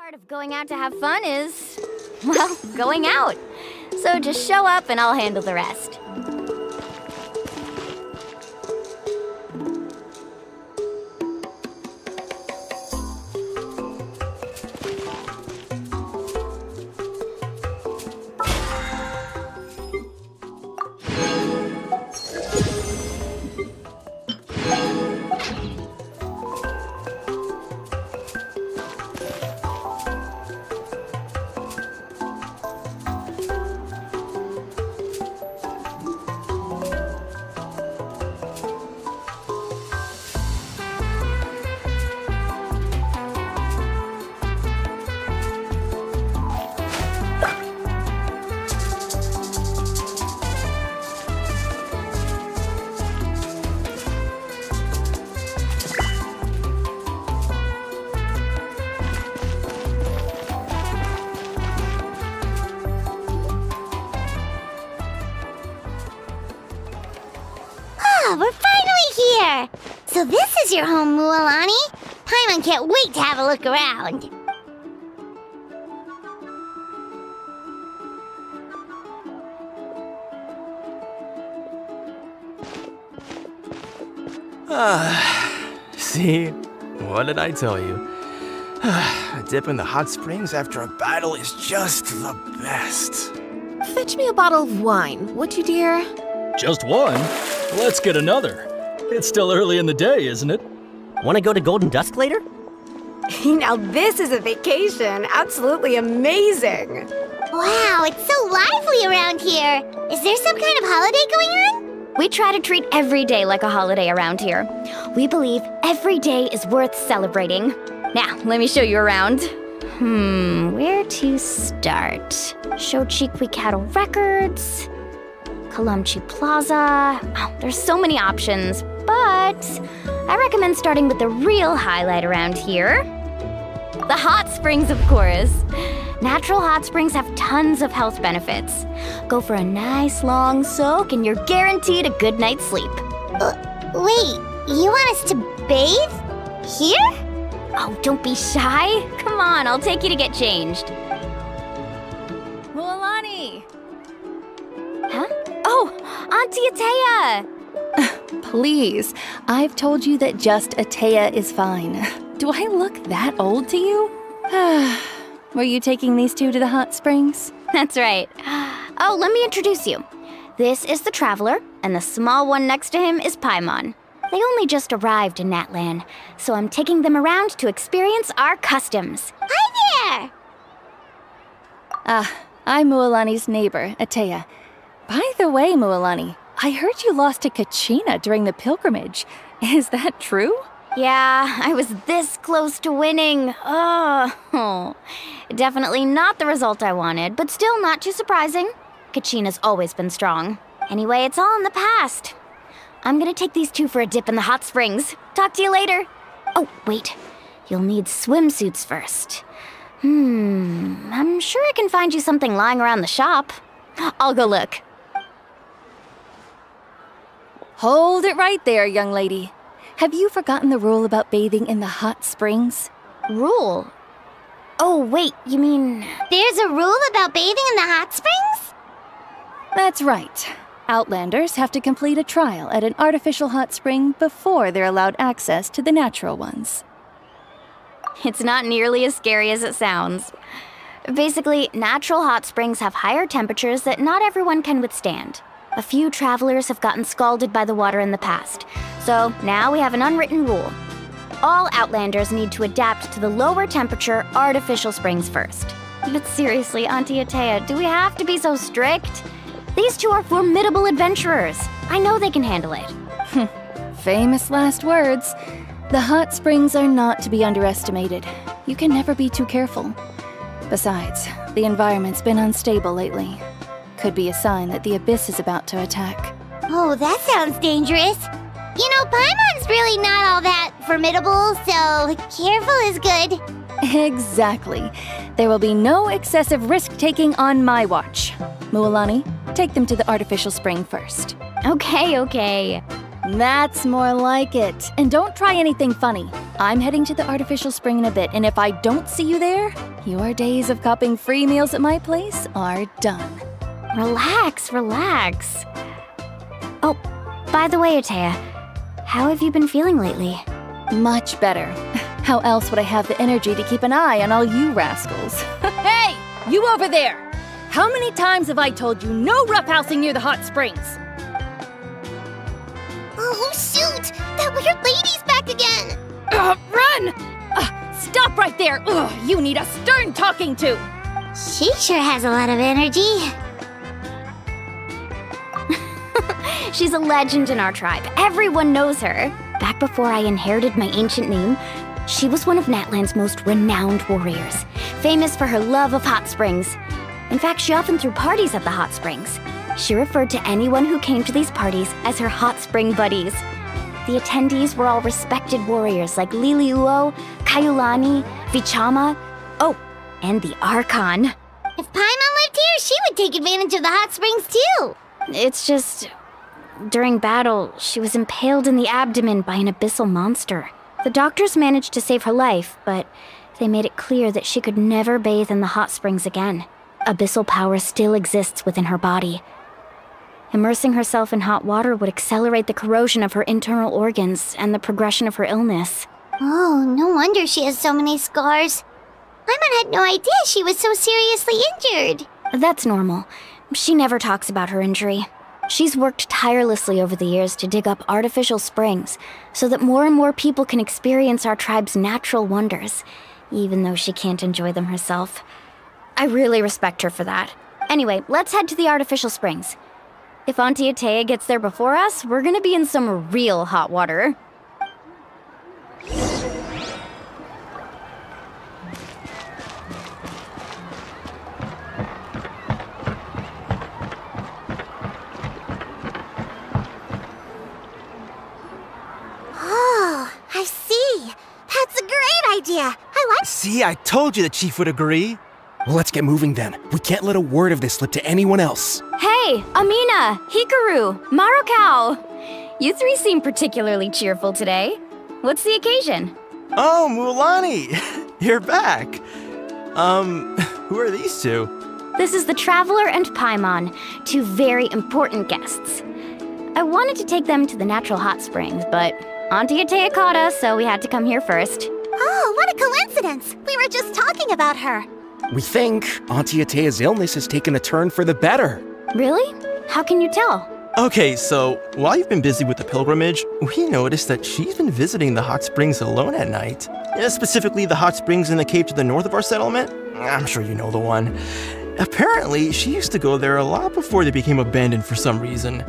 Part of going out to have fun is, well, going out. So just show up and I'll handle the rest. We're finally here! So this is your home, Mualani? Paimon can't wait to have a look around. See? What did I tell you? A dip in the hot springs after a battle is just the best. Fetch me a bottle of wine, would you, dear? Just one? Let's get another. It's still early in the day, isn't it? Want to go to Golden Dusk later? Now this is a vacation. Absolutely amazing. Wow, it's so lively around here. Is there some kind of holiday going on? We try to treat every day like a holiday around here. We believe every day is worth celebrating. Now, let me show you around. Where to start? Shochiqui Cattle Records, Kalamchi Plaza. Oh, there's so many options, but I recommend starting with the real highlight around here. The hot springs, of course. Natural hot springs have tons of health benefits. Go for a nice long soak and you're guaranteed a good night's sleep. Wait, you want us to bathe? Here? Oh, don't be shy. Come on, I'll take you to get changed. Mualani! Huh? Oh, Auntie Atea! Please, I've told you that just Atea is fine. Do I look that old to you? Were you taking these two to the hot springs? That's right. Oh, let me introduce you. This is the Traveler, and the small one next to him is Paimon. They only just arrived in Natlan, so I'm taking them around to experience our customs. Hi there! I'm Mualani's neighbor, Atea. By the way, Mualani, I heard you lost to Kachina during the pilgrimage. Is that true? Yeah, I was this close to winning. Oh, definitely not the result I wanted, but still not too surprising. Kachina's always been strong. Anyway, it's all in the past. I'm gonna take these two for a dip in the hot springs. Talk to you later. Oh, wait. You'll need swimsuits first. I'm sure I can find you something lying around the shop. I'll go look. Hold it right there, young lady. Have you forgotten the rule about bathing in the hot springs? Rule? Oh, wait, you mean... There's a rule about bathing in the hot springs? That's right. Outlanders have to complete a trial at an artificial hot spring before they're allowed access to the natural ones. It's not nearly as scary as it sounds. Basically, natural hot springs have higher temperatures that not everyone can withstand. A few travelers have gotten scalded by the water in the past, so now we have an unwritten rule. All Outlanders need to adapt to the lower temperature artificial springs first. But seriously, Auntie Atea, do we have to be so strict? These two are formidable adventurers. I know they can handle it. Famous last words. The hot springs are not to be underestimated. You can never be too careful. Besides, the environment's been unstable lately. Could be a sign that the abyss is about to attack. Oh, that sounds dangerous. You know, Paimon's really not all that formidable, so careful is good. Exactly. There will be no excessive risk-taking on my watch. Mualani, take them to the artificial spring first. Okay. That's more like it. And don't try anything funny. I'm heading to the artificial spring in a bit, and if I don't see you there, your days of copping free meals at my place are done. Relax, relax. Oh, by the way, Atea, how have you been feeling lately? Much better. How else would I have the energy to keep an eye on all you rascals? Hey! You over there! How many times have I told you no roughhousing near the hot springs? Oh, shoot! That weird lady's back again! Run! Stop right there! Ugh, you need a stern talking to! She sure has a lot of energy. She's a legend in our tribe. Everyone knows her. Back before I inherited my ancient name, she was one of Natlan's most renowned warriors, famous for her love of hot springs. In fact, she often threw parties at the hot springs. She referred to anyone who came to these parties as her hot spring buddies. The attendees were all respected warriors like Liliuo, Kaiulani, Vichama, oh, and the Archon. If Paimon lived here, she would take advantage of the hot springs too. It's just, during battle, she was impaled in the abdomen by an abyssal monster. The doctors managed to save her life, but they made it clear that she could never bathe in the hot springs again. Abyssal power still exists within her body. Immersing herself in hot water would accelerate the corrosion of her internal organs and the progression of her illness. Oh, no wonder she has so many scars. Paimon had no idea she was so seriously injured. That's normal. She never talks about her injury. She's worked tirelessly over the years to dig up artificial springs so that more and more people can experience our tribe's natural wonders, even though she can't enjoy them herself. I really respect her for that. Anyway, let's head to the artificial springs. If Auntie Atea gets there before us, we're gonna be in some real hot water. Oh, I see. That's a great idea. I like. See, I told you the chief would agree. Well, let's get moving then. We can't let a word of this slip to anyone else. Hey, Amina, Hikaru, Marukao! You three seem particularly cheerful today. What's the occasion? Oh, Mulani! You're back. Who are these two? This is the Traveler and Paimon, two very important guests. I wanted to take them to the natural hot springs, but Auntie Atea caught us, so we had to come here first. Oh, what a coincidence. We were just talking about her. We think Auntie Atea's illness has taken a turn for the better. Really? How can you tell? Okay, so while you've been busy with the pilgrimage, we noticed that she's been visiting the hot springs alone at night. Specifically, the hot springs in the cave to the north of our settlement. I'm sure you know the one. Apparently, she used to go there a lot before they became abandoned for some reason.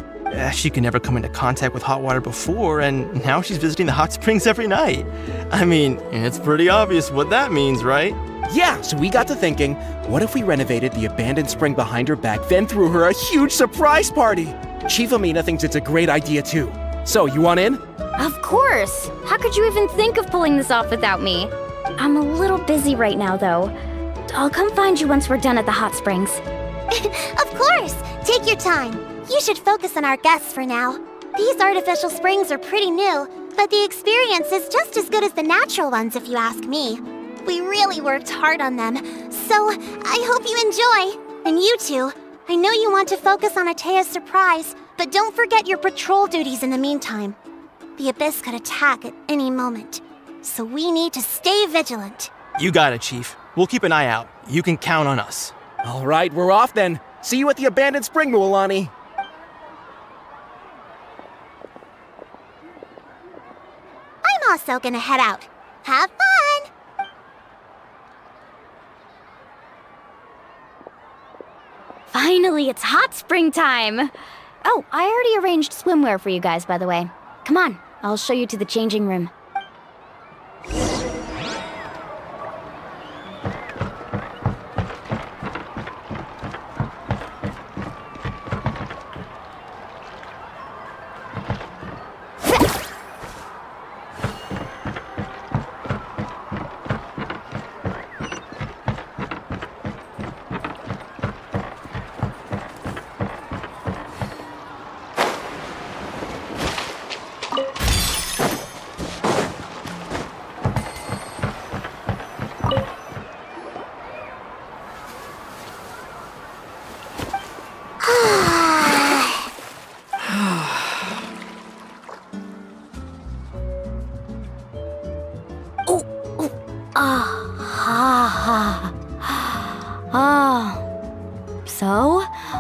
She could never come into contact with hot water before, and now she's visiting the hot springs every night. I mean, it's pretty obvious what that means, right? Yeah, so we got to thinking, what if we renovated the abandoned spring behind her back, then threw her a huge surprise party? Chief Amina thinks it's a great idea too. So, you want in? Of course! How could you even think of pulling this off without me? I'm a little busy right now, though. I'll come find you once we're done at the hot springs. Of course. Take your time. You should focus on our guests for now. These artificial springs are pretty new, but the experience is just as good as the natural ones if you ask me. We really worked hard on them, so I hope you enjoy. And you two, I know you want to focus on Atea's surprise, but don't forget your patrol duties in the meantime. The Abyss could attack at any moment, so we need to stay vigilant. You got it, Chief. We'll keep an eye out. You can count on us. All right, we're off then. See you at the abandoned spring, Mulani. I'm also gonna head out. Have fun! Finally, it's hot spring time! Oh, I already arranged swimwear for you guys, by the way. Come on, I'll show you to the changing room.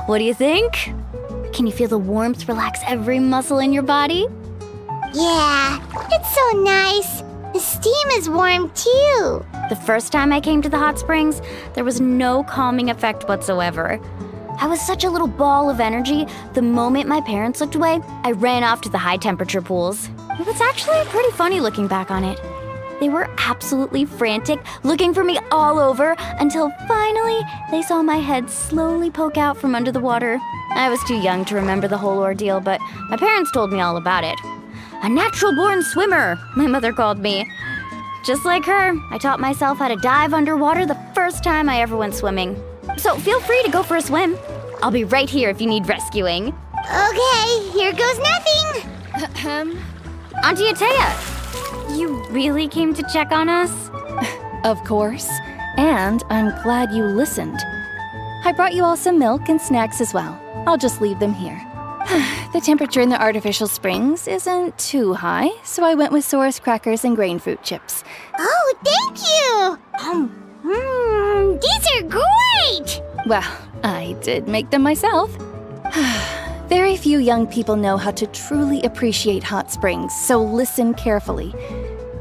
What do you think? Can you feel the warmth relax every muscle in your body? Yeah, it's so nice. The steam is warm too. The first time I came to the hot springs, there was no calming effect whatsoever. I was such a little ball of energy, the moment my parents looked away, I ran off to the high temperature pools. It was actually pretty funny looking back on it. They were absolutely frantic, looking for me all over, until finally they saw my head slowly poke out from under the water. I was too young to remember the whole ordeal, but my parents told me all about it. A natural-born swimmer, my mother called me. Just like her, I taught myself how to dive underwater the first time I ever went swimming. So feel free to go for a swim. I'll be right here if you need rescuing. Okay, here goes nothing. Auntie Atea, you really came to check on us? Of course. And I'm glad you listened. I brought you all some milk and snacks as well. I'll just leave them here. The temperature in the artificial springs isn't too high, so I went with Saurus crackers and grain fruit chips. Oh, thank you. These are great. Well, I did make them myself. Very few young people know how to truly appreciate hot springs, so listen carefully.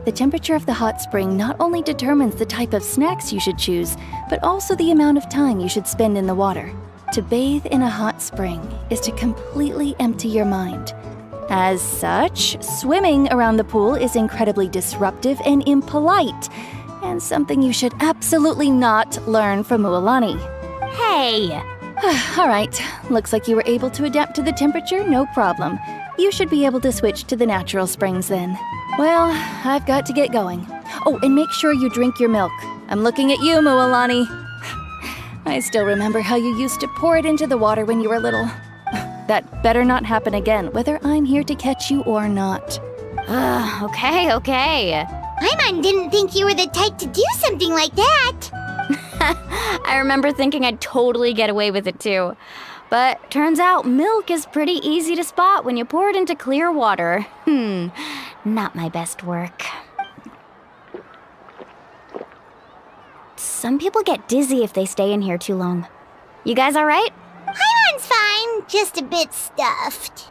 The temperature of the hot spring not only determines the type of snacks you should choose, but also the amount of time you should spend in the water. To bathe in a hot spring is to completely empty your mind. As such, swimming around the pool is incredibly disruptive and impolite, and something you should absolutely not learn from Mualani. Hey! All right, looks like you were able to adapt to the temperature, no problem. You should be able to switch to the natural springs then. Well, I've got to get going. Oh, and make sure you drink your milk. I'm looking at you, Mualani. I still remember how you used to pour it into the water when you were little. That better not happen again, whether I'm here to catch you or not. Okay. Paimon didn't think you were the type to do something like that. I remember thinking I'd totally get away with it too. But turns out milk is pretty easy to spot when you pour it into clear water. Not my best work. Some people get dizzy if they stay in here too long. You guys all right? Paimon's fine, just a bit stuffed.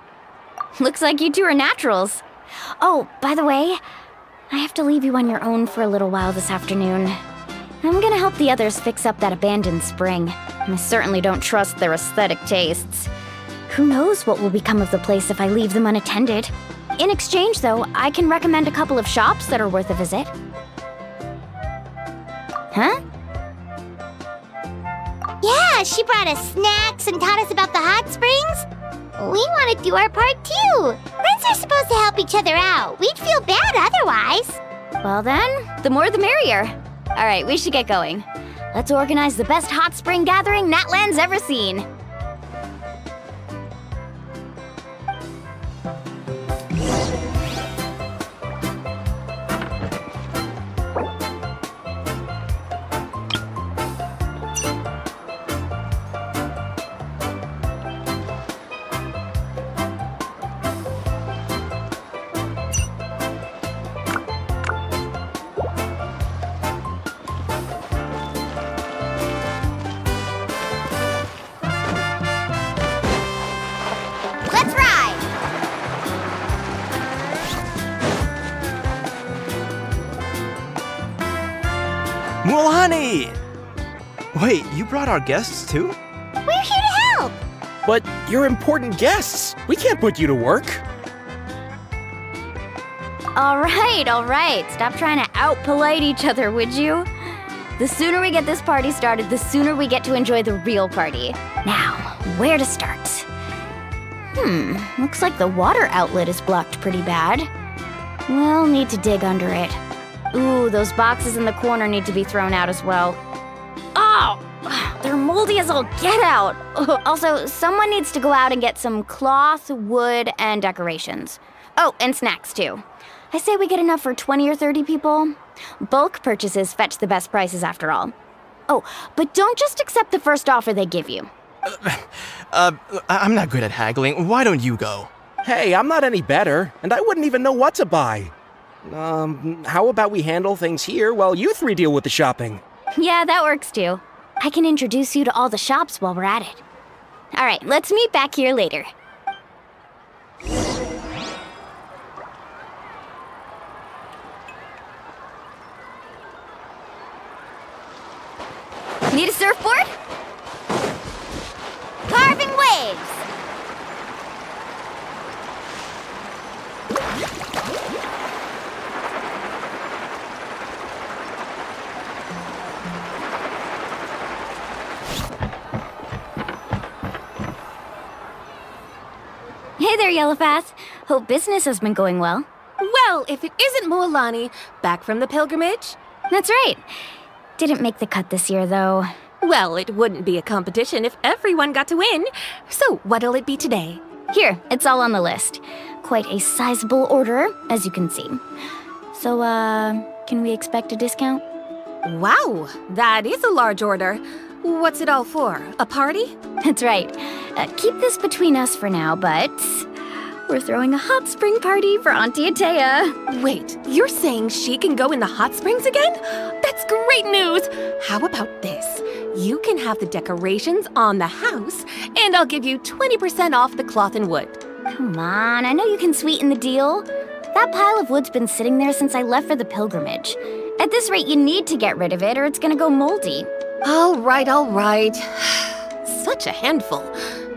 Looks like you two are naturals. Oh, by the way, I have to leave you on your own for a little while this afternoon. I'm gonna help the others fix up that abandoned spring. I certainly don't trust their aesthetic tastes. Who knows what will become of the place if I leave them unattended? In exchange, though, I can recommend a couple of shops that are worth a visit. Huh? Yeah, she brought us snacks and taught us about the hot springs. We want to do our part too. Friends are supposed to help each other out. We'd feel bad otherwise. Well then, the more the merrier. All right, we should get going. Let's organize the best hot spring gathering Natlan's ever seen. Let's ride. Mualani! Wait, you brought our guests too? We're here to help. But you're important guests. We can't put you to work. All right. Stop trying to out-polite each other, would you? The sooner we get this party started, the sooner we get to enjoy the real party. Now, where to start? Looks like the water outlet is blocked pretty bad. We'll need to dig under it. Ooh, those boxes in the corner need to be thrown out as well. Oh, they're moldy as all get out. Also, someone needs to go out and get some cloth, wood, and decorations. Oh, and snacks too. I say we get enough for 20 or 30 people. Bulk purchases fetch the best prices after all. Oh, but don't just accept the first offer they give you. I'm not good at haggling. Why don't you go? Hey, I'm not any better, and I wouldn't even know what to buy. How about we handle things here while you three deal with the shopping? Yeah, that works too. I can introduce you to all the shops while we're at it. All right, let's meet back here later. Need a surfboard? Carving waves! Hey there, Yellowfast. Hope business has been going well. Well, if it isn't Moalani, back from the pilgrimage? That's right. Didn't make the cut this year, though. Well, it wouldn't be a competition if everyone got to win. So, what'll it be today? Here, it's all on the list. Quite a sizable order, as you can see. So, can we expect a discount? Wow, that is a large order. What's it all for? A party? That's right. Keep this between us for now, but we're throwing a hot spring party for Auntie Atea. Wait, you're saying she can go in the hot springs again? That's great news! How about this? You can have the decorations on the house, and I'll give you 20% off the cloth and wood. Come on, I know you can sweeten the deal. That pile of wood's been sitting there since I left for the pilgrimage. At this rate, you need to get rid of it or it's gonna go moldy. All right, all right. Such a handful.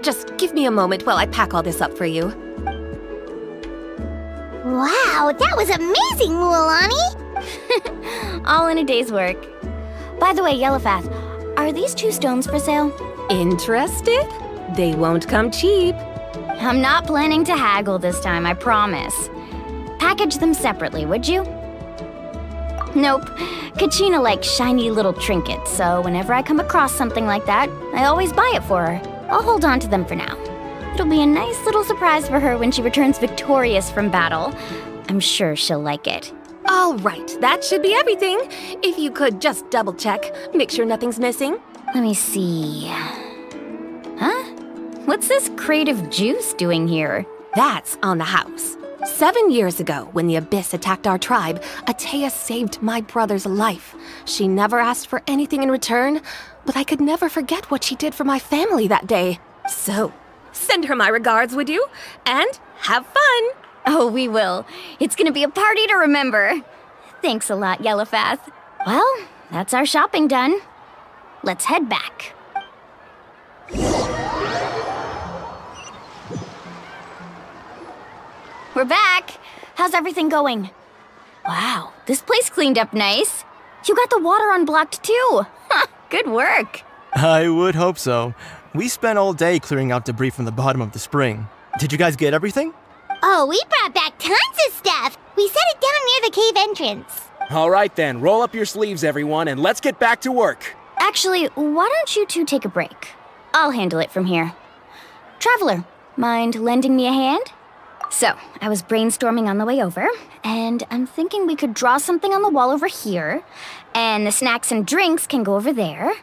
Just give me a moment while I pack all this up for you. Wow, that was amazing, Mualani! All in a day's work. By the way, Yellowfast, are these 2 stones for sale? Interested? They won't come cheap. I'm not planning to haggle this time, I promise. Package them separately, would you? Nope. Kachina likes shiny little trinkets, so whenever I come across something like that, I always buy it for her. I'll hold on to them for now. It'll be a nice little surprise for her when she returns victorious from battle. I'm sure she'll like it. All right, that should be everything. If you could just double check, make sure nothing's missing. Let me see. Huh? What's this crate of juice doing here? That's on the house. 7 years ago, when the Abyss attacked our tribe, Atea saved my brother's life. She never asked for anything in return, but I could never forget what she did for my family that day. So, send her my regards, would you? And have fun! Oh, we will. It's gonna be a party to remember. Thanks a lot, Yellowfast. Well, that's our shopping done. Let's head back. We're back. How's everything going? Wow, this place cleaned up nice. You got the water unblocked too. Good work. I would hope so. We spent all day clearing out debris from the bottom of the spring. Did you guys get everything? Oh, we brought back tons of stuff! We set it down near the cave entrance. All right then, roll up your sleeves, everyone, and let's get back to work. Actually, why don't you two take a break? I'll handle it from here. Traveler, mind lending me a hand? So, I was brainstorming on the way over, and I'm thinking we could draw something on the wall over here, and the snacks and drinks can go over there.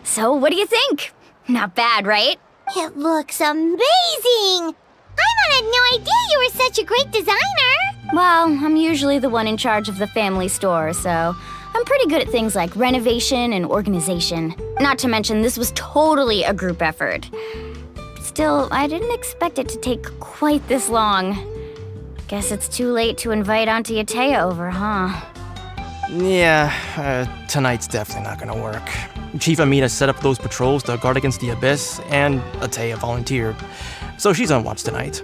So, what do you think? Not bad, right? It looks amazing! Paimon had no idea you were such a great designer! Well, I'm usually the one in charge of the family store, so I'm pretty good at things like renovation and organization. Not to mention, this was totally a group effort. Still, I didn't expect it to take quite this long. Guess it's too late to invite Auntie Atea over, huh? Yeah, tonight's definitely not gonna work. Chief Amina set up those patrols to guard against the Abyss, and Atea volunteered. So she's on watch tonight.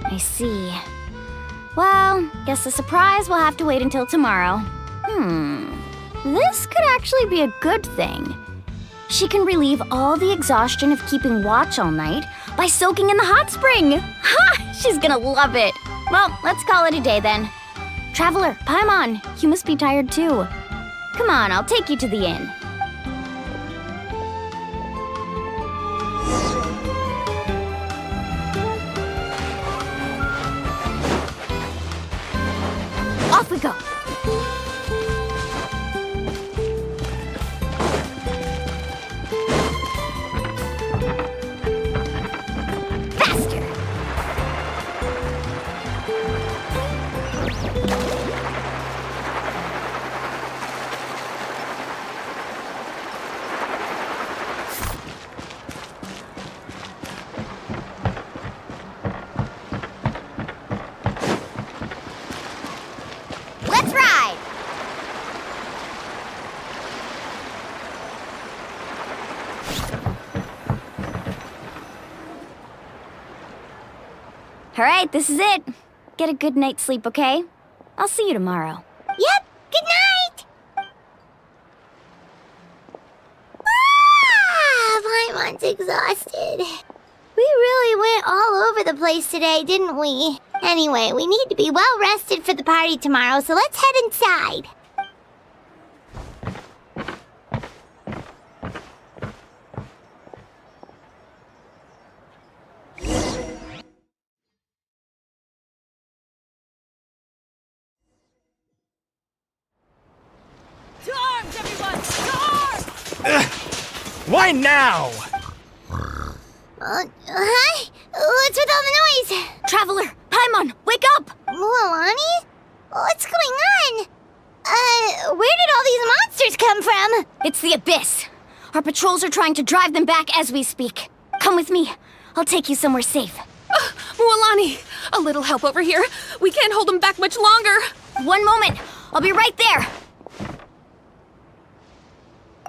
I see. Well, guess the surprise will have to wait until tomorrow. This could actually be a good thing. She can relieve all the exhaustion of keeping watch all night by soaking in the hot spring. Ha! She's gonna love it. Well, let's call it a day then. Traveler, Paimon, you must be tired too. Come on, I'll take you to the inn. Off we go. Alright, this is it. Get a good night's sleep, okay? I'll see you tomorrow. Yep, good night! Paimon's exhausted. We really went all over the place today, didn't we? Anyway, we need to be well rested for the party tomorrow, so let's head inside. To arms, everyone! To arms! Why now? Hi? What's with all the noise? Traveler, Paimon, wake up! Mualani? What's going on? Where did all these monsters come from? It's the Abyss. Our patrols are trying to drive them back as we speak. Come with me. I'll take you somewhere safe. Mualani, a little help over here. We can't hold them back much longer. One moment. I'll be right there.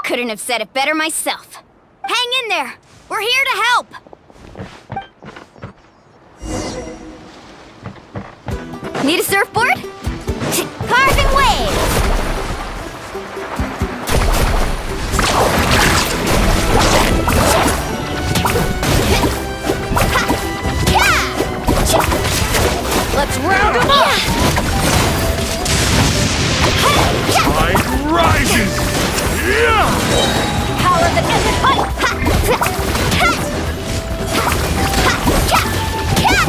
Couldn't have said it better myself. Hang in there. We're here to help. Need a surfboard? Carving waves. Let's round them up! Tide rises! Power of the desert!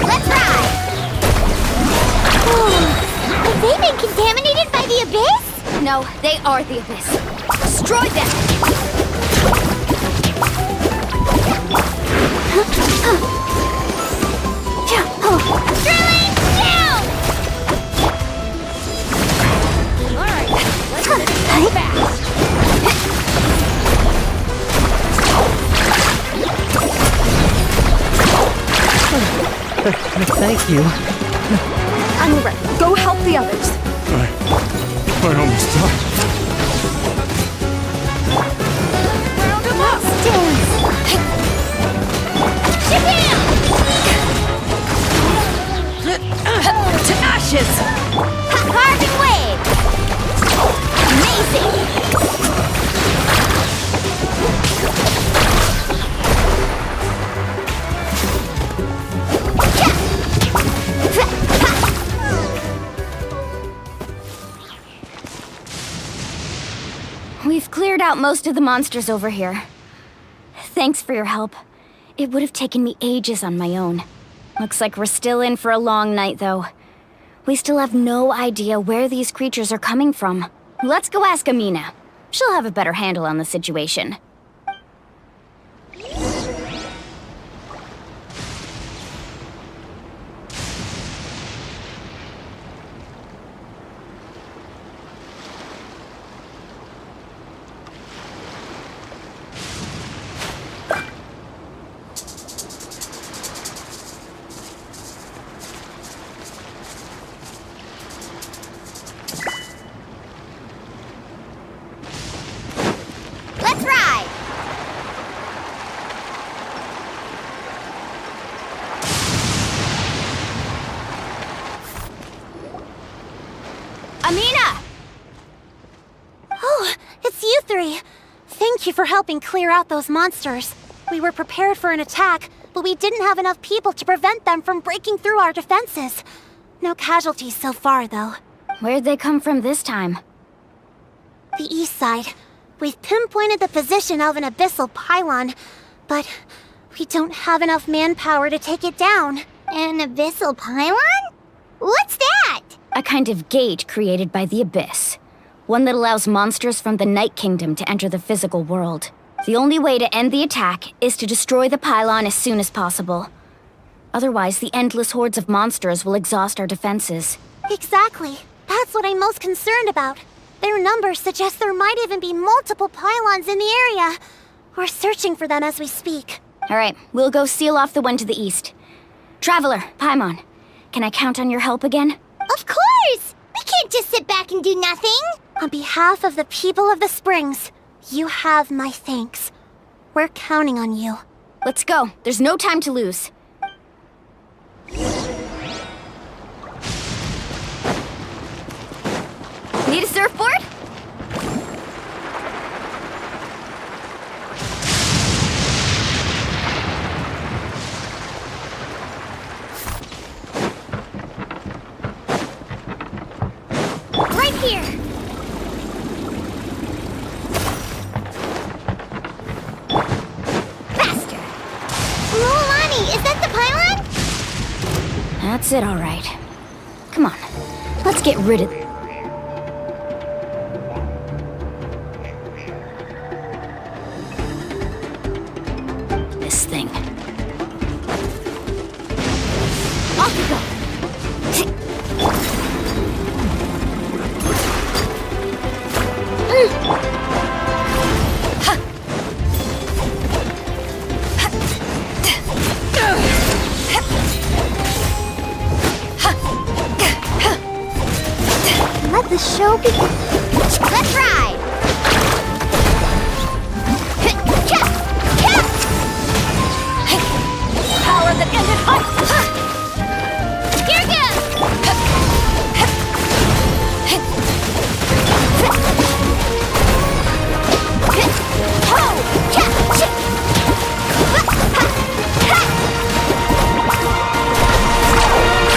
Let's ride! Have they been contaminated by the Abyss? No, they are the Abyss. Destroy them! Drilling down! Alright, let's go fast. Thank you. Anura, go help the others. I almost died. Round them up! To ashes! Carving waves! Amazing! We've cleared out most of the monsters over here. Thanks for your help. It would have taken me ages on my own. Looks like we're still in for a long night, though. We still have no idea where these creatures are coming from. Let's go ask Amina. She'll have a better handle on the situation. Let's ride! Amina! Oh, it's you three. Thank you for helping clear out those monsters. We were prepared for an attack, but we didn't have enough people to prevent them from breaking through our defenses. No casualties so far, though. Where'd they come from this time? The east side. We've pinpointed the position of an abyssal pylon, but we don't have enough manpower to take it down. An abyssal pylon? What's that? A kind of gate created by the Abyss. One that allows monsters from the Night Kingdom to enter the physical world. The only way to end the attack is to destroy the pylon as soon as possible. Otherwise, the endless hordes of monsters will exhaust our defenses. Exactly. That's what I'm most concerned about. Their numbers suggest there might even be multiple pylons in the area. We're searching for them as we speak. Alright, we'll go seal off the one to the east. Traveler, Paimon, can I count on your help again? Of course! We can't just sit back and do nothing! On behalf of the people of the Springs, you have my thanks. We're counting on you. Let's go. There's no time to lose. surfboard? Right here! Faster! Lolani, is that the pylon? That's it, all right. Come on, let's get rid of this thing. Off we go! Let the show begin. Let's ride! Power that ended hunt! Here goes!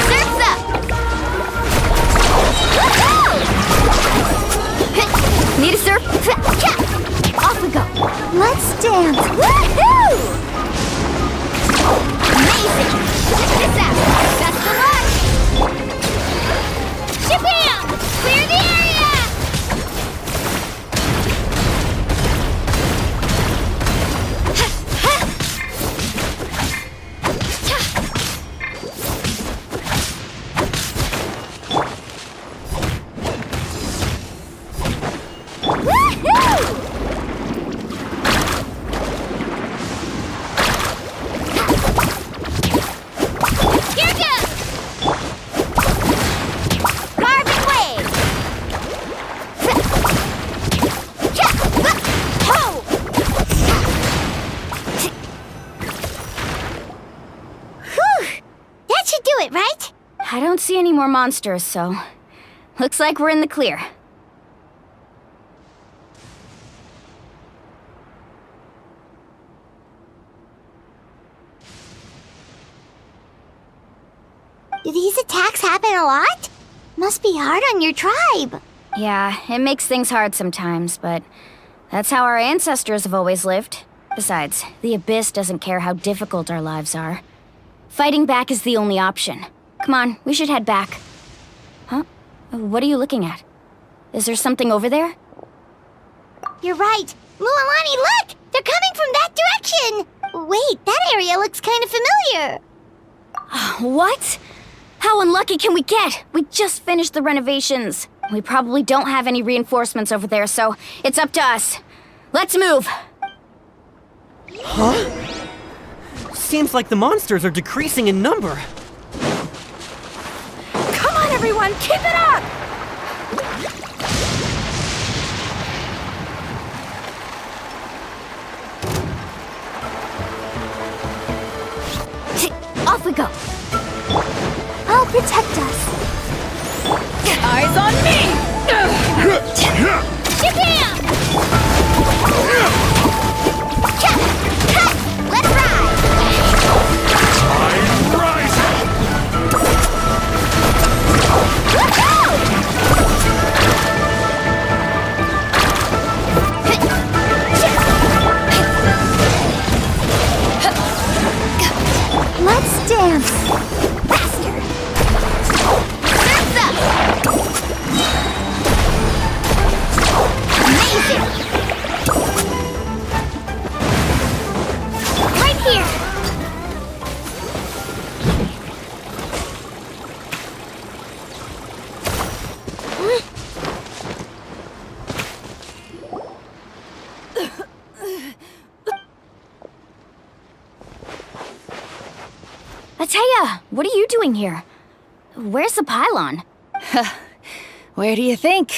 Surf's up! Need a surf? Off we go. Let's dance! Woohoo! Amazing! Check this out! Best of luck! Shabam! Clear the area! Woohoo! Here goes! Carbon wave! Ho! Whew! That should do it, right? I don't see any more monsters, so looks like we're in the clear. Do these attacks happen a lot? Must be hard on your tribe. Yeah, it makes things hard sometimes, but that's how our ancestors have always lived. Besides, the Abyss doesn't care how difficult our lives are. Fighting back is the only option. Come on, we should head back. Huh? What are you looking at? Is there something over there? You're right. Mualani, look! They're coming from that direction! Wait, that area looks kind of familiar. What? How unlucky can we get? We just finished the renovations. We probably don't have any reinforcements over there, so it's up to us. Let's move! Huh? Seems like the monsters are decreasing in number. Come on, everyone, keep it up! Off we go! I'll protect us. Eyes on me! Shabam! Let's ride! Tide rising! Let's dance! Faster! Surf's up! Amazing! Right here! Ateya, what are you doing here? Where's the pylon? Where do you think?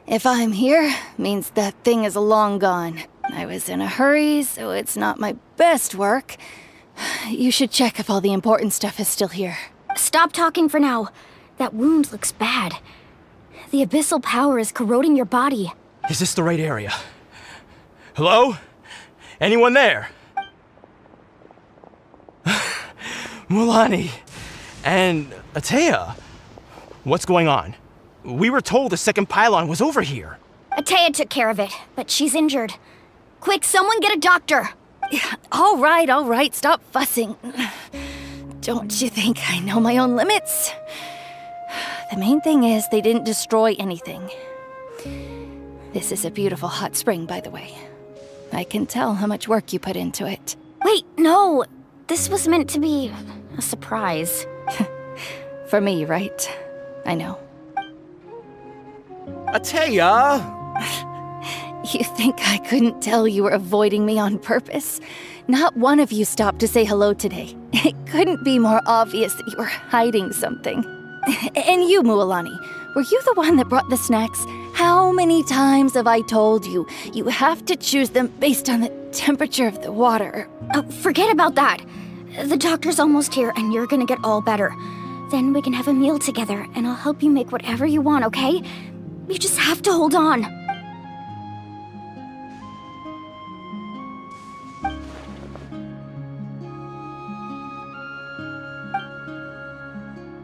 If I'm here, means that thing is long gone. I was in a hurry, so it's not my best work. You should check if all the important stuff is still here. Stop talking for now. That wound looks bad. The abyssal power is corroding your body. Is this the right area? Hello? Anyone there? Mulani and Atea. What's going on? We were told the second pylon was over here. Atea took care of it, but she's injured. Quick, someone get a doctor! All right, stop fussing. Don't you think I know my own limits? The main thing is they didn't destroy anything. This is a beautiful hot spring, by the way. I can tell how much work you put into it. Wait, no! This was meant to be a surprise. For me, right? I know. Atea! You think I couldn't tell you were avoiding me on purpose? Not one of you stopped to say hello today. It couldn't be more obvious that you were hiding something. And you, Mualani, were you the one that brought the snacks? How many times have I told you, you have to choose them based on the temperature of the water? Oh, forget about that. The doctor's almost here, and you're gonna get all better. Then we can have a meal together, and I'll help you make whatever you want, okay? You just have to hold on.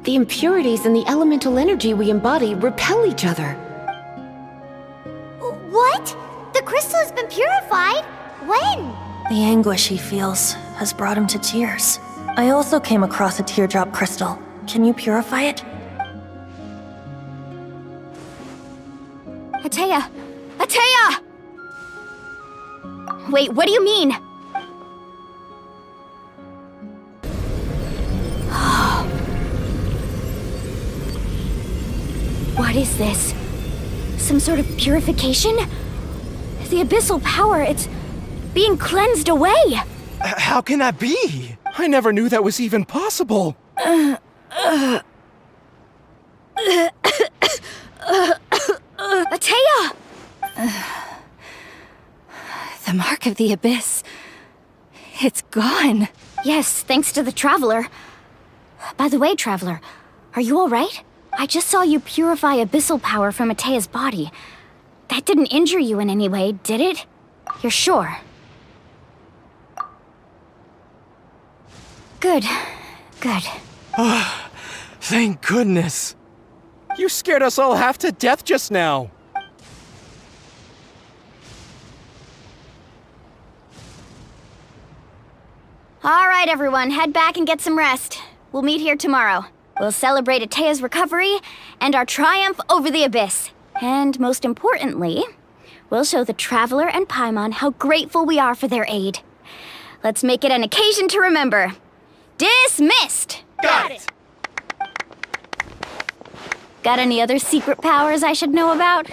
The impurities in the elemental energy we embody repel each other. What? The crystal has been purified? When? The anguish he feels has brought him to tears. I also came across a teardrop crystal. Can you purify it? Atea! Atea! Wait, what do you mean? What is this? Some sort of purification? The abyssal power, it's being cleansed away! How can that be? I never knew that was even possible. Atea! The mark of the abyss. It's gone. Yes, thanks to the Traveler. By the way, Traveler, are you alright? I just saw you purify abyssal power from Atea's body. That didn't injure you in any way, did it? You're sure? Good. Good. Thank goodness. You scared us all half to death just now. Alright, everyone, head back and get some rest. We'll meet here tomorrow. We'll celebrate Atea's recovery and our triumph over the abyss. And most importantly, we'll show the Traveler and Paimon how grateful we are for their aid. Let's make it an occasion to remember. Dismissed! Got it! Got any other secret powers I should know about?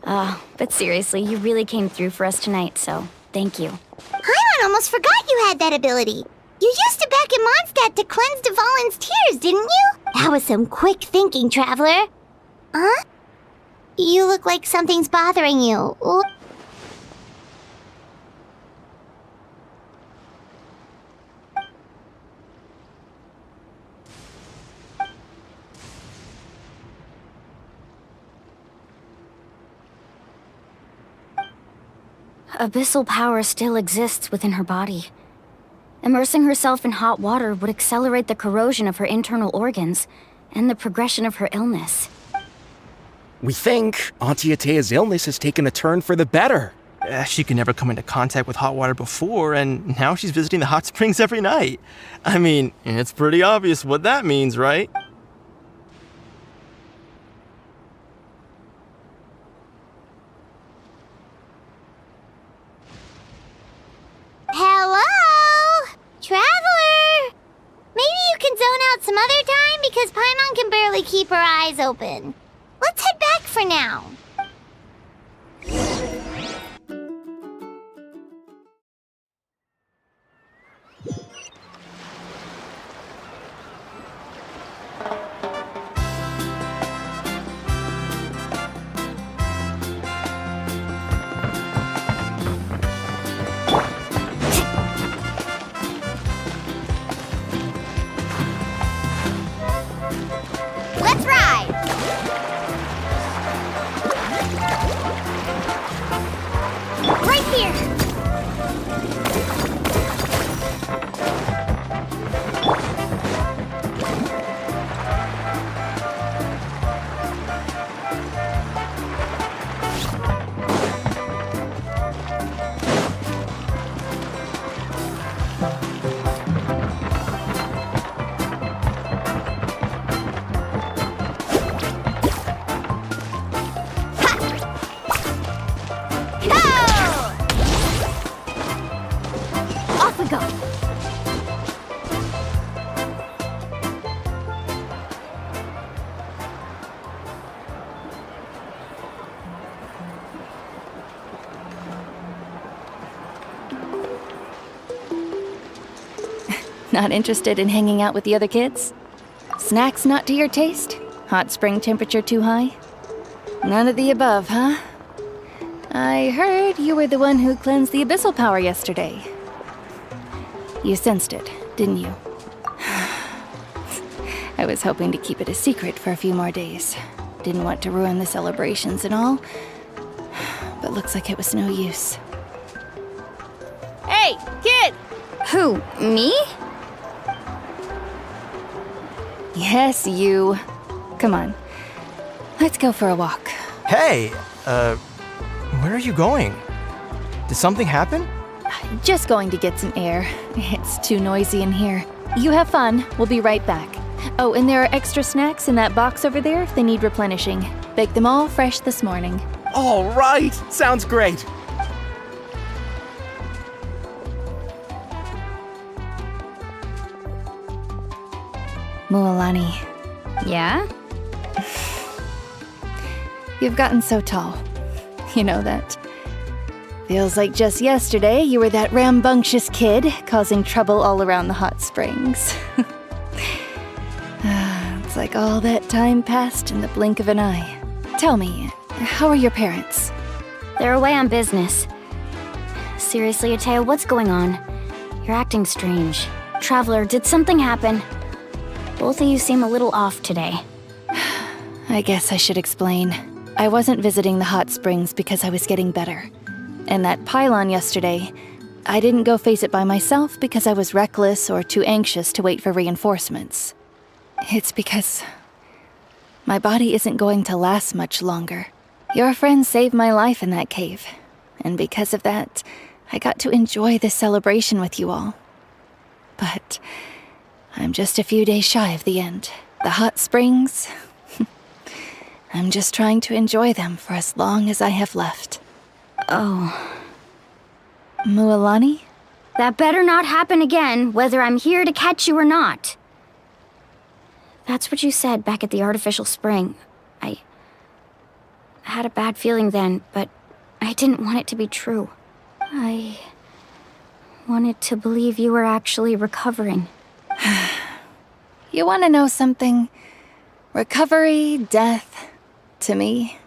But seriously, you really came through for us tonight, so thank you. Paimon almost forgot you had that ability. You used it back in Mondstadt to cleanse Devalin's tears, didn't you? That was some quick thinking, Traveler. Huh? You look like something's bothering you. Ooh. Abyssal power still exists within her body. Immersing herself in hot water would accelerate the corrosion of her internal organs and the progression of her illness. We think Auntie Atea's illness has taken a turn for the better. She could never come into contact with hot water before, and now she's visiting the hot springs every night. I mean, it's pretty obvious what that means, right? Hello? Traveler? Maybe you can zone out some other time because Paimon can barely keep her eyes open. Let's head back for now. Let's ride! Not interested in hanging out with the other kids? Snacks not to your taste? Hot spring temperature too high? None of the above, huh? I heard you were the one who cleansed the abyssal power yesterday. You sensed it, didn't you? I was hoping to keep it a secret for a few more days. Didn't want to ruin the celebrations and all. But looks like it was no use. Hey, kid! Who, me? Yes, you. Come on. Let's go for a walk. Hey, where are you going? Did something happen? Just going to get some air. It's too noisy in here. You have fun. We'll be right back. Oh, and there are extra snacks in that box over there if they need replenishing. Baked them all fresh this morning. All right! Sounds great! Mualani, Yeah? you've gotten so tall. You know that. Feels like just yesterday you were that rambunctious kid causing trouble all around the hot springs. It's like all that time passed in the blink of an eye. Tell me, how are your parents? They're away on business. Seriously, Ateo, what's going on? You're acting strange. Traveler, did something happen? Both of you seem a little off today. I guess I should explain. I wasn't visiting the hot springs because I was getting better. And that pylon yesterday, I didn't go face it by myself because I was reckless or too anxious to wait for reinforcements. It's because my body isn't going to last much longer. Your friend saved my life in that cave, and because of that, I got to enjoy this celebration with you all. But I'm just a few days shy of the end. The hot springs, I'm just trying to enjoy them for as long as I have left. Oh. Mualani? That better not happen again, whether I'm here to catch you or not. That's what you said back at the artificial spring. I had a bad feeling then, but I didn't want it to be true. I wanted to believe you were actually recovering. You want to know something? Recovery, death, to me,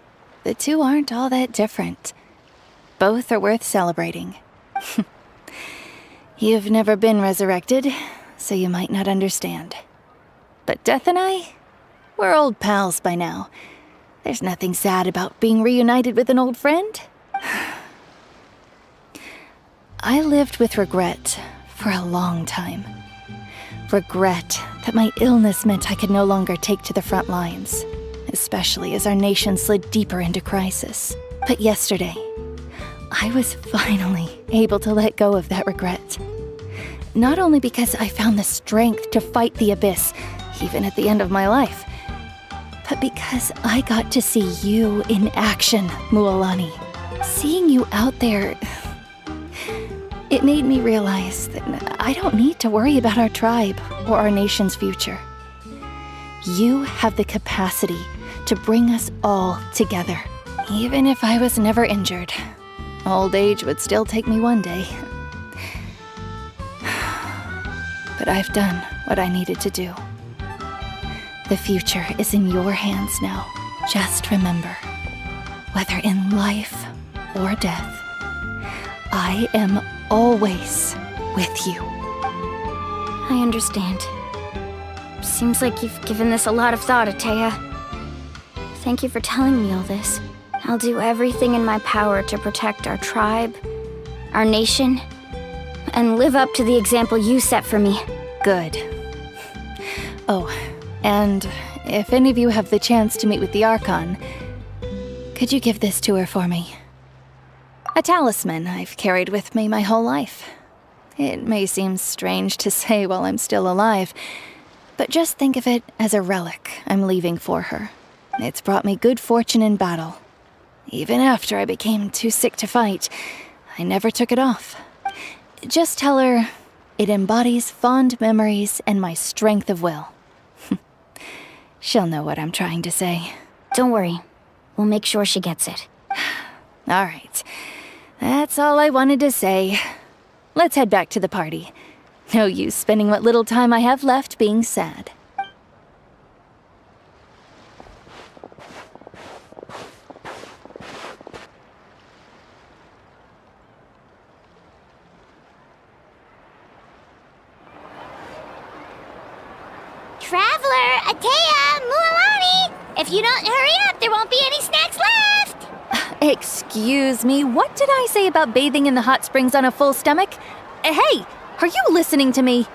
the two aren't all that different. Both are worth celebrating. You've never been resurrected, so you might not understand. But Death and I, we're old pals by now. There's nothing sad about being reunited with an old friend. I lived with regret for a long time. Regret that my illness meant I could no longer take to the front lines, especially as our nation slid deeper into crisis. But yesterday, I was finally able to let go of that regret. Not only because I found the strength to fight the abyss, even at the end of my life, but because I got to see you in action, Mualani. Seeing you out there, it made me realize that I don't need to worry about our tribe or our nation's future. You have the capacity to bring us all together. Even if I was never injured, old age would still take me one day. But I've done what I needed to do. The future is in your hands now. Just remember, whether in life or death, I am always with you. I understand. Seems like you've given this a lot of thought, Atea. Thank you for telling me all this. I'll do everything in my power to protect our tribe, our nation, and live up to the example you set for me. Good. Oh, and if any of you have the chance to meet with the Archon, could you give this to her for me? A talisman I've carried with me my whole life. It may seem strange to say while I'm still alive, but just think of it as a relic I'm leaving for her. It's brought me good fortune in battle. Even after I became too sick to fight, I never took it off. Just tell her it embodies fond memories and my strength of will. She'll know what I'm trying to say. Don't worry. We'll make sure she gets it. All right. That's all I wanted to say. Let's head back to the party. No use spending what little time I have left being sad. Traveler, Atea, Mualani! If you don't hurry up, there won't be any snacks left! Excuse me, what did I say about bathing in the hot springs on a full stomach? Hey, are you listening to me?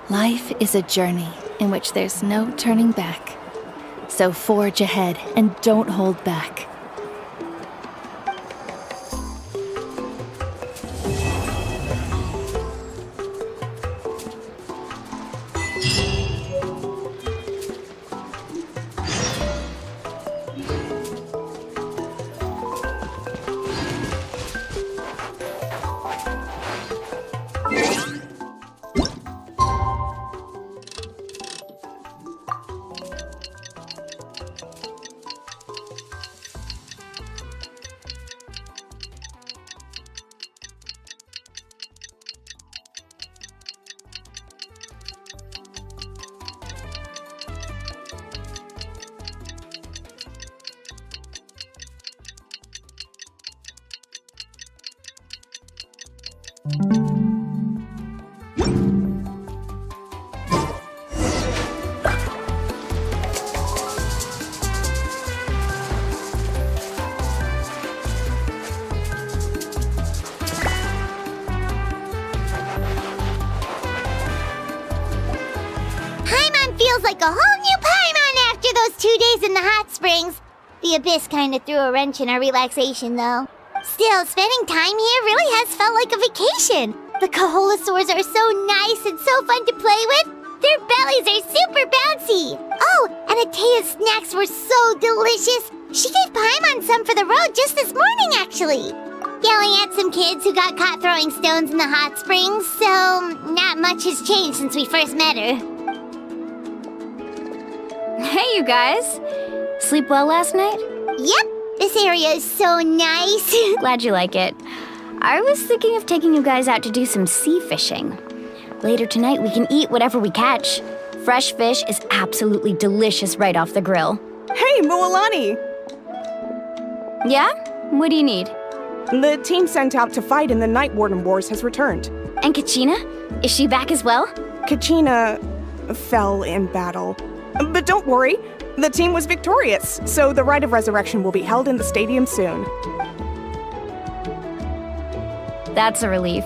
Life is a journey in which there's no turning back. So forge ahead and don't hold back. Paimon feels like a whole new Paimon after those 2 days in the hot springs. The Abyss kinda threw a wrench in our relaxation, though. Still, spending time here really has felt like a vacation. The Kaholasaurs are so nice and so fun to play with. Their bellies are super bouncy. Oh, and Atea's snacks were so delicious. She gave Paimon some for the road just this morning, actually. Yelling at some kids who got caught throwing stones in the hot springs, so not much has changed since we first met her. Hey, you guys. Sleep well last night? Yep, this area is so nice. Glad you like it. I was thinking of taking you guys out to do some sea fishing. Later tonight, we can eat whatever we catch. Fresh fish is absolutely delicious right off the grill. Hey, Mualani! Yeah? What do you need? The team sent out to fight in the Night Warden Wars has returned. And Kachina? Is she back as well? Kachina fell in battle. But don't worry, the team was victorious, so the Rite of Resurrection will be held in the stadium soon. That's a relief.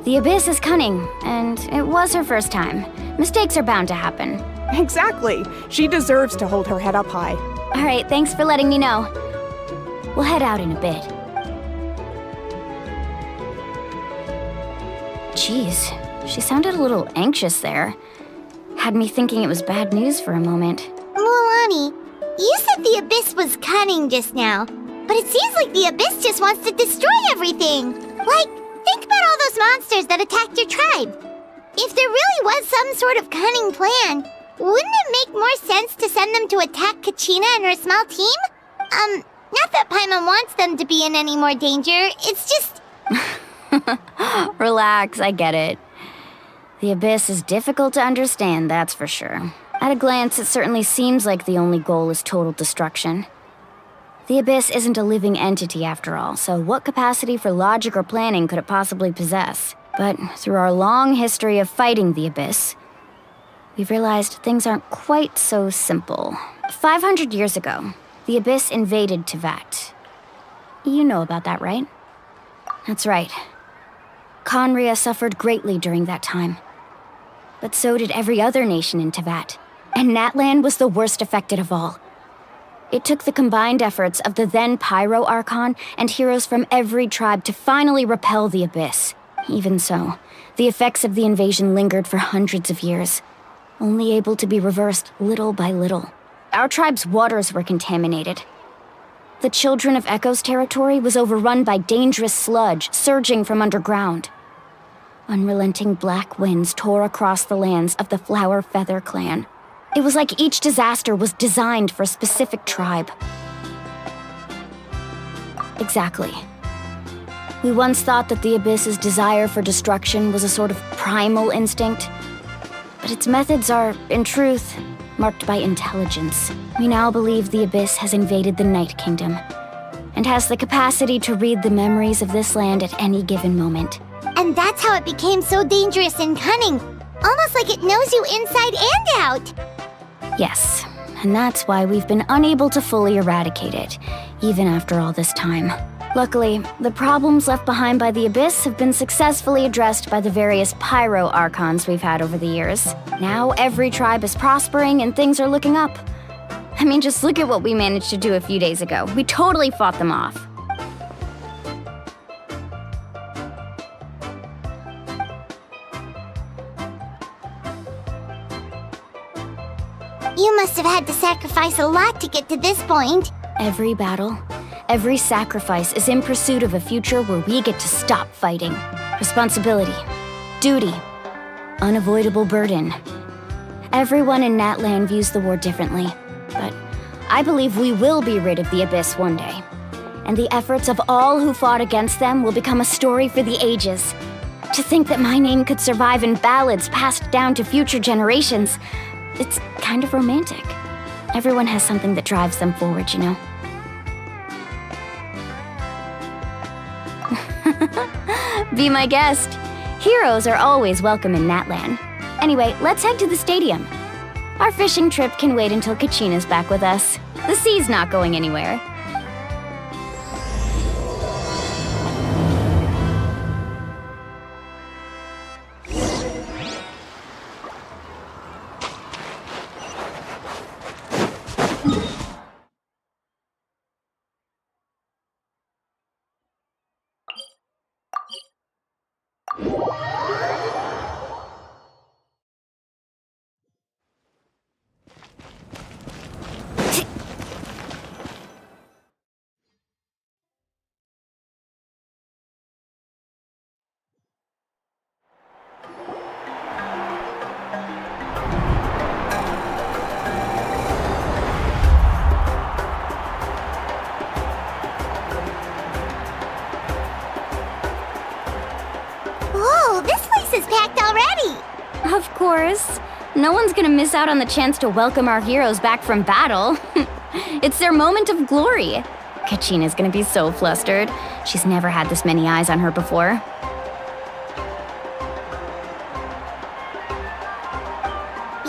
The Abyss is cunning, and it was her first time. Mistakes are bound to happen. Exactly. She deserves to hold her head up high. All right, thanks for letting me know. We'll head out in a bit. Jeez, she sounded a little anxious there. Had me thinking it was bad news for a moment. Mualani, you said the Abyss was cunning just now, but it seems like the Abyss just wants to destroy everything. Like, think about all those monsters that attacked your tribe. If there really was some sort of cunning plan, wouldn't it make more sense to send them to attack Kachina and her small team? Not that Paimon wants them to be in any more danger, it's just... Relax, I get it. The Abyss is difficult to understand, that's for sure. At a glance, it certainly seems like the only goal is total destruction. The Abyss isn't a living entity after all, so what capacity for logic or planning could it possibly possess? But through our long history of fighting the Abyss, we've realized things aren't quite so simple. 500 years ago, the Abyss invaded Teyvat. You know about that, right? That's right. Conria suffered greatly during that time. But so did every other nation in Teyvat. And Natlan was the worst affected of all. It took the combined efforts of the then Pyro Archon and heroes from every tribe to finally repel the Abyss. Even so, the effects of the invasion lingered for hundreds of years, only able to be reversed little by little. Our tribe's waters were contaminated. The Children of Echo's territory was overrun by dangerous sludge surging from underground. Unrelenting black winds tore across the lands of the Flower Feather clan, It was like each disaster was designed for a specific tribe. Exactly. We once thought that the Abyss's desire for destruction was a sort of primal instinct, but its methods are, in truth, marked by intelligence. We now believe the Abyss has invaded the Night Kingdom, and has the capacity to read the memories of this land at any given moment. And that's how it became so dangerous and cunning. Almost like it knows you inside and out. Yes, and that's why we've been unable to fully eradicate it, even after all this time. Luckily, the problems left behind by the Abyss have been successfully addressed by the various pyro archons we've had over the years. Now every tribe is prospering and things are looking up. I mean, just look at what we managed to do a few days ago. We totally fought them off. You must have had to sacrifice a lot to get to this point. Every battle, every sacrifice is in pursuit of a future where we get to stop fighting. Responsibility, duty, unavoidable burden. Everyone in Natlan views the war differently, but I believe we will be rid of the Abyss one day. And the efforts of all who fought against them will become a story for the ages. To think that my name could survive in ballads passed down to future generations, it's kind of romantic. Everyone has something that drives them forward, you know? Be my guest. Heroes are always welcome in Natlan. Anyway, let's head to the stadium. Our fishing trip can wait until Kachina's back with us. The sea's not going anywhere. Whoa, this place is packed already! Of course. No one's gonna miss out on the chance to welcome our heroes back from battle. It's their moment of glory. Kachina's gonna be so flustered. She's never had this many eyes on her before.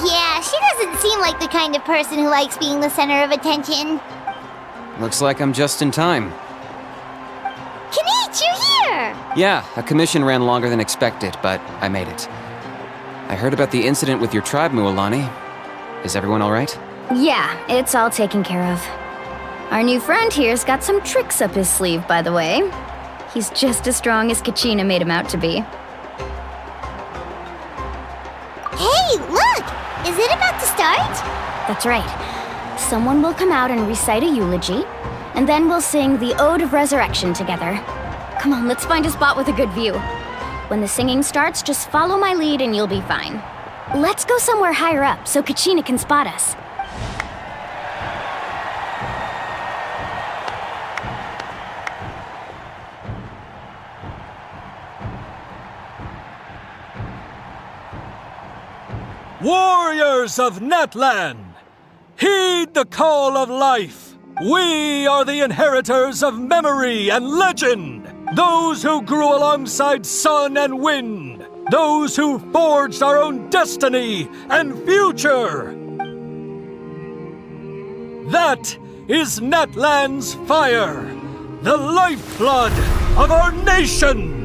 Yeah, she doesn't seem like the kind of person who likes being the center of attention. Looks like I'm just in time. Kanich, you're here! Yeah, a commission ran longer than expected, but I made it. I heard about the incident with your tribe, Mualani. Is everyone all right? Yeah, it's all taken care of. Our new friend here's got some tricks up his sleeve, by the way. He's just as strong as Kachina made him out to be. Hey, look! Is it about to start? That's right. Someone will come out and recite a eulogy, and then we'll sing the Ode of Resurrection together. Come on, let's find a spot with a good view. When the singing starts, just follow my lead and you'll be fine. Let's go somewhere higher up so Kachina can spot us. Warriors of Natlan, heed the call of life. We are the inheritors of memory and legend. Those who grew alongside sun and wind. Those who forged our own destiny and future. That is Natlan's fire, the lifeblood of our nation.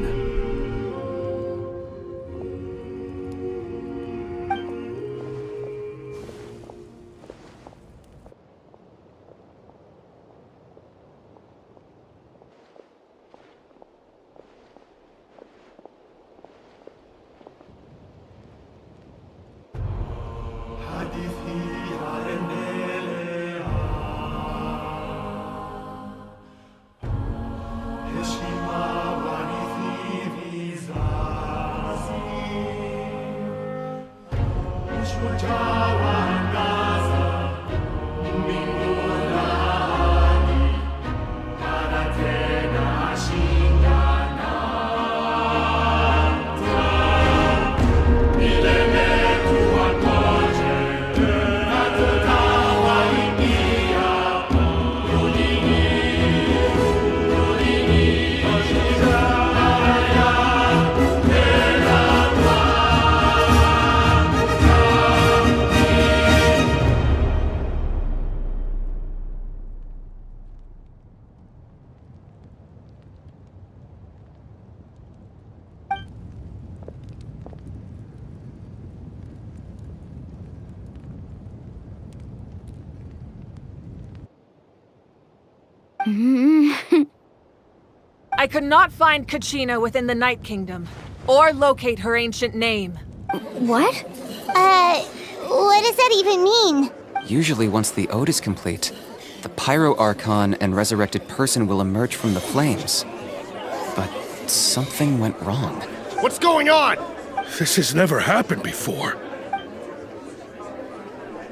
Jawan I could not find Kachina within the Night Kingdom, or locate her ancient name. What? What does that even mean? Usually, once the ode is complete, the Pyro Archon and resurrected person will emerge from the flames. But something went wrong. What's going on? This has never happened before.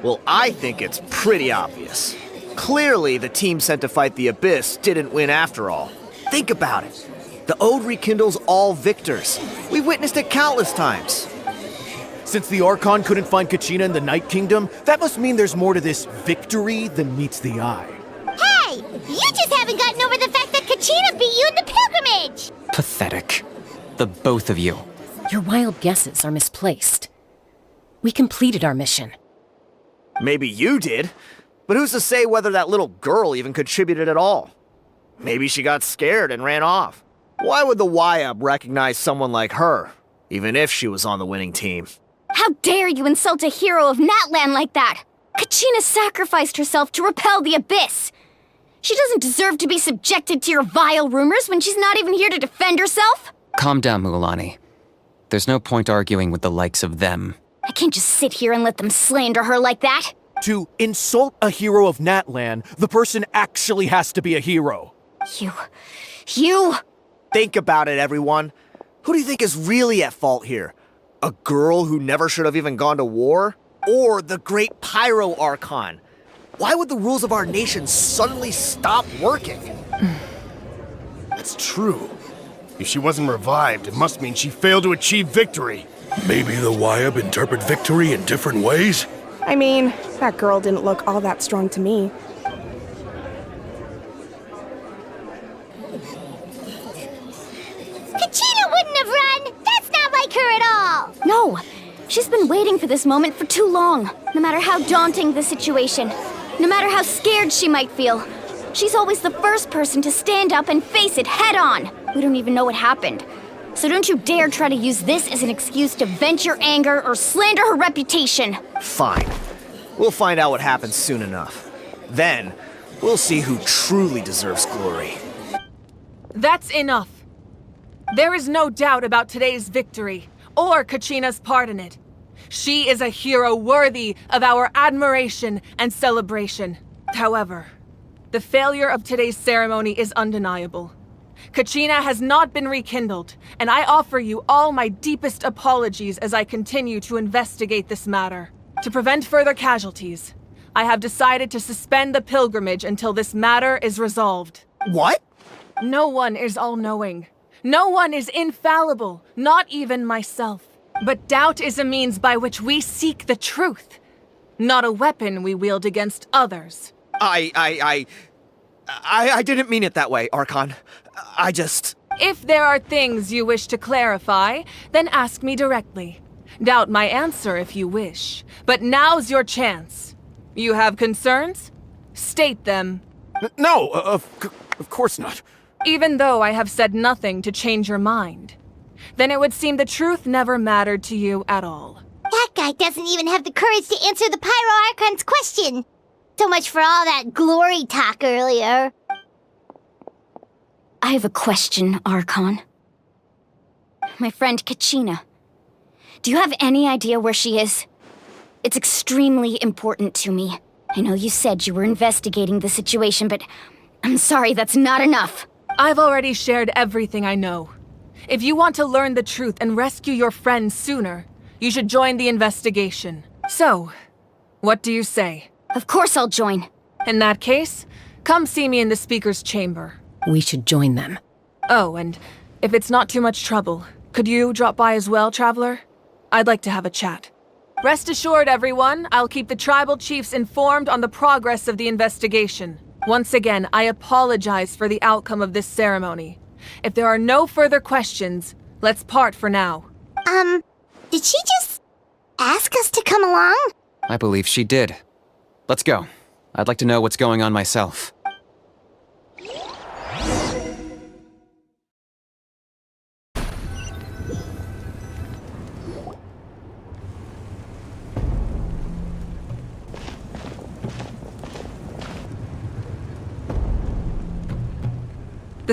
Well, I think it's pretty obvious. Clearly, the team sent to fight the Abyss didn't win after all. Think about it. The Ode rekindles all victors. We've witnessed it countless times. Since the Archon couldn't find Kachina in the Night Kingdom, that must mean there's more to this victory than meets the eye. Hey! You just haven't gotten over the fact that Kachina beat you in the pilgrimage! Pathetic. The both of you. Your wild guesses are misplaced. We completed our mission. Maybe you did, but who's to say whether that little girl even contributed at all? Maybe she got scared and ran off. Why would the YUB recognize someone like her, even if she was on the winning team? How dare you insult a hero of Natlan like that? Kachina sacrificed herself to repel the Abyss. She doesn't deserve to be subjected to your vile rumors when she's not even here to defend herself. Calm down, Mualani. There's no point arguing with the likes of them. I can't just sit here and let them slander her like that. To insult a hero of Natlan, the person actually has to be a hero. You... Think about it, everyone. Who do you think is really at fault here? A girl who never should have even gone to war? Or the great Pyro Archon? Why would the rules of our nation suddenly stop working? That's true. If she wasn't revived, it must mean she failed to achieve victory. Maybe the YUB interpret victory in different ways? I mean, that girl didn't look all that strong to me. Kachina wouldn't have run! That's not like her at all! No, she's been waiting for this moment for too long. No matter how daunting the situation, no matter how scared she might feel, she's always the first person to stand up and face it head on. We don't even know what happened. So don't you dare try to use this as an excuse to vent your anger or slander her reputation. Fine. We'll find out what happens soon enough. Then, we'll see who truly deserves glory. That's enough. There is no doubt about today's victory, or Kachina's part in it. She is a hero worthy of our admiration and celebration. However, the failure of today's ceremony is undeniable. Kachina has not been rekindled, and I offer you all my deepest apologies as I continue to investigate this matter. To prevent further casualties, I have decided to suspend the pilgrimage until this matter is resolved. What? No one is all-knowing. No one is infallible, not even myself. But doubt is a means by which we seek the truth, not a weapon we wield against others. I didn't mean it that way, Archon. I just... If there are things you wish to clarify, then ask me directly. Doubt my answer if you wish. But now's your chance. You have concerns? State them. No, of course not. Even though I have said nothing to change your mind, then it would seem the truth never mattered to you at all. That guy doesn't even have the courage to answer the Pyro Archon's question. So much for all that glory talk earlier. I have a question, Archon. My friend Kachina. Do you have any idea where she is? It's extremely important to me. I know you said you were investigating the situation, but I'm sorry, that's not enough. I've already shared everything I know. If you want to learn the truth and rescue your friend sooner, you should join the investigation. So, what do you say? Of course I'll join. In that case, come see me in the speaker's chamber. We should join them. Oh, and if it's not too much trouble, could you drop by as well, Traveler? I'd like to have a chat. Rest assured, everyone, I'll keep the tribal chiefs informed on the progress of the investigation. Once again, I apologize for the outcome of this ceremony. If there are no further questions, let's part for now. Did she just ask us to come along? I believe she did. Let's go. I'd like to know what's going on myself.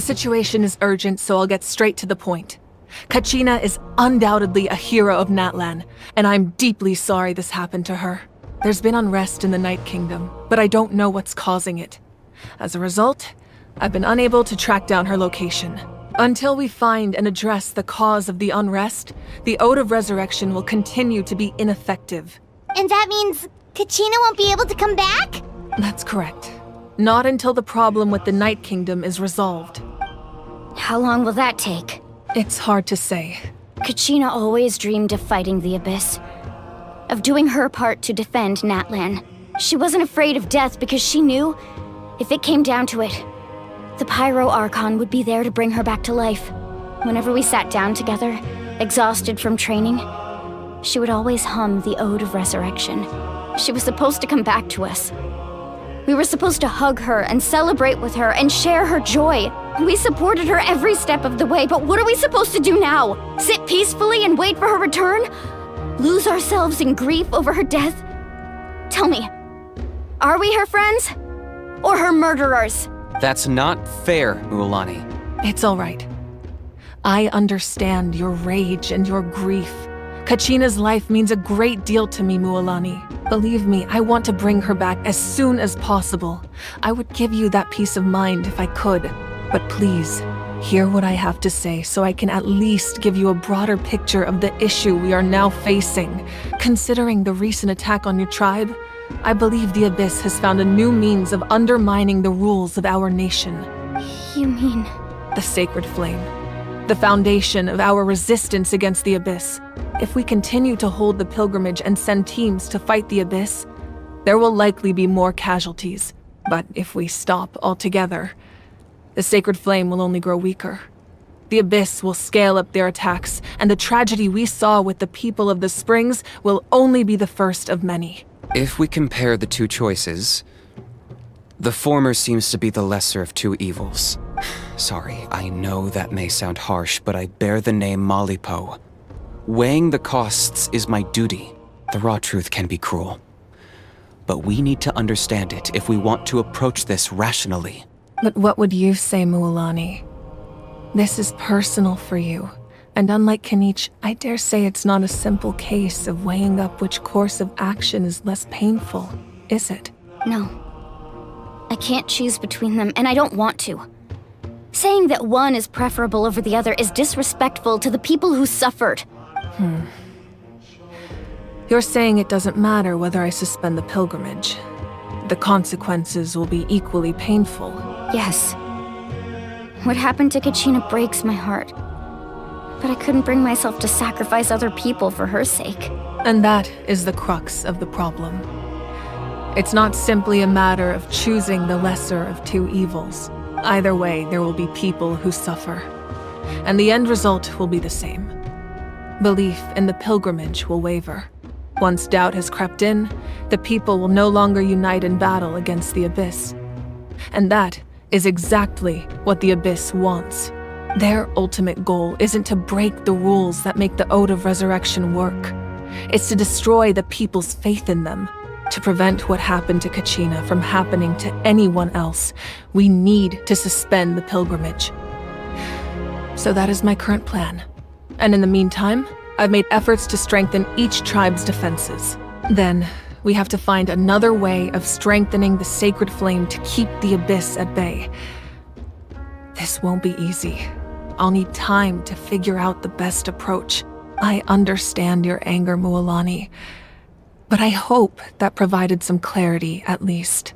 The situation is urgent, so I'll get straight to the point. Kachina is undoubtedly a hero of Natlan, and I'm deeply sorry this happened to her. There's been unrest in the Night Kingdom, but I don't know what's causing it. As a result, I've been unable to track down her location. Until we find and address the cause of the unrest, the Ode of Resurrection will continue to be ineffective. And that means Kachina won't be able to come back? That's correct. Not until the problem with the Night Kingdom is resolved. How long will that take? It's hard to say. Kachina always dreamed of fighting the Abyss, of doing her part to defend Natlan. She wasn't afraid of death because she knew, if it came down to it, the Pyro Archon would be there to bring her back to life. Whenever we sat down together, exhausted from training, she would always hum the Ode of Resurrection. She was supposed to come back to us. We were supposed to hug her and celebrate with her and share her joy. We supported her every step of the way, but what are we supposed to do now? Sit peacefully and wait for her return? Lose ourselves in grief over her death? Tell me, are we her friends? Or her murderers? That's not fair, Mualani. It's all right. I understand your rage and your grief. Kachina's life means a great deal to me, Mualani. Believe me, I want to bring her back as soon as possible. I would give you that peace of mind if I could. But please, hear what I have to say so I can at least give you a broader picture of the issue we are now facing. Considering the recent attack on your tribe, I believe the Abyss has found a new means of undermining the rules of our nation. You mean? The Sacred Flame. The foundation of our resistance against the Abyss. If we continue to hold the pilgrimage and send teams to fight the Abyss, there will likely be more casualties. But if we stop altogether, the Sacred Flame will only grow weaker. The Abyss will scale up their attacks, and the tragedy we saw with the people of the Springs will only be the first of many. If we compare the two choices, the former seems to be the lesser of two evils. Sorry, I know that may sound harsh, but I bear the name Malipo. Weighing the costs is my duty. The raw truth can be cruel. But we need to understand it if we want to approach this rationally. But what would you say, Mualani? This is personal for you. And unlike Kanich, I dare say it's not a simple case of weighing up which course of action is less painful, is it? No. I can't choose between them, and I don't want to. Saying that one is preferable over the other is disrespectful to the people who suffered. You're saying it doesn't matter whether I suspend the pilgrimage. The consequences will be equally painful. Yes. What happened to Kachina breaks my heart. But I couldn't bring myself to sacrifice other people for her sake. And that is the crux of the problem. It's not simply a matter of choosing the lesser of two evils. Either way, there will be people who suffer. And the end result will be the same. Belief in the pilgrimage will waver. Once doubt has crept in, the people will no longer unite in battle against the Abyss. And that is exactly what the Abyss wants. Their ultimate goal isn't to break the rules that make the Ode of Resurrection work. It's to destroy the people's faith in them. To prevent what happened to Kachina from happening to anyone else, we need to suspend the pilgrimage. So that is my current plan. And in the meantime, I've made efforts to strengthen each tribe's defenses. Then, we have to find another way of strengthening the Sacred Flame to keep the Abyss at bay. This won't be easy. I'll need time to figure out the best approach. I understand your anger, Mualani, but I hope that provided some clarity at least.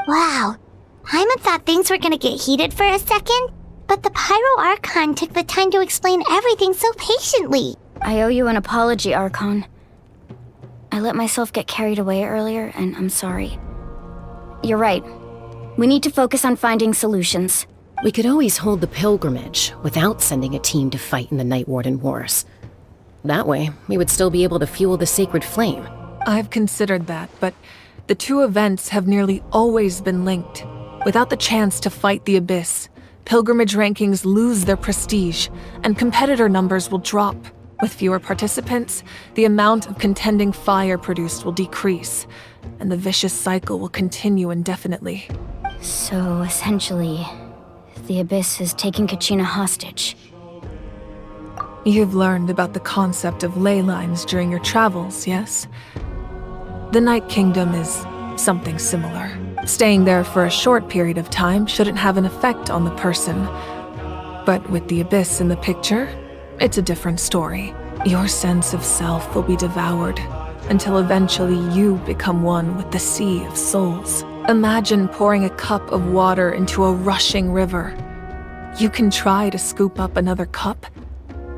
Wow. Hyman thought things were gonna get heated for a second, but the Pyro Archon took the time to explain everything so patiently. I owe you an apology, Archon. I let myself get carried away earlier, and I'm sorry. You're right. We need to focus on finding solutions. We could always hold the pilgrimage without sending a team to fight in the Night Warden Wars. That way, we would still be able to fuel the Sacred Flame. I've considered that, but the two events have nearly always been linked. Without the chance to fight the Abyss, pilgrimage rankings lose their prestige, and competitor numbers will drop. With fewer participants, the amount of contending fire produced will decrease, and the vicious cycle will continue indefinitely. So essentially, The Abyss has taken Kachina hostage. You've learned about the concept of ley lines during your travels, yes? The Night Kingdom is something similar. Staying there for a short period of time shouldn't have an effect on the person. But with the Abyss in the picture, it's a different story. Your sense of self will be devoured until eventually you become one with the Sea of Souls. Imagine pouring a cup of water into a rushing river. You can try to scoop up another cup,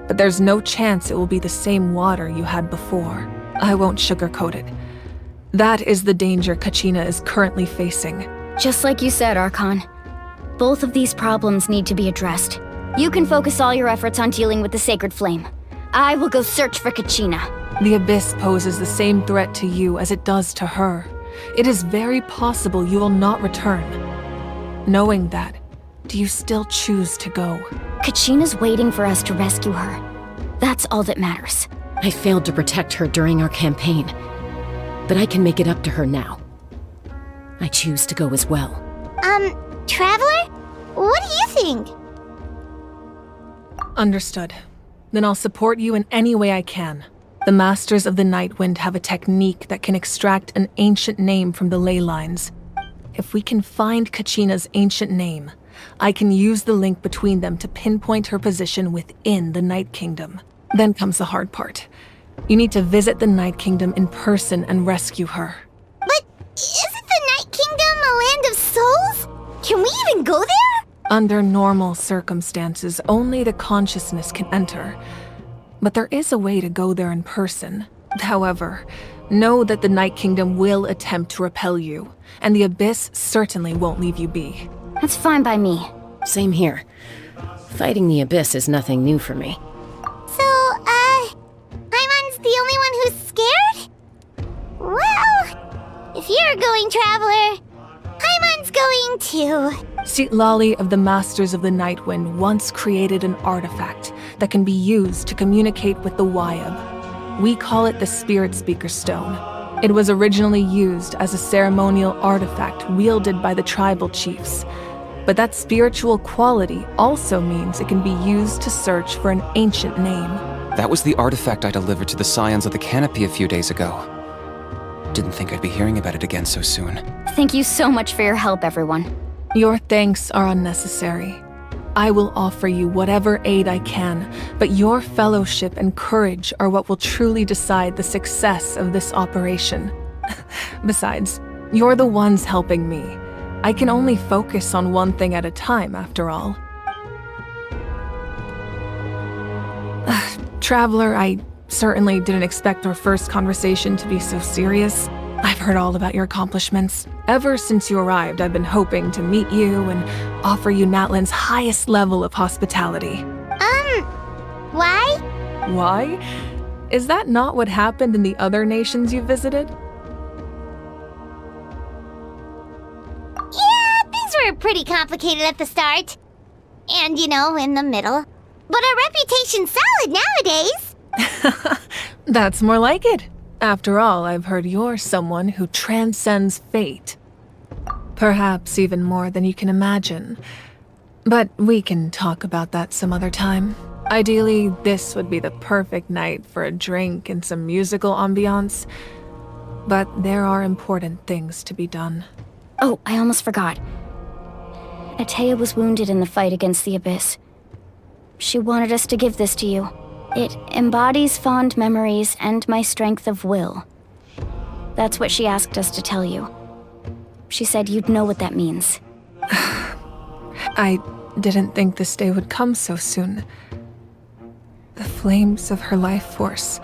but there's no chance it will be the same water you had before. I won't sugarcoat it. That is the danger Kachina is currently facing. Just like you said, Archon. Both of these problems need to be addressed. You can focus all your efforts on dealing with the Sacred Flame. I will go search for Kachina. The Abyss poses the same threat to you as it does to her. It is very possible you will not return. Knowing that, do you still choose to go? Kachina's waiting for us to rescue her. That's all that matters. I failed to protect her during our campaign, but I can make it up to her now. I choose to go as well. Traveler? What do you think? Understood. Then I'll support you in any way I can. The Masters of the Nightwind have a technique that can extract an ancient name from the ley lines. If we can find Kachina's ancient name, I can use the link between them to pinpoint her position within the Night Kingdom. Then comes the hard part. You need to visit the Night Kingdom in person and rescue her. But isn't the Night Kingdom a land of souls? Can we even go there? Under normal circumstances, only the consciousness can enter. But there is a way to go there in person. However, know that the Night Kingdom will attempt to repel you, and the Abyss certainly won't leave you be. That's fine by me. Same here. Fighting the Abyss is nothing new for me. So, Paimon's the only one who's scared? Well, if you're going, Traveler, Paimon's going too. Citlali of the Masters of the Nightwind once created an artifact that can be used to communicate with the Wyab. We call it the Spirit Speaker Stone. It was originally used as a ceremonial artifact wielded by the tribal chiefs. But that spiritual quality also means it can be used to search for an ancient name. That was the artifact I delivered to the Scions of the Canopy a few days ago. Didn't think I'd be hearing about it again so soon. Thank you so much for your help, everyone. Your thanks are unnecessary. I will offer you whatever aid I can, but your fellowship and courage are what will truly decide the success of this operation. Besides, you're the ones helping me. I can only focus on one thing at a time, after all. Traveler, I certainly didn't expect our first conversation to be so serious. I've heard all about your accomplishments. Ever since you arrived, I've been hoping to meet you and offer you Natlan's highest level of hospitality. Why? Why? Is that not what happened in the other nations you visited? Yeah, things were pretty complicated at the start. And, in the middle. But our reputation's solid nowadays. That's more like it. After all, I've heard you're someone who transcends fate. Perhaps even more than you can imagine. But we can talk about that some other time. Ideally, this would be the perfect night for a drink and some musical ambiance. But there are important things to be done. Oh, I almost forgot. Atea was wounded in the fight against the Abyss. She wanted us to give this to you. It embodies fond memories and my strength of will. That's what she asked us to tell you. She said you'd know what that means. I didn't think this day would come so soon. The flames of her life force.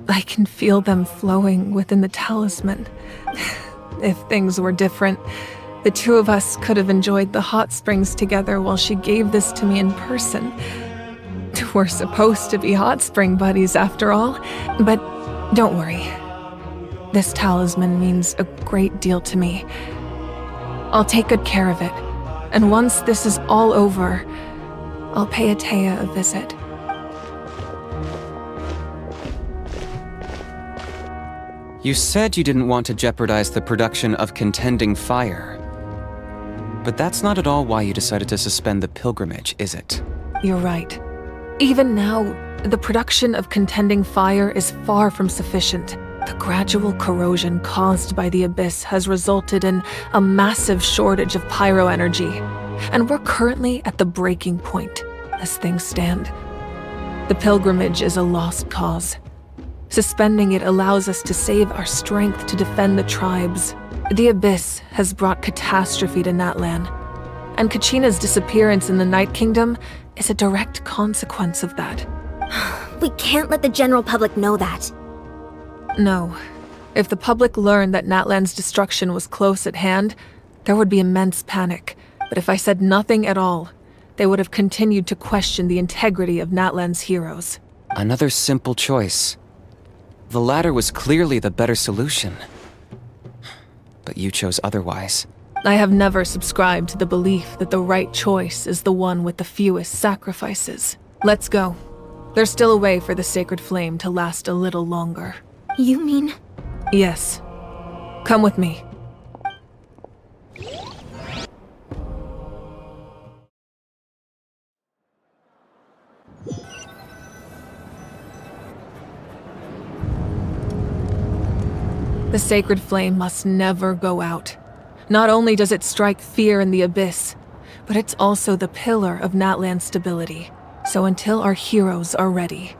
I can feel them flowing within the talisman. If things were different, the two of us could have enjoyed the hot springs together while she gave this to me in person. We're supposed to be hot spring buddies after all, but don't worry. This talisman means a great deal to me. I'll take good care of it, and once this is all over, I'll pay Atea a visit. You said you didn't want to jeopardize the production of contending fire. but that's not at all why you decided to suspend the pilgrimage, is it? You're right. Even now, the production of contending fire is far from sufficient. The gradual corrosion caused by the abyss has resulted in a massive shortage of pyro energy, and we're currently at the breaking point, as things stand. The pilgrimage is a lost cause. Suspending it allows us to save our strength to defend the tribes. The abyss has brought catastrophe to Natlan, and Kachina's disappearance in the Night Kingdom is a direct consequence of that. We can't let the general public know that. No. If the public learned that Natlan's destruction was close at hand, there would be immense panic. But if I said nothing at all, they would have continued to question the integrity of Natlan's heroes. Another simple choice. The latter was clearly the better solution. But you chose otherwise. I have never subscribed to the belief that the right choice is the one with the fewest sacrifices. Let's go. There's still a way for the sacred flame to last a little longer. You mean? Yes. Come with me. The sacred flame must never go out. Not only does it strike fear in the abyss, but it's also the pillar of Natlan's stability. So until our heroes are ready,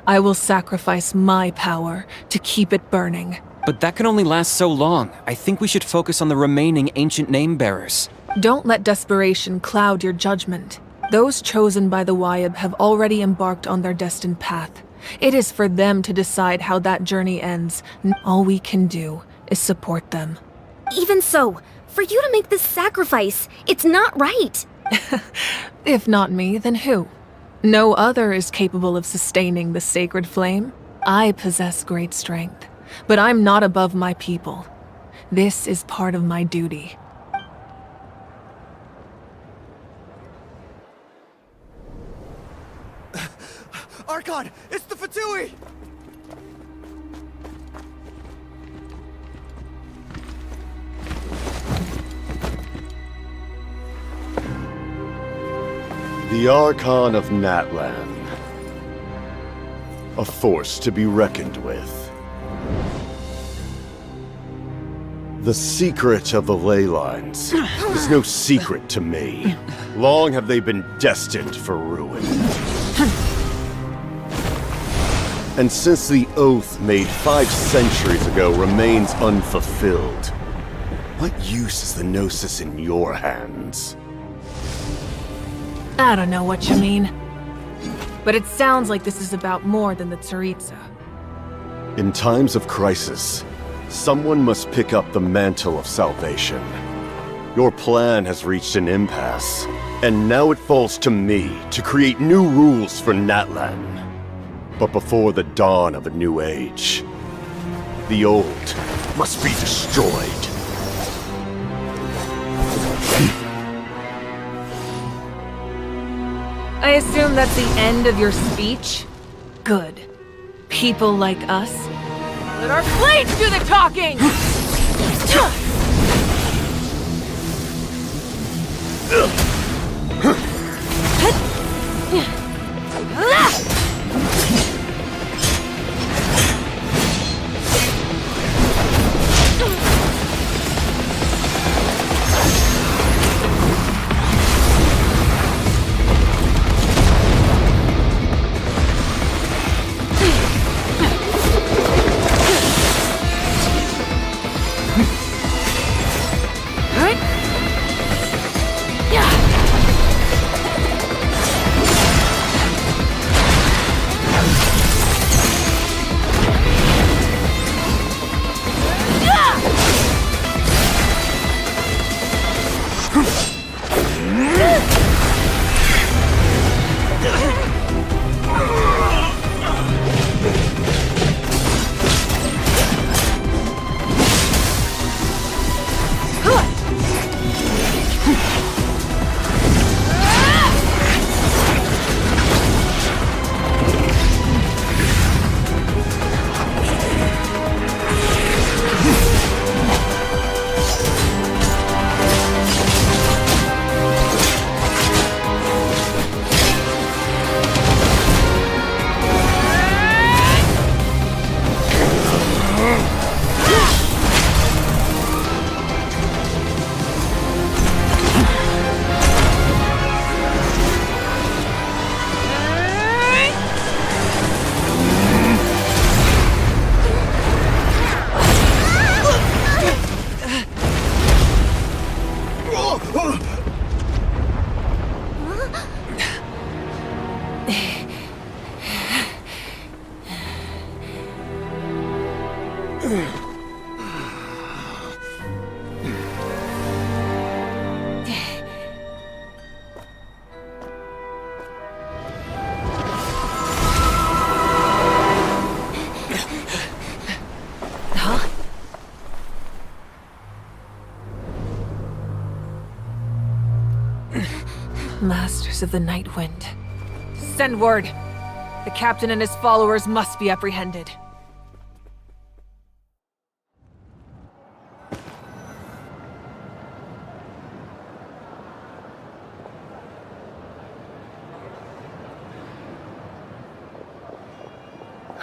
I will sacrifice my power to keep it burning. But that can only last so long. I think we should focus on the remaining ancient name-bearers. Don't let desperation cloud your judgment. Those chosen by the Wayab have already embarked on their destined path. It is for them to decide how that journey ends. All we can do is support them. Even so, for you to make this sacrifice, it's not right. If not me, then who? No other is capable of sustaining the sacred flame. I possess great strength, but I'm not above my people. This is part of my duty. Archon, it's the Fatui! The Archon of Natlan. A force to be reckoned with. The secret of the ley lines is no secret to me. Long have they been destined for ruin. And since the oath made 5 centuries ago remains unfulfilled, what use is the Gnosis in your hands? I don't know what you mean. But it sounds like this is about more than the Tsaritsa. In times of crisis, someone must pick up the mantle of salvation. Your plan has reached an impasse, and now it falls to me to create new rules for Natlan. But before the dawn of a new age, the old must be destroyed. I assume that's the end of your speech? Good. People like us? Let our blades do the talking! Masters of the Night Wind. Send word! The captain and his followers must be apprehended.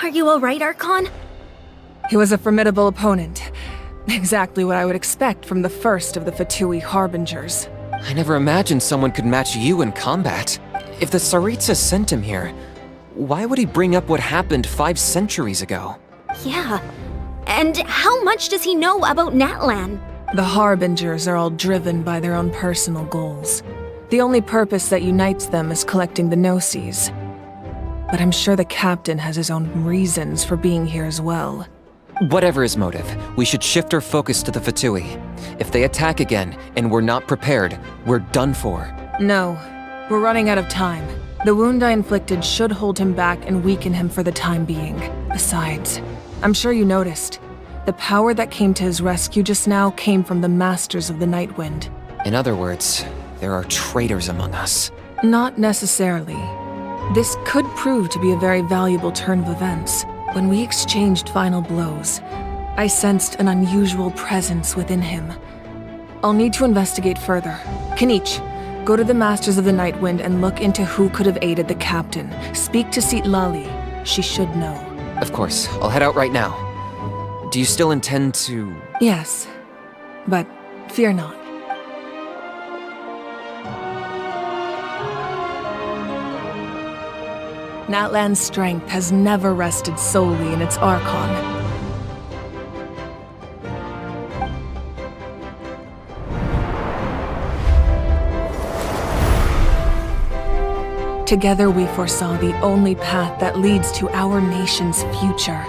Are you alright, Archon? He was a formidable opponent. Exactly what I would expect from the first of the Fatui Harbingers. I never imagined someone could match you in combat. If the Tsaritsa sent him here, why would he bring up what happened 5 centuries ago? Yeah. And how much does he know about Natlan? The Harbingers are all driven by their own personal goals. The only purpose that unites them is collecting the Gnosis. But I'm sure the captain has his own reasons for being here as well. Whatever his motive, we should shift our focus to the Fatui. If they attack again, and we're not prepared, we're done for. No, we're running out of time. The wound I inflicted should hold him back and weaken him for the time being. Besides, I'm sure you noticed, the power that came to his rescue just now came from the Masters of the Night Wind. In other words, there are traitors among us. Not necessarily. This could prove to be a very valuable turn of events. When we exchanged final blows, I sensed an unusual presence within him. I'll need to investigate further. Kanich, go to the Masters of the Night Wind and look into who could have aided the captain. Speak to Lali. She should know. Of course, I'll head out right now. Do you still intend to... Yes, but fear not. Natlan's strength has never rested solely in its Archon. Together we foresaw the only path that leads to our nation's future.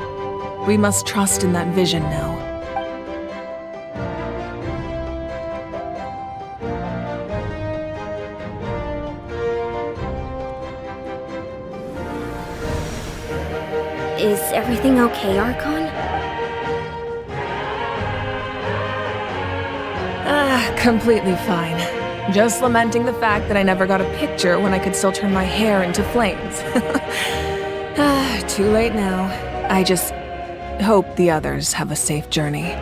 We must trust in that vision now. Is everything okay, Archon? Completely fine. Just lamenting the fact that I never got a picture when I could still turn my hair into flames. Too late now. I just hope the others have a safe journey.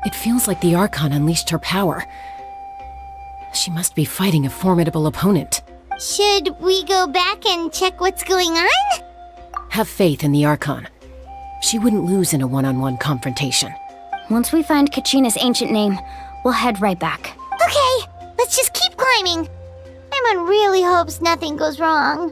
It feels like the Archon unleashed her power. She must be fighting a formidable opponent. Should we go back and check what's going on? Have faith in the Archon. She wouldn't lose in a one-on-one confrontation. Once we find Kachina's ancient name, we'll head right back. Okay, let's just keep climbing. Emon really hopes nothing goes wrong.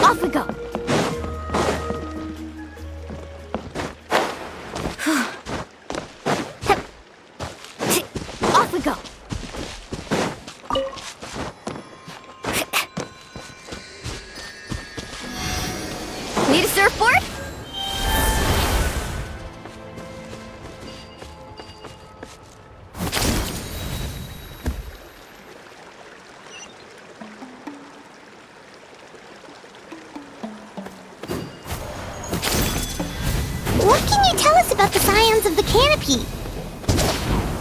Off we go! Off we go! Need a surfboard? What can you tell us about the Scions of the Canopy?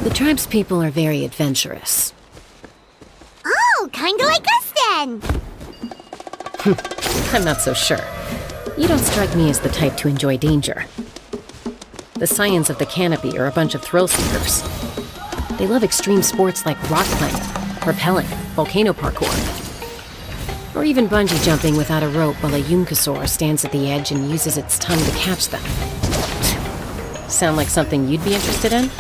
The tribespeople are very adventurous. kinda like us then. I'm not so sure. You don't strike me as the type to enjoy danger. The Scions of the Canopy are a bunch of thrill seekers. They love extreme sports like rock climbing, rappelling, volcano parkour, or even bungee jumping without a rope while a Yunkasaur stands at the edge and uses its tongue to catch them. Sound like something you'd be interested in?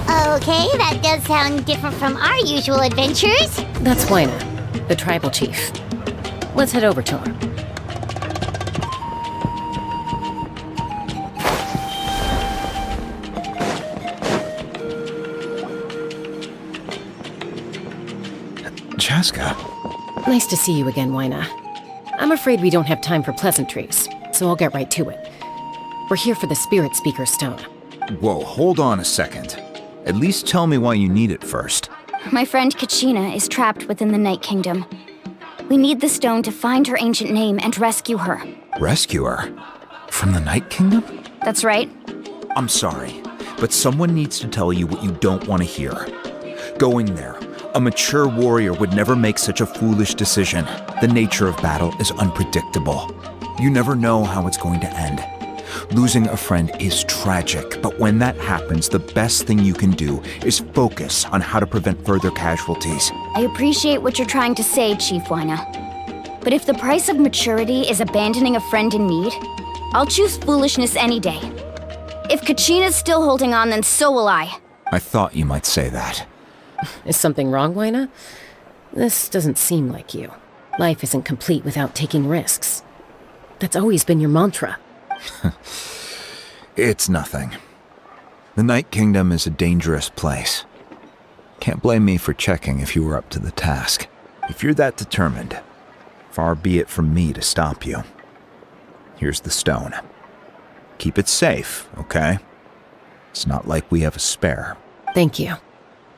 Okay, that does sound different from our usual adventures. That's Wyna, the tribal chief. Let's head over to her. Chaska. Nice to see you again, Wyna. I'm afraid we don't have time for pleasantries, so I'll get right to it. We're here for the Spirit Speaker Stone. Whoa, hold on a second. At least tell me why you need it first. My friend Kachina is trapped within the Night Kingdom. We need the stone to find her ancient name and rescue her. Rescue her? From the Night Kingdom? That's right. I'm sorry, but someone needs to tell you what you don't want to hear. Going there. A mature warrior would never make such a foolish decision. The nature of battle is unpredictable. You never know how it's going to end. Losing a friend is tragic, but when that happens, the best thing you can do is focus on how to prevent further casualties. I appreciate what you're trying to say, Chief Wyna. But if the price of maturity is abandoning a friend in need, I'll choose foolishness any day. If Kachina's still holding on, then so will I. I thought you might say that. Is something wrong, Wyna? This doesn't seem like you. Life isn't complete without taking risks. That's always been your mantra. It's nothing. The Night Kingdom is a dangerous place. Can't blame me for checking if you were up to the task. If you're that determined, far be it from me to stop you. Here's the stone. Keep it safe, okay? It's not like we have a spare. Thank you.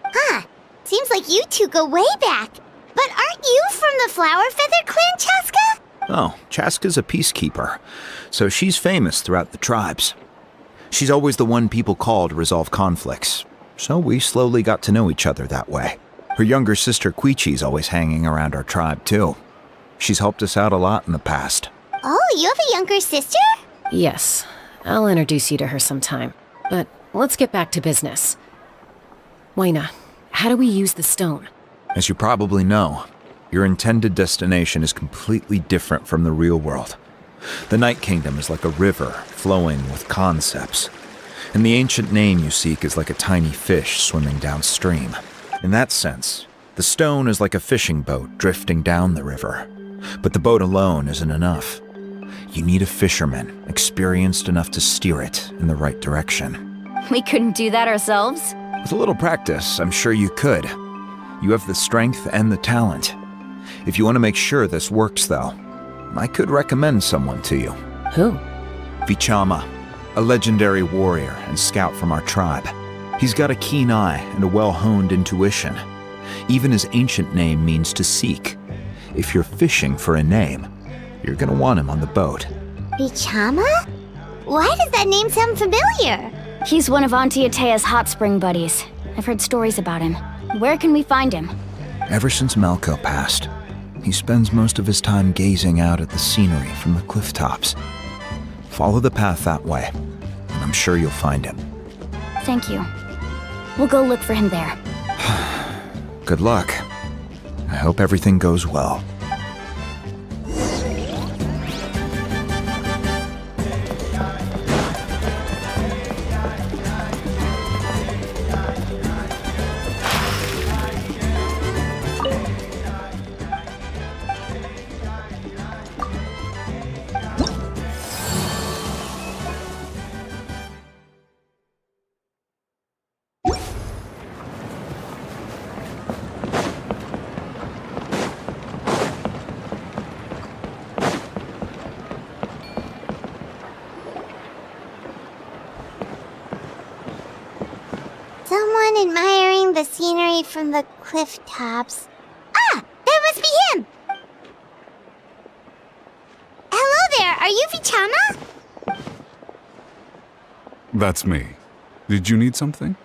Huh. Seems like you two go way back. But aren't you from the Flower Feather Clan, Chaska? Oh, Chaska's a peacekeeper, so she's famous throughout the tribes. She's always the one people call to resolve conflicts, so we slowly got to know each other that way. Her younger sister Quichi's always hanging around our tribe, too. She's helped us out a lot in the past. Oh, you have a younger sister? Yes, I'll introduce you to her sometime. But let's get back to business. Wyna, how do we use the stone? As you probably know, your intended destination is completely different from the real world. The Night Kingdom is like a river flowing with concepts, and the ancient name you seek is like a tiny fish swimming downstream. In that sense, the stone is like a fishing boat drifting down the river, but the boat alone isn't enough. You need a fisherman experienced enough to steer it in the right direction. We couldn't do that ourselves? With a little practice, I'm sure you could. You have the strength and the talent. If you want to make sure this works, though, I could recommend someone to you. Who? Vichama, a legendary warrior and scout from our tribe. He's got a keen eye and a well-honed intuition. Even his ancient name means to seek. If you're fishing for a name, you're gonna want him on the boat. Vichama? Why does that name sound familiar? He's one of Auntie Atea's hot spring buddies. I've heard stories about him. Where can we find him? Ever since Malko passed, he spends most of his time gazing out at the scenery from the cliff tops. Follow the path that way, and I'm sure you'll find him. Thank you. We'll go look for him there. Good luck. I hope everything goes well. Someone admiring the scenery from the cliff tops. Ah! That must be him! Hello there, are you Vichama? That's me. Did you need something?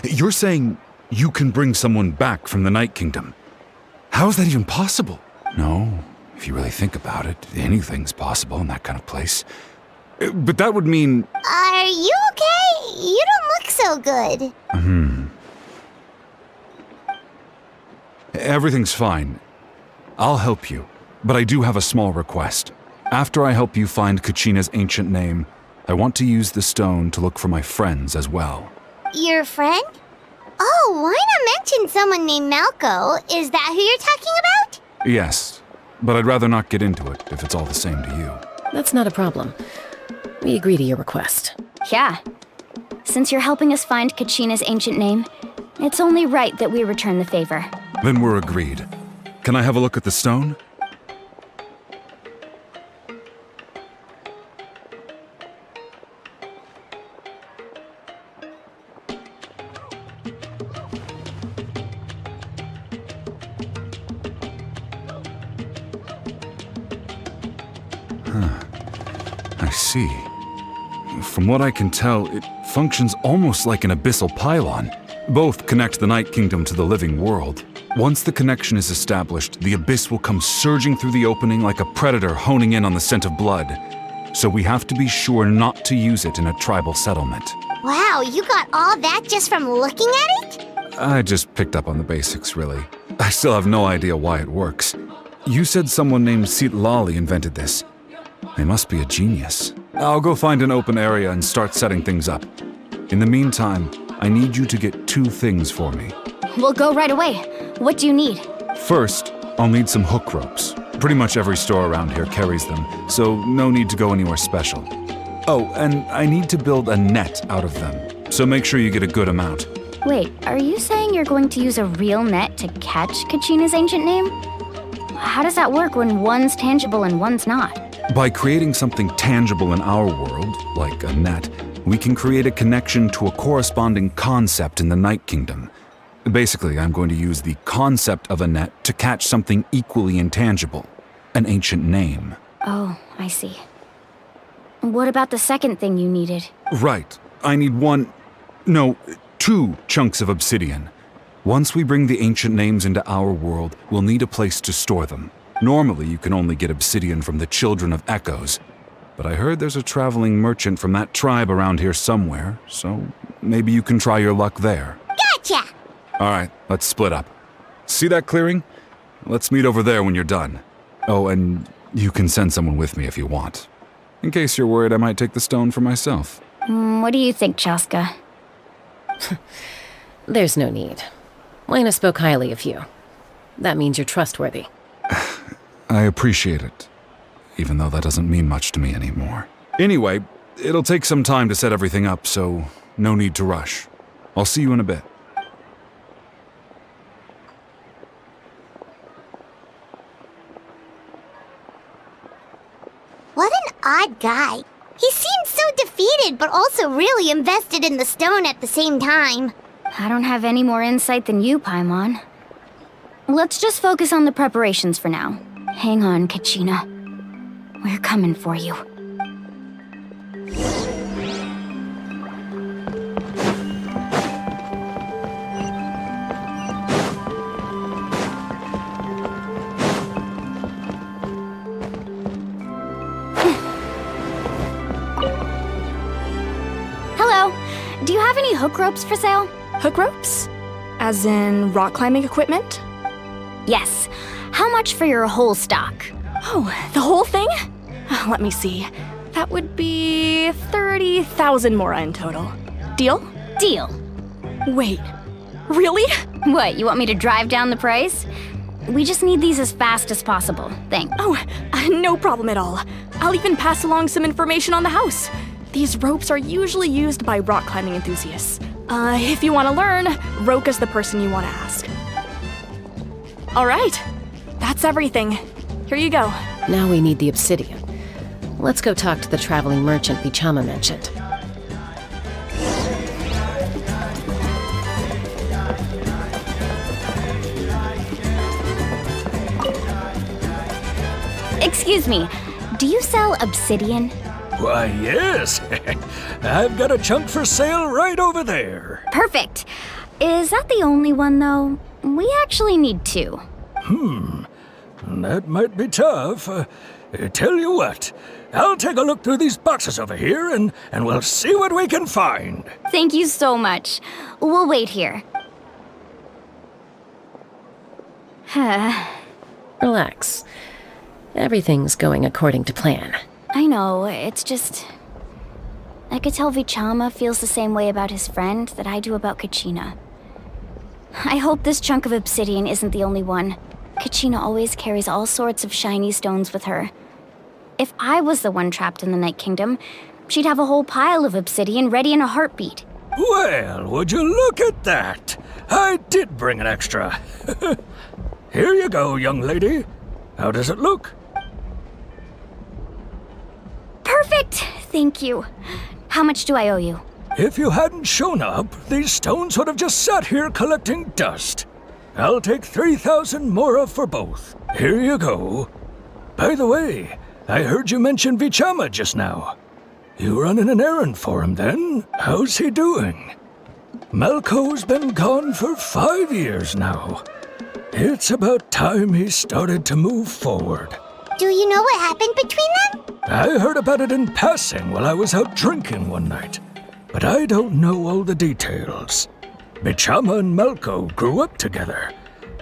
You're saying you can bring someone back from the Night Kingdom? How is that even possible? No, if you really think about it, anything's possible in that kind of place. But that would mean... Are you okay? You don't look so good. Everything's fine. I'll help you, but I do have a small request. After I help you find Kachina's ancient name, I want to use the stone to look for my friends as well. Your friend? Oh, why not mention someone named Malco? Is that who you're talking about? Yes, but I'd rather not get into it if it's all the same to you. That's not a problem. We agree to your request. Yeah. Since you're helping us find Kachina's ancient name, it's only right that we return the favor. Then we're agreed. Can I have a look at the stone? I see. From what I can tell, it functions almost like an abyssal pylon. Both connect the Night Kingdom to the living world. Once the connection is established, the abyss will come surging through the opening like a predator honing in on the scent of blood. So we have to be sure not to use it in a tribal settlement. Wow, you got all that just from looking at it? I just picked up on the basics, really. I still have no idea why it works. You said someone named Sitlali invented this. They must be a genius. I'll go find an open area and start setting things up. In the meantime, I need you to get 2 things for me. We'll go right away. What do you need? First, I'll need some hook ropes. Pretty much every store around here carries them, so no need to go anywhere special. Oh, and I need to build a net out of them, so make sure you get a good amount. Wait, are you saying you're going to use a real net to catch Kachina's ancient name? How does that work when one's tangible and one's not? By creating something tangible in our world, like a net, we can create a connection to a corresponding concept in the Night Kingdom. Basically, I'm going to use the concept of a net to catch something equally intangible, an ancient name. Oh, I see. What about the second thing you needed? Right. I need 2 chunks of obsidian. Once we bring the ancient names into our world, we'll need a place to store them. Normally, you can only get obsidian from the Children of Echoes, but I heard there's a traveling merchant from that tribe around here somewhere, so maybe you can try your luck there. Gotcha! Alright, let's split up. See that clearing? Let's meet over there when you're done. Oh, and you can send someone with me if you want. In case you're worried I might take the stone for myself. What do you think, Chaska? There's no need. Lena spoke highly of you. That means you're trustworthy. I appreciate it, even though that doesn't mean much to me anymore. Anyway, it'll take some time to set everything up, so no need to rush. I'll see you in a bit. What an odd guy. He seems so defeated, but also really invested in the stone at the same time. I don't have any more insight than you, Paimon. Let's just focus on the preparations for now. Hang on, Kachina. We're coming for you. Hello. Do you have any hook ropes for sale? Hook ropes? As in rock climbing equipment? Yes. How much for your whole stock? Oh, the whole thing? Let me see. That would be 30,000 mora in total. Deal? Deal. Wait, really? What, you want me to drive down the price? We just need these as fast as possible. Thanks. Oh, no problem at all. I'll even pass along some information on the house. These ropes are usually used by rock climbing enthusiasts. If you want to learn, Roka's the person you want to ask. All right, that's everything. Here you go. Now we need the obsidian. Let's go talk to the traveling merchant Bichama mentioned. Excuse me, do you sell obsidian? Why, yes. I've got a chunk for sale right over there. Perfect. Is that the only one, though? We actually need two. That might be tough. Tell you what, I'll take a look through these boxes over here and we'll see what we can find. Thank you so much. We'll wait here. Relax. Everything's going according to plan. I know, it's just... I could tell Vichama feels the same way about his friend that I do about Kachina. I hope this chunk of obsidian isn't the only one. Kachina always carries all sorts of shiny stones with her. If I was the one trapped in the Night Kingdom, she'd have a whole pile of obsidian ready in a heartbeat. Well, would you look at that? I did bring an extra. Here you go, young lady. How does it look? Perfect! Thank you. How much do I owe you? If you hadn't shown up, these stones would have just sat here collecting dust. I'll take 3,000 mora for both. Here you go. By the way, I heard you mention Vichama just now. You running an errand for him then? How's he doing? Malco's been gone for 5 years now. It's about time he started to move forward. Do you know what happened between them? I heard about it in passing while I was out drinking one night, but I don't know all the details. Vichama and Malco grew up together,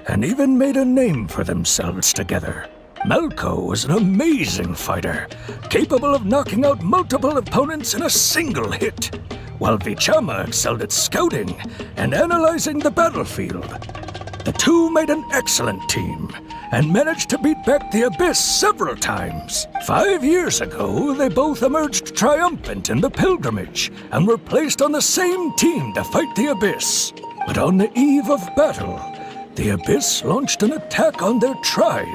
and even made a name for themselves together. Malco was an amazing fighter, capable of knocking out multiple opponents in a single hit, while Vichama excelled at scouting and analyzing the battlefield. The two made an excellent team, and managed to beat back the Abyss several times. 5 years ago, they both emerged triumphant in the pilgrimage, and were placed on the same team to fight the Abyss. But on the eve of battle, the Abyss launched an attack on their tribe,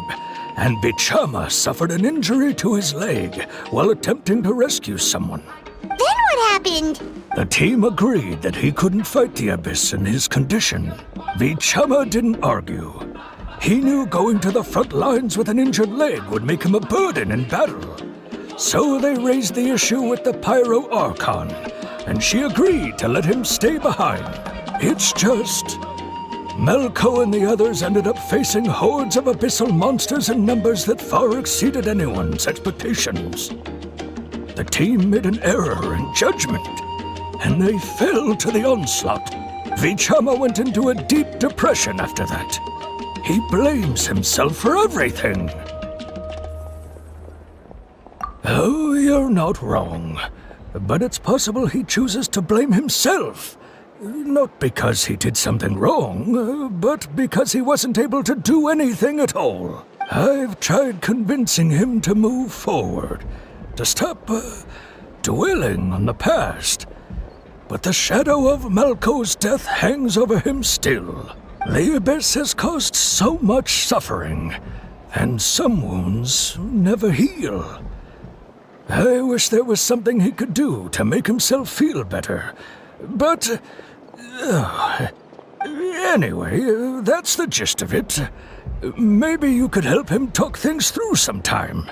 and Vichama suffered an injury to his leg while attempting to rescue someone. Then what happened? The team agreed that he couldn't fight the Abyss in his condition. Vichama didn't argue. He knew going to the front lines with an injured leg would make him a burden in battle. So they raised the issue with the Pyro Archon, and she agreed to let him stay behind. It's just... Malco and the others ended up facing hordes of abyssal monsters in numbers that far exceeded anyone's expectations. The team made an error in judgment, and they fell to the onslaught. Vichama went into a deep depression after that. He blames himself for everything. Oh, you're not wrong. But it's possible he chooses to blame himself. Not because he did something wrong, but because he wasn't able to do anything at all. I've tried convincing him to move forward, to stop dwelling on the past. But the shadow of Malco's death hangs over him still. The Abyss has caused so much suffering, and some wounds never heal. I wish there was something he could do to make himself feel better, but... anyway, that's the gist of it. Maybe you could help him talk things through sometime.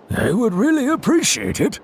I would really appreciate it.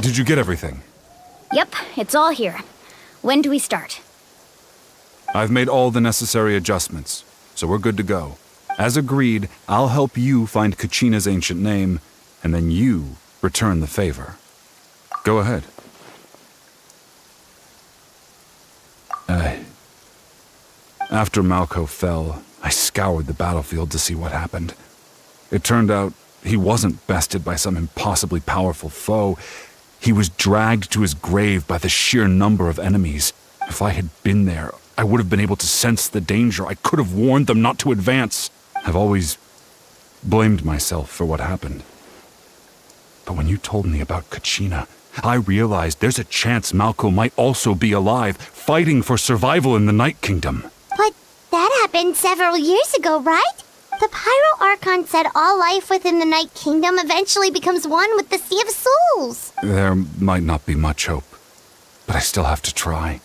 Did you get everything? Yep, it's all here. When do we start? I've made all the necessary adjustments, so we're good to go. As agreed, I'll help you find Kachina's ancient name, and then you return the favor. Go ahead. After Malco fell, I scoured the battlefield to see what happened. It turned out he wasn't bested by some impossibly powerful foe. He was dragged to his grave by the sheer number of enemies. If I had been there, I would have been able to sense the danger. I could have warned them not to advance. I've always blamed myself for what happened. But when you told me about Kachina, I realized there's a chance Malco might also be alive, fighting for survival in the Night Kingdom. But that happened several years ago, right? The Pyro Archon said all life within the Night Kingdom eventually becomes one with the Sea of Souls. There might not be much hope, but I still have to try.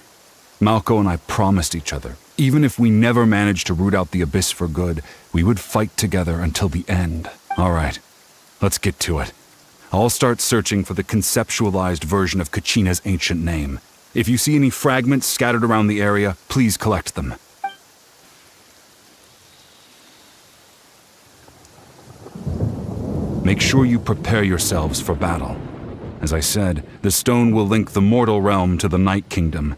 Malco and I promised each other, even if we never managed to root out the Abyss for good, we would fight together until the end. All right, let's get to it. I'll start searching for the conceptualized version of Kachina's ancient name. If you see any fragments scattered around the area, please collect them. Make sure you prepare yourselves for battle. As I said, the stone will link the mortal realm to the Night Kingdom.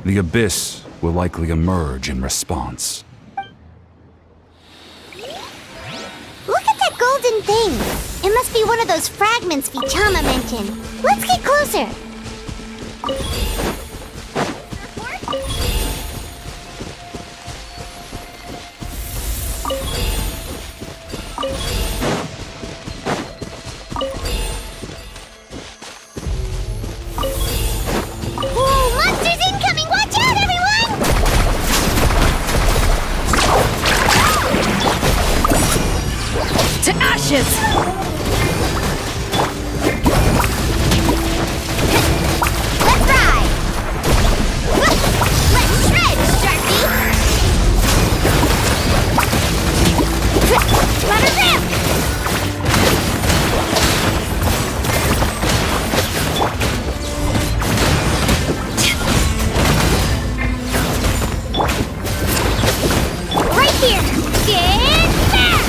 The Abyss will likely emerge in response. Look at that golden thing. It must be one of those fragments Vichama mentioned. Let's get closer. Whoa, monsters incoming! Watch out, everyone! To ashes! Let's ride! Let's shred, Sharpie! Let her rip! Right here! Get back!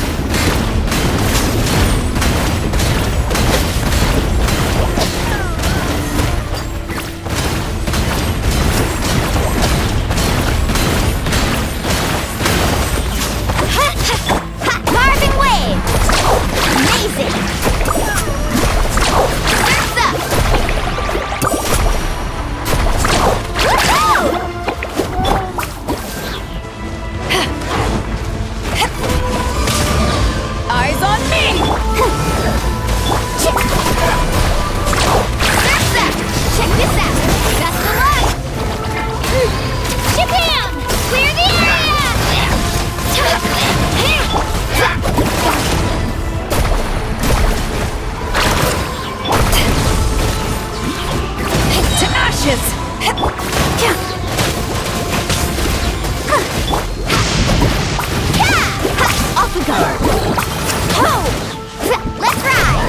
Carving wave! Amazing! Surf's up! Woohoo! Eyes on me! Surf's up! Check this out! That's the line! Shabam! Clear the area! To ashes! Off we go! Ho! Let's ride!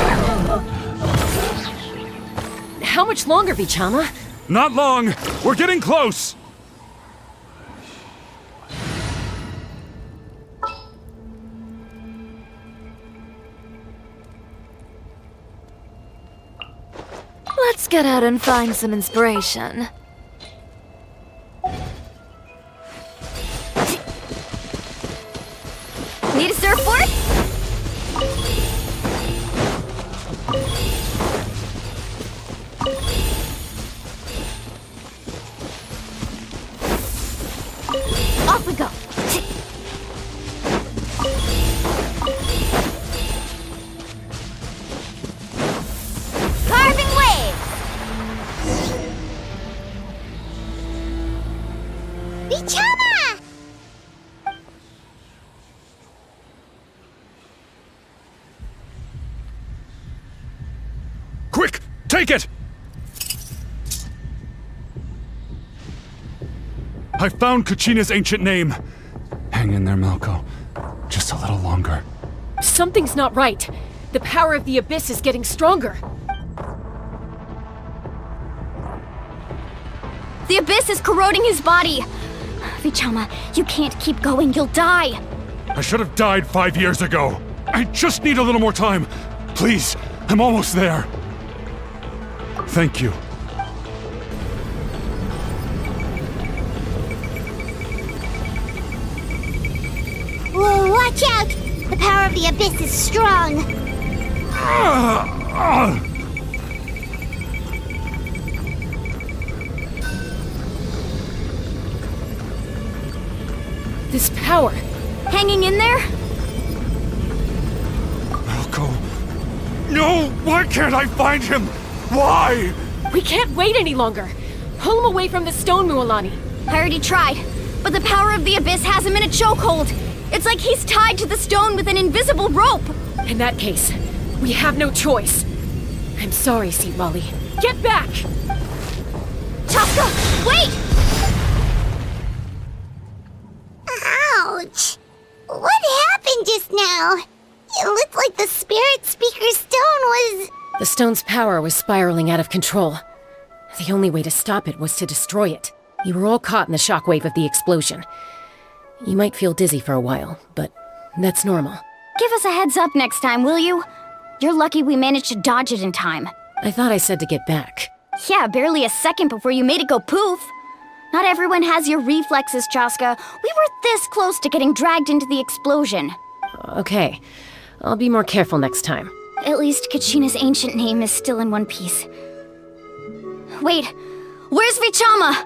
How much longer, Vichama? Not long! We're getting close! Let's get out and find some inspiration. Need a surfboard? Off we go. Carving wave! Vichama! Quick! Take it! I found Kachina's ancient name. Hang in there, Malco. Just a little longer. Something's not right. The power of the Abyss is getting stronger. The abyss is corroding his body! Vichama, you can't keep going, you'll die! I should have died 5 years ago. I just need a little more time. Please, I'm almost there. Thank you. Whoa, watch out! The power of the abyss is strong. This power. Hanging in there? Malco. No! Why can't I find him? Why? We can't wait any longer. Pull him away from the stone, Mualani. I already tried, but the power of the abyss has him in a chokehold. It's like he's tied to the stone with an invisible rope. In that case, we have no choice. I'm sorry, Seat Molly. Get back! Chaska, wait! Ouch! What happened just now? It looked like the spirit speaker's stone was... The stone's power was spiraling out of control. The only way to stop it was to destroy it. You were all caught in the shockwave of the explosion. You might feel dizzy for a while, but that's normal. Give us a heads up next time, will you? You're lucky we managed to dodge it in time. I thought I said to get back. Yeah, barely a second before you made it go poof. Not everyone has your reflexes, Chaska. We were this close to getting dragged into the explosion. Okay, I'll be more careful next time. At least Kachina's ancient name is still in one piece. Wait, where's Vichama?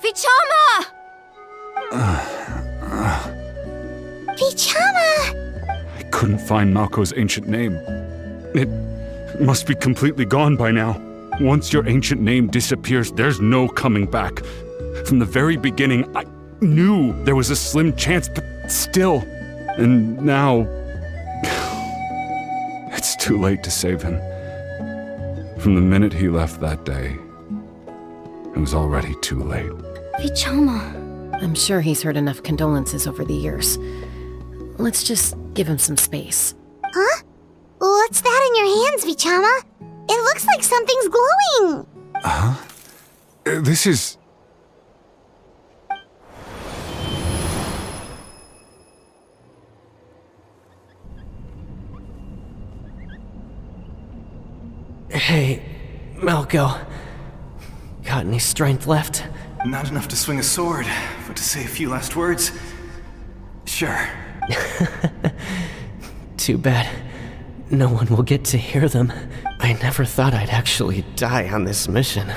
Vichama! Vichama! I couldn't find Malco's ancient name. It must be completely gone by now. Once your ancient name disappears, there's no coming back. From the very beginning, I knew there was a slim chance, but still. And now... it's too late to save him. From the minute he left that day, it was already too late. Vichama. I'm sure he's heard enough condolences over the years. Let's just give him some space. Huh? What's that in your hands, Vichama? It looks like something's glowing! Huh? This is... Hey, Malco. Got any strength left? Not enough to swing a sword, but to say a few last words? Sure. Too bad. No one will get to hear them. I never thought I'd actually die on this mission.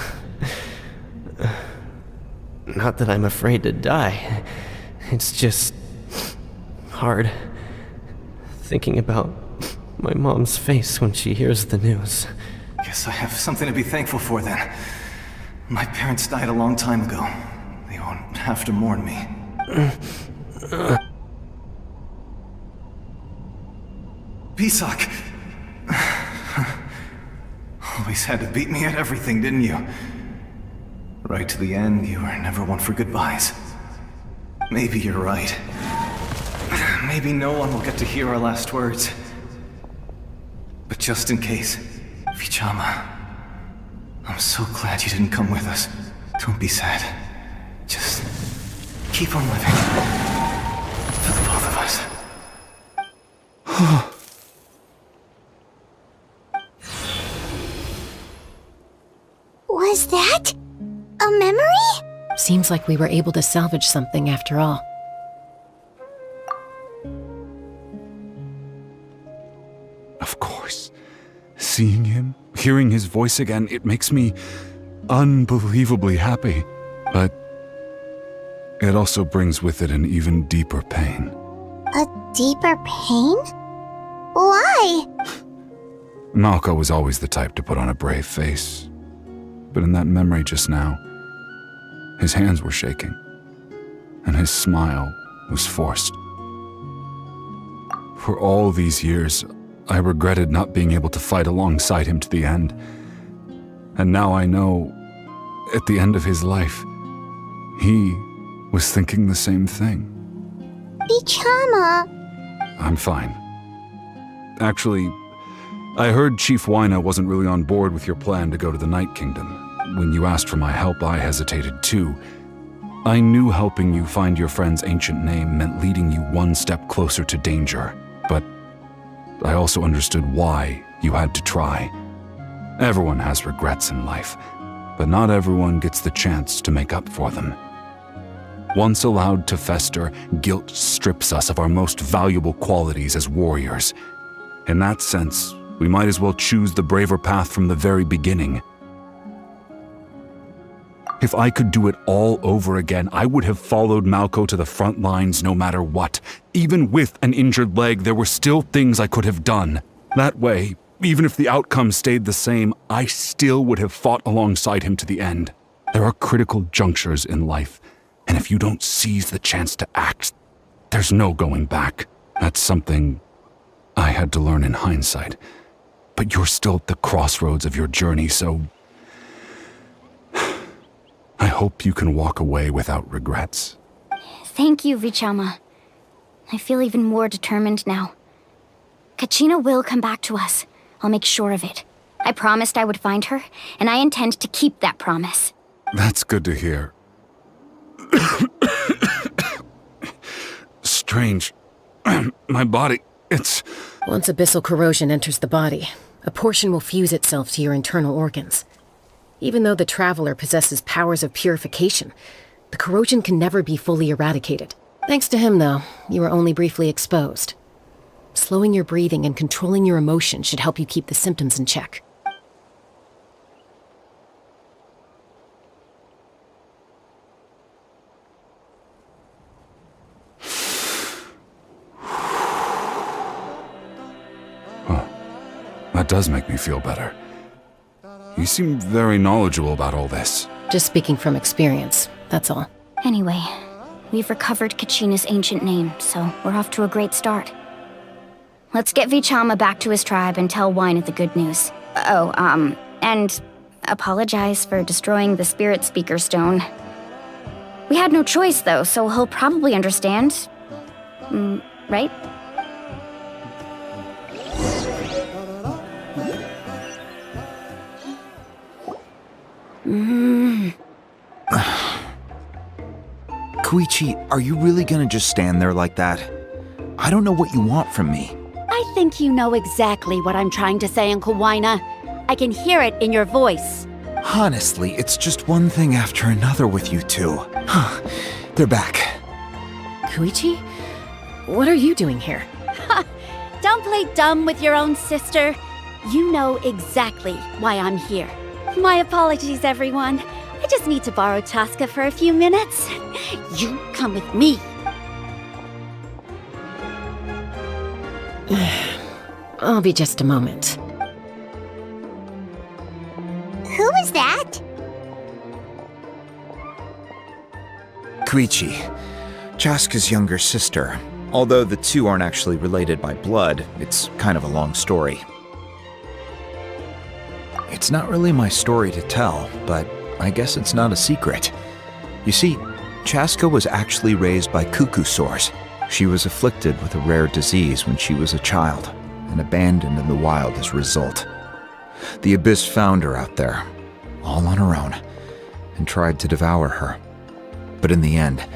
Not that I'm afraid to die. It's just... hard. Thinking about my mom's face when she hears the news. Guess I have something to be thankful for then. My parents died a long time ago. They won't have to mourn me. Pisak! Always had to beat me at everything, didn't you? Right to the end, you were never one for goodbyes. Maybe you're right. Maybe no one will get to hear our last words. But just in case, Vichama, I'm so glad you didn't come with us. Don't be sad. Just keep on living. For the both of us. Was that a memory? Seems like we were able to salvage something after all. Of course. Seeing him, hearing his voice again, it makes me unbelievably happy. But it also brings with it an even deeper pain. A deeper pain? Why? Malco was always the type to put on a brave face. But in that memory just now, his hands were shaking, and his smile was forced. For all these years, I regretted not being able to fight alongside him to the end. And now I know, at the end of his life, he was thinking the same thing. Vichama. I'm fine. Actually, I heard Chief Wyna wasn't really on board with your plan to go to the Night Kingdom. When you asked for my help, I hesitated too. I knew helping you find your friend's ancient name meant leading you one step closer to danger, but I also understood why you had to try. Everyone has regrets in life, but not everyone gets the chance to make up for them. Once allowed to fester, guilt strips us of our most valuable qualities as warriors. In that sense, we might as well choose the braver path from the very beginning. If I could do it all over again, I would have followed Malco to the front lines no matter what. Even with an injured leg, there were still things I could have done. That way, even if the outcome stayed the same, I still would have fought alongside him to the end. There are critical junctures in life, and if you don't seize the chance to act, there's no going back. That's something I had to learn in hindsight. But you're still at the crossroads of your journey, so I hope you can walk away without regrets. Thank you, Vichama. I feel even more determined now. Kachina will come back to us. I'll make sure of it. I promised I would find her, and I intend to keep that promise. That's good to hear. Strange. My body, it's... Once abyssal corrosion enters the body, a portion will fuse itself to your internal organs. Even though the Traveler possesses powers of purification, the corrosion can never be fully eradicated. Thanks to him, though, you were only briefly exposed. Slowing your breathing and controlling your emotions should help you keep the symptoms in check. That does make me feel better. You seem very knowledgeable about all this. Just speaking from experience, that's all. Anyway, we've recovered Kachina's ancient name, so we're off to a great start. Let's get Vichama back to his tribe and tell Wyneth the good news. And apologize for destroying the Spirit Speaker Stone. We had no choice, though, so he'll probably understand. Right? Koichi, are you really gonna just stand there like that? I don't know what you want from me. I think you know exactly what I'm trying to say, Uncle Wyna. I can hear it in your voice. Honestly, it's just one thing after another with you two. They're back. Koichi? What are you doing here? Don't play dumb with your own sister. You know exactly why I'm here. My apologies, everyone. I just need to borrow Chaska for a few minutes. You come with me. I'll be just a moment. Who was that? Koichi, Chaska's younger sister. Although the two aren't actually related by blood, it's kind of a long story. It's not really my story to tell, but I guess it's not a secret. You see, Chaska was actually raised by cuckoo sores. She was afflicted with a rare disease when she was a child, and abandoned in the wild as a result. The Abyss found her out there, all on her own, and tried to devour her. But in the end,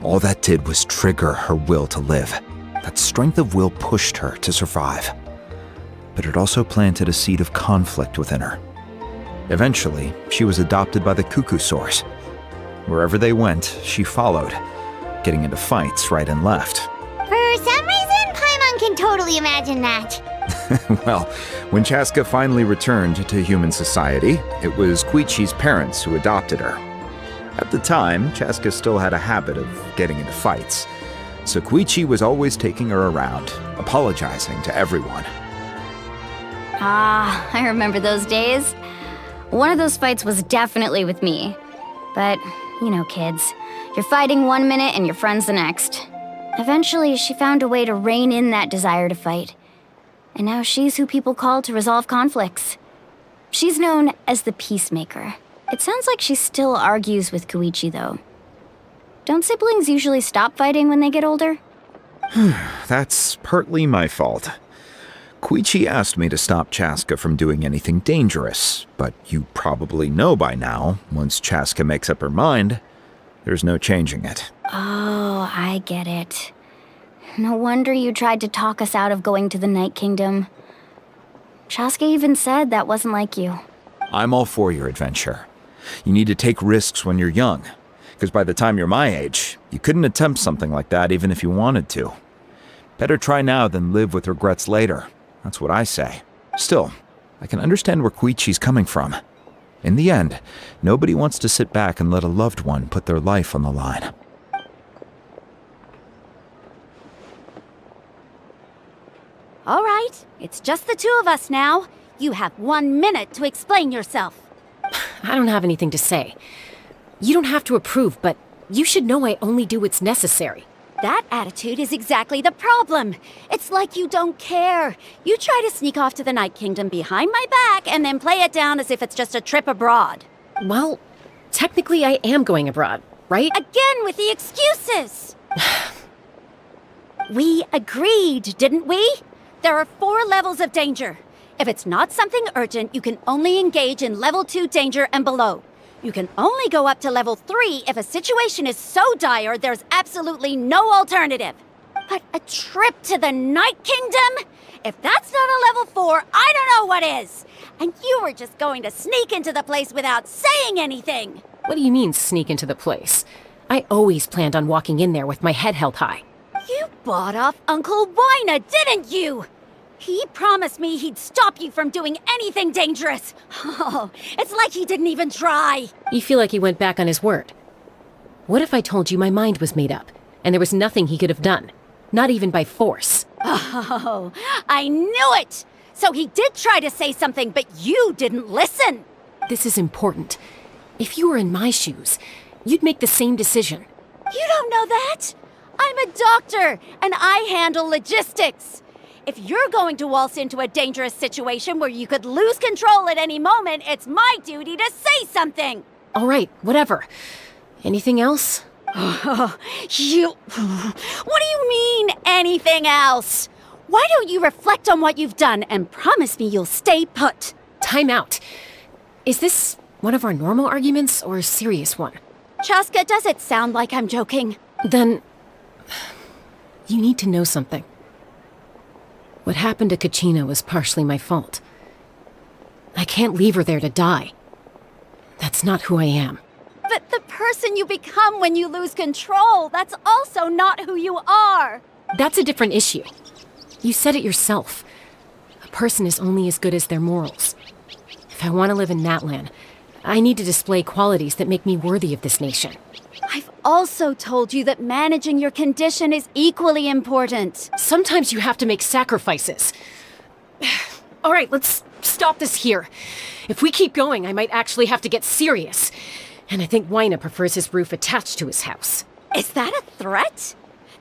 all that did was trigger her will to live. That strength of will pushed her to survive. But it also planted a seed of conflict within her. Eventually, she was adopted by the cuckoo sores. Wherever they went, she followed, getting into fights right and left. For some reason, Paimon can totally imagine that. Well, when Chaska finally returned to human society, it was Koichi's parents who adopted her. At the time, Chaska still had a habit of getting into fights, so Koichi was always taking her around, apologizing to everyone. Ah, I remember those days. One of those fights was definitely with me. But, you know, kids. You're fighting one minute and your friend's the next. Eventually, she found a way to rein in that desire to fight. And now she's who people call to resolve conflicts. She's known as the Peacemaker. It sounds like she still argues with Koichi, though. Don't siblings usually stop fighting when they get older? That's partly my fault. Koichi asked me to stop Chaska from doing anything dangerous, but you probably know by now, once Chaska makes up her mind, there's no changing it. Oh, I get it. No wonder you tried to talk us out of going to the Night Kingdom. Chaska even said that wasn't like you. I'm all for your adventure. You need to take risks when you're young, because by the time you're my age, you couldn't attempt something like that even if you wanted to. Better try now than live with regrets later. That's what I say. Still, I can understand where Koichi's coming from. In the end, nobody wants to sit back and let a loved one put their life on the line. All right, it's just the two of us now. You have 1 minute to explain yourself. I don't have anything to say. You don't have to approve, but you should know I only do what's necessary. That attitude is exactly the problem. It's like you don't care. You try to sneak off to the Night Kingdom behind my back and then play it down as if it's just a trip abroad. Well, technically I am going abroad, right? Again with the excuses! We agreed, didn't we? There are 4 levels of danger. If it's not something urgent, you can only engage in level 2 danger and below. You can only go up to level 3 if a situation is so dire there's absolutely no alternative. But a trip to the Night Kingdom? If that's not a level 4, I don't know what is. And you were just going to sneak into the place without saying anything. What do you mean, sneak into the place? I always planned on walking in there with my head held high. You bought off Uncle Wina, didn't you? He promised me he'd stop you from doing anything dangerous. Oh, it's like he didn't even try. You feel like he went back on his word. What if I told you my mind was made up, and there was nothing he could have done? Not even by force. Oh, I knew it! So he did try to say something, but you didn't listen. This is important. If you were in my shoes, you'd make the same decision. You don't know that? I'm a doctor, and I handle logistics. If you're going to waltz into a dangerous situation where you could lose control at any moment, it's my duty to say something. All right, whatever. Anything else? What do you mean, anything else? Why don't you reflect on what you've done and promise me you'll stay put? Time out. Is this one of our normal arguments or a serious one? Chaska, does it sound like I'm joking? Then you need to know something. What happened to Kachina was partially my fault. I can't leave her there to die. That's not who I am. But the person you become when you lose control, that's also not who you are. That's a different issue. You said it yourself. A person is only as good as their morals. If I want to live in Natlan, I need to display qualities that make me worthy of this nation. I've also told you that managing your condition is equally important. Sometimes you have to make sacrifices. All right, let's stop this here. If we keep going, I might actually have to get serious. And I think Wina prefers his roof attached to his house. Is that a threat?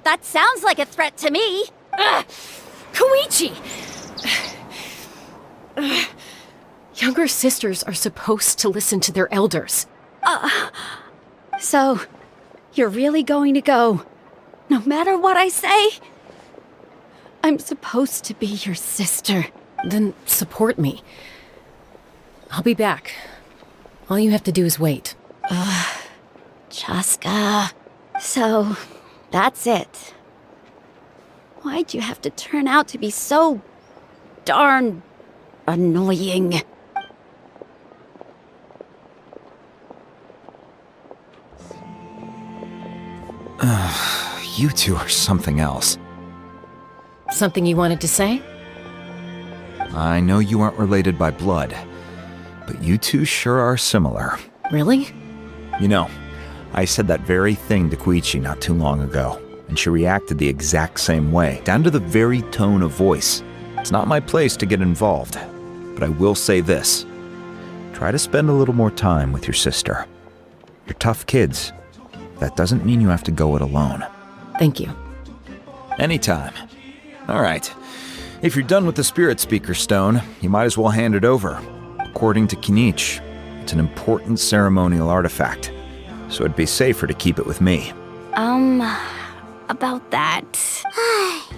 That sounds like a threat to me. Koichi! Younger sisters are supposed to listen to their elders. So, you're really going to go, no matter what I say? I'm supposed to be your sister. Then support me. I'll be back. All you have to do is wait. Chaska. So, that's it. Why'd you have to turn out to be so darn annoying? You two are something else. Something you wanted to say? I know you aren't related by blood, but you two sure are similar. Really? You know, I said that very thing to Koichi not too long ago, and she reacted the exact same way, down to the very tone of voice. It's not my place to get involved, but I will say this. Try to spend a little more time with your sister. You're tough kids. That doesn't mean you have to go it alone. Thank you. Anytime. All right. If you're done with the Spirit Speaker Stone, you might as well hand it over. According to Kinich, it's an important ceremonial artifact, so it'd be safer to keep it with me. About that.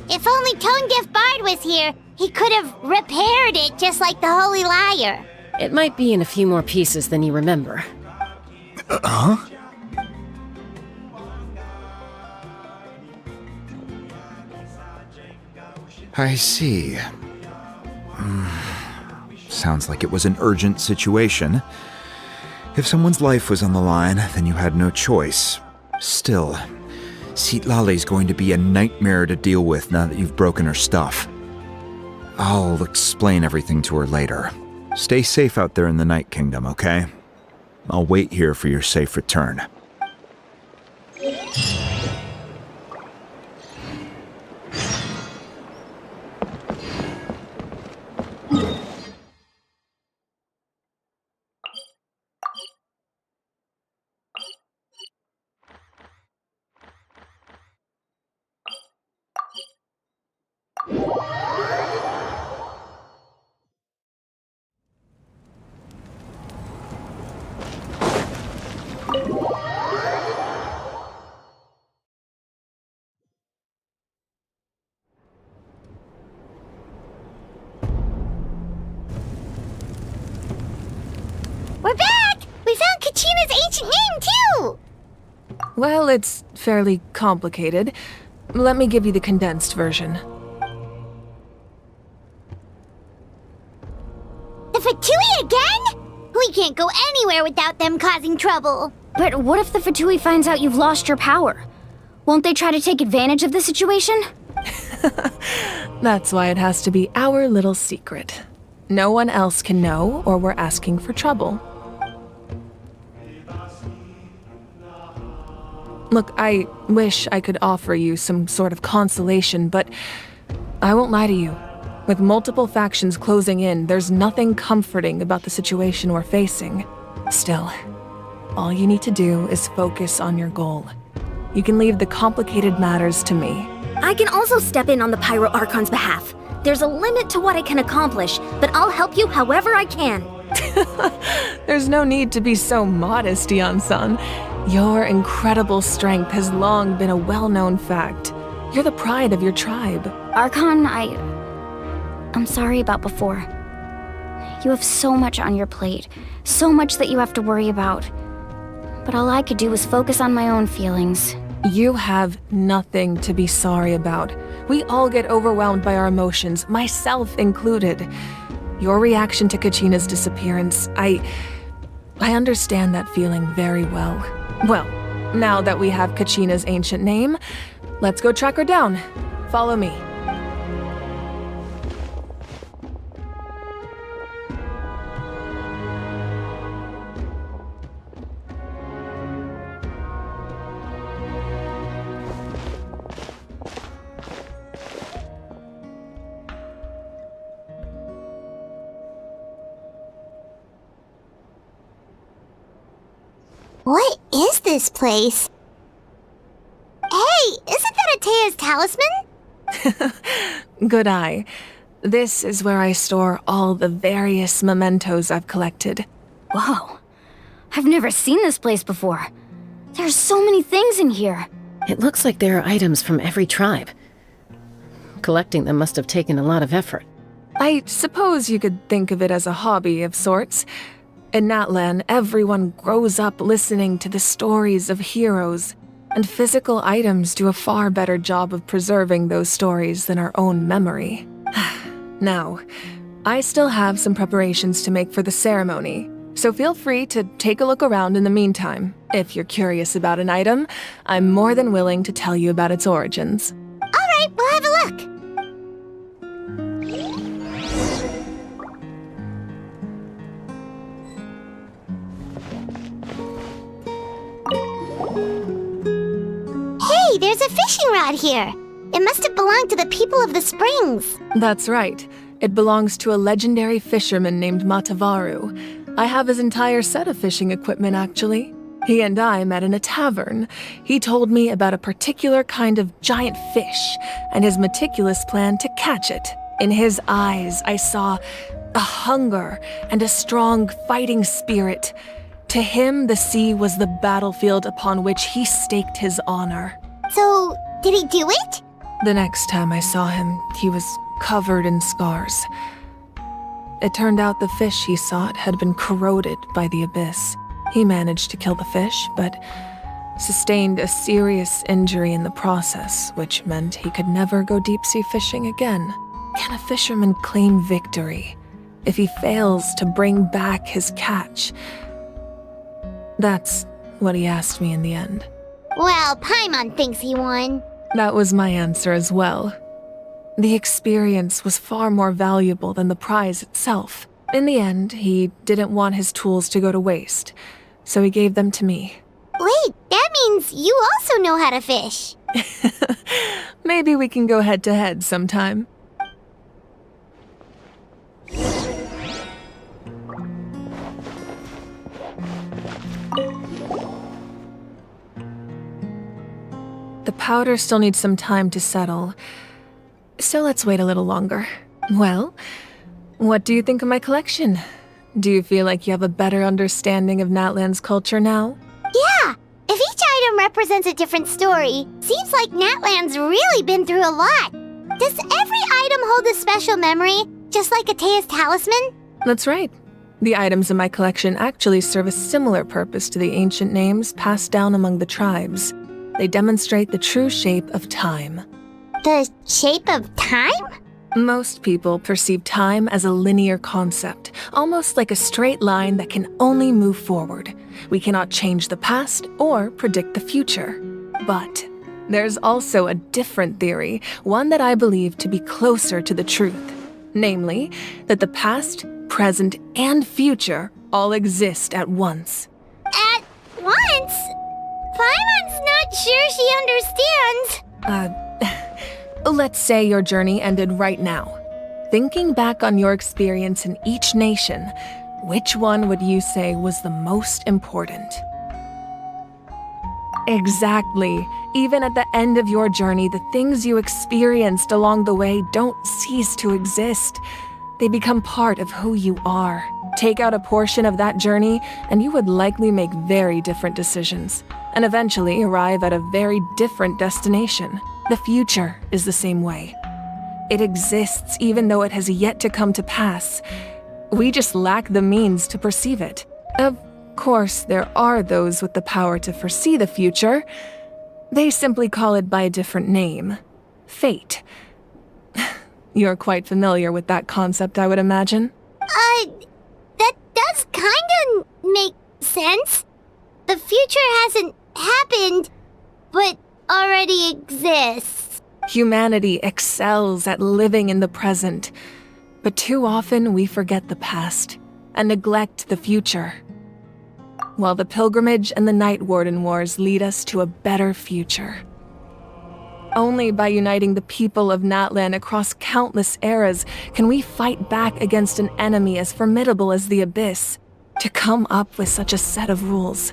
If only Tone Gift Bard was here, He could have repaired it just like the Holy Liar. It might be in a few more pieces than you remember. Huh? I see. Sounds like it was an urgent situation. If someone's life was on the line, then you had no choice. Still, Citlali's going to be a nightmare to deal with now that you've broken her stuff. I'll explain everything to her later. Stay safe out there in the Night Kingdom, okay? I'll wait here for your safe return. We're back! We found Kachina's ancient name, too! Well, it's fairly complicated. Let me give you the condensed version. The Fatui again? We can't go anywhere without them causing trouble. But what if the Fatui finds out you've lost your power? Won't they try to take advantage of the situation? That's why it has to be our little secret. No one else can know, or we're asking for trouble. Look, I wish I could offer you some sort of consolation, but I won't lie to you. With multiple factions closing in, there's nothing comforting about the situation we're facing. Still, all you need to do is focus on your goal. You can leave the complicated matters to me. I can also step in on the Pyro Archon's behalf. There's a limit to what I can accomplish, but I'll help you however I can. There's no need to be so modest, Yan-san. Your incredible strength has long been a well-known fact. You're the pride of your tribe. Archon, I'm sorry about before. You have so much on your plate, so much that you have to worry about. But all I could do was focus on my own feelings. You have nothing to be sorry about. We all get overwhelmed by our emotions, myself included. Your reaction to Kachina's disappearance, I understand that feeling very well. Well, now that we have Kachina's ancient name, let's go track her down. Follow me. What is this place? Hey, isn't that Atea's talisman? Good eye. This is where I store all the various mementos I've collected. Whoa. I've never seen this place before. There's so many things in here. It looks like there are items from every tribe. Collecting them must have taken a lot of effort. I suppose you could think of it as a hobby of sorts. In Natlan, everyone grows up listening to the stories of heroes, and physical items do a far better job of preserving those stories than our own memory. Now, I still have some preparations to make for the ceremony, so feel free to take a look around in the meantime. If you're curious about an item, I'm more than willing to tell you about its origins. All right, we'll have a look. Hey, there's a fishing rod here. It must have belonged to the people of the springs. That's right. It belongs to a legendary fisherman named Matavaru. I have his entire set of fishing equipment, actually. He and I met in a tavern. He told me about a particular kind of giant fish and his meticulous plan to catch it. In his eyes, I saw a hunger and a strong fighting spirit. To him, the sea was the battlefield upon which he staked his honor. So, did he do it? The next time I saw him, he was covered in scars. It turned out the fish he sought had been corroded by the abyss. He managed to kill the fish, but sustained a serious injury in the process, which meant he could never go deep-sea fishing again. Can a fisherman claim victory if he fails to bring back his catch? That's what he asked me in the end. Well, Paimon thinks he won. That was my answer as well. The experience was far more valuable than the prize itself. In the end, he didn't want his tools to go to waste, so he gave them to me. Wait, that means you also know how to fish. Maybe we can go head-to-head sometime. The powder still needs some time to settle, so let's wait a little longer. Well, what do you think of my collection? Do you feel like you have a better understanding of Natlan's culture now? Yeah! If each item represents a different story, seems like Natlan's really been through a lot. Does every item hold a special memory, just like Atea's talisman? That's right. The items in my collection actually serve a similar purpose to the ancient names passed down among the tribes. They demonstrate the true shape of time. The shape of time? Most people perceive time as a linear concept, almost like a straight line that can only move forward. We cannot change the past or predict the future. But there's also a different theory, one that I believe to be closer to the truth. Namely, that the past, present, and future all exist at once. At once? Paimon's not sure she understands. Let's say your journey ended right now. Thinking back on your experience in each nation, which one would you say was the most important? Exactly. Even at the end of your journey, the things you experienced along the way don't cease to exist. They become part of who you are. Take out a portion of that journey, and you would likely make very different decisions, and eventually arrive at a very different destination. The future is the same way. It exists even though it has yet to come to pass. We just lack the means to perceive it. Of course, there are those with the power to foresee the future. They simply call it by a different name. Fate. You're quite familiar with that concept, I would imagine. That does kinda make sense. The future hasn't happened, but already exists. Humanity excels at living in the present, but too often we forget the past and neglect the future. While the pilgrimage and the Night Warden Wars lead us to a better future. Only by uniting the people of Natlan across countless eras can we fight back against an enemy as formidable as the Abyss. To come up with such a set of rules,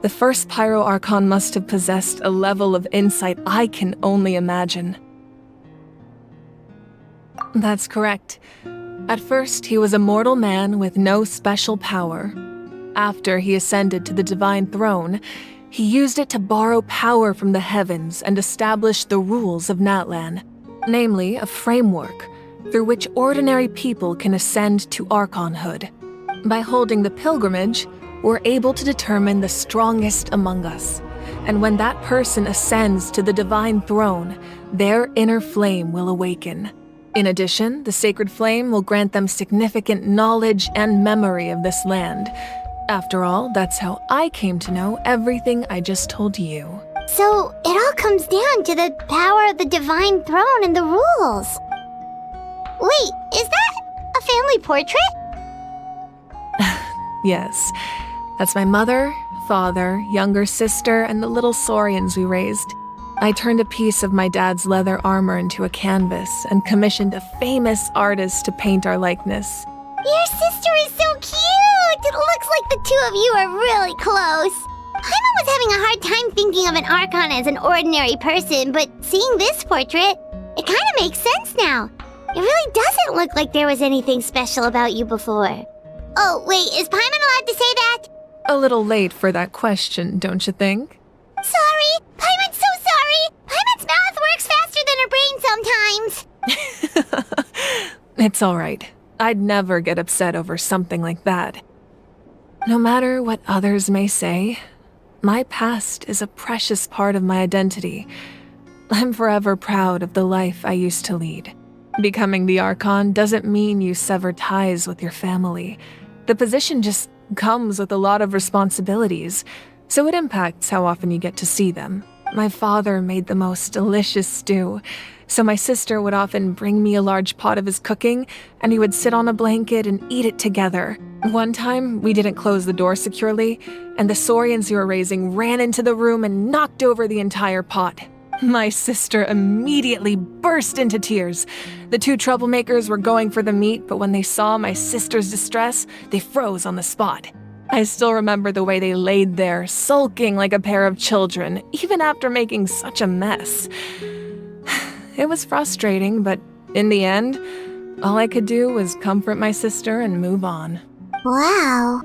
the first Pyro Archon must have possessed a level of insight I can only imagine. That's correct. At first, he was a mortal man with no special power. After he ascended to the Divine Throne, he used it to borrow power from the heavens and establish the rules of Natlan, namely a framework through which ordinary people can ascend to Archonhood. By holding the pilgrimage, we're able to determine the strongest among us, and when that person ascends to the Divine Throne, their inner flame will awaken. In addition, the sacred flame will grant them significant knowledge and memory of this land. After all, that's how I came to know everything I just told you. So, it all comes down to the power of the Divine Throne and the rules. Wait, is that a family portrait? Yes, that's my mother, father, younger sister, and the little saurians we raised. I turned a piece of my dad's leather armor into a canvas and commissioned a famous artist to paint our likeness. Your sister is so cute! It looks like the two of you are really close. Paimon was having a hard time thinking of an Archon as an ordinary person, but seeing this portrait, it kind of makes sense now. It really doesn't look like there was anything special about you before. Oh, wait, is Paimon allowed to say that? A little late for that question, don't you think? Sorry! Paimon's so sorry! Paimon's mouth works faster than her brain sometimes! It's alright. I'd never get upset over something like that. No matter what others may say, my past is a precious part of my identity. I'm forever proud of the life I used to lead. Becoming the Archon doesn't mean you sever ties with your family. The position just comes with a lot of responsibilities, so it impacts how often you get to see them. My father made the most delicious stew, so my sister would often bring me a large pot of his cooking, and we would sit on a blanket and eat it together. One time, we didn't close the door securely, and the Saurians we were raising ran into the room and knocked over the entire pot. My sister immediately burst into tears. The two troublemakers were going for the meat, but when they saw my sister's distress, they froze on the spot. I still remember the way they laid there, sulking like a pair of children, even after making such a mess. It was frustrating, but in the end, all I could do was comfort my sister and move on. Wow.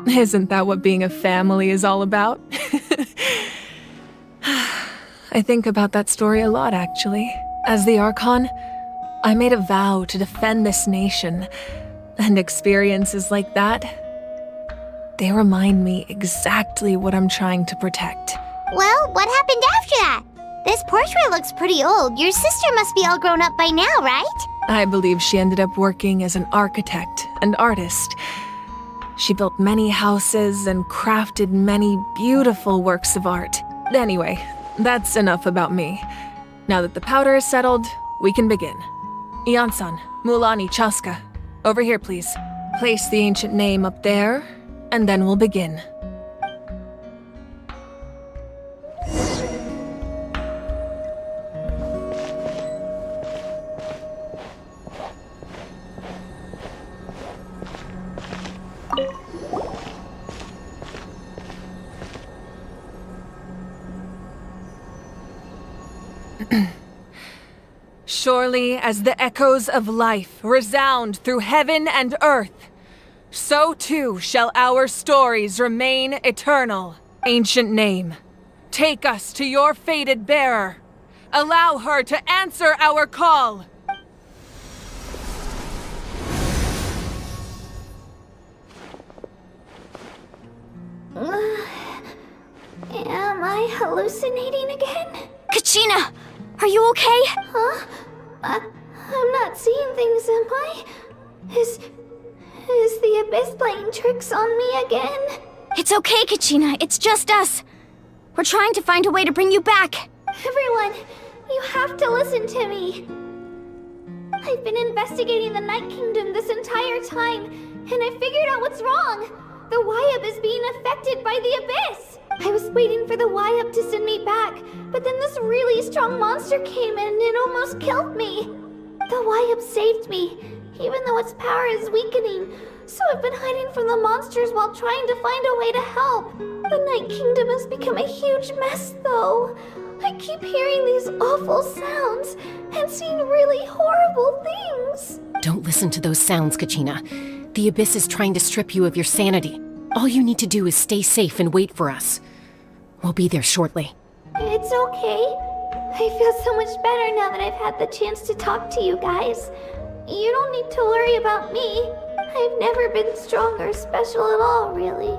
Isn't that what being a family is all about? I think about that story a lot, actually. As the Archon, I made a vow to defend this nation, and experiences like that, they remind me exactly what I'm trying to protect. Well, what happened after that? This portrait looks pretty old. Your sister must be all grown up by now, right? I believe she ended up working as an architect and artist. She built many houses and crafted many beautiful works of art. Anyway, that's enough about me. Now that the powder is settled, we can begin. Ian-san, Mulani, Chaska, over here please. Place the ancient name up there, and then we'll begin. Surely as the echoes of life resound through heaven and earth, so too shall our stories remain eternal. Ancient name, take us to your fated bearer. Allow her to answer our call. Am I hallucinating again? Kachina! Are you okay? Huh? I'm not seeing things, am I? Is the Abyss playing tricks on me again? It's okay, Kachina. It's just us. We're trying to find a way to bring you back. Everyone, you have to listen to me. I've been investigating the Night Kingdom this entire time, and I figured out what's wrong. The Wyab is being affected by the Abyss. I was waiting for the Wyab to send me back, but then this really strong monster came in and it almost killed me. The Wyab saved me, even though its power is weakening. So I've been hiding from the monsters while trying to find a way to help. The Night Kingdom has become a huge mess, though. I keep hearing these awful sounds and seeing really horrible things. Don't listen to those sounds, Kachina. The Abyss is trying to strip you of your sanity. All you need to do is stay safe and wait for us. We'll be there shortly. It's okay. I feel so much better now that I've had the chance to talk to you guys. You don't need to worry about me. I've never been strong or special at all, really.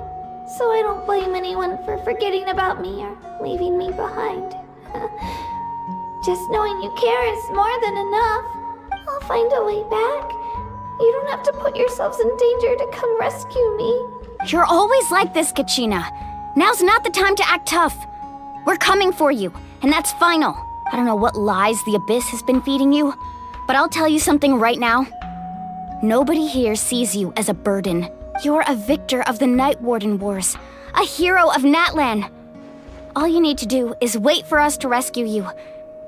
So I don't blame anyone for forgetting about me or leaving me behind. Just knowing you care is more than enough. I'll find a way back. You don't have to put yourselves in danger to come rescue me. You're always like this, Kachina. Now's not the time to act tough. We're coming for you, and that's final. I don't know what lies the Abyss has been feeding you, but I'll tell you something right now. Nobody here sees you as a burden. You're a victor of the Night Warden Wars, a hero of Natlan. All you need to do is wait for us to rescue you,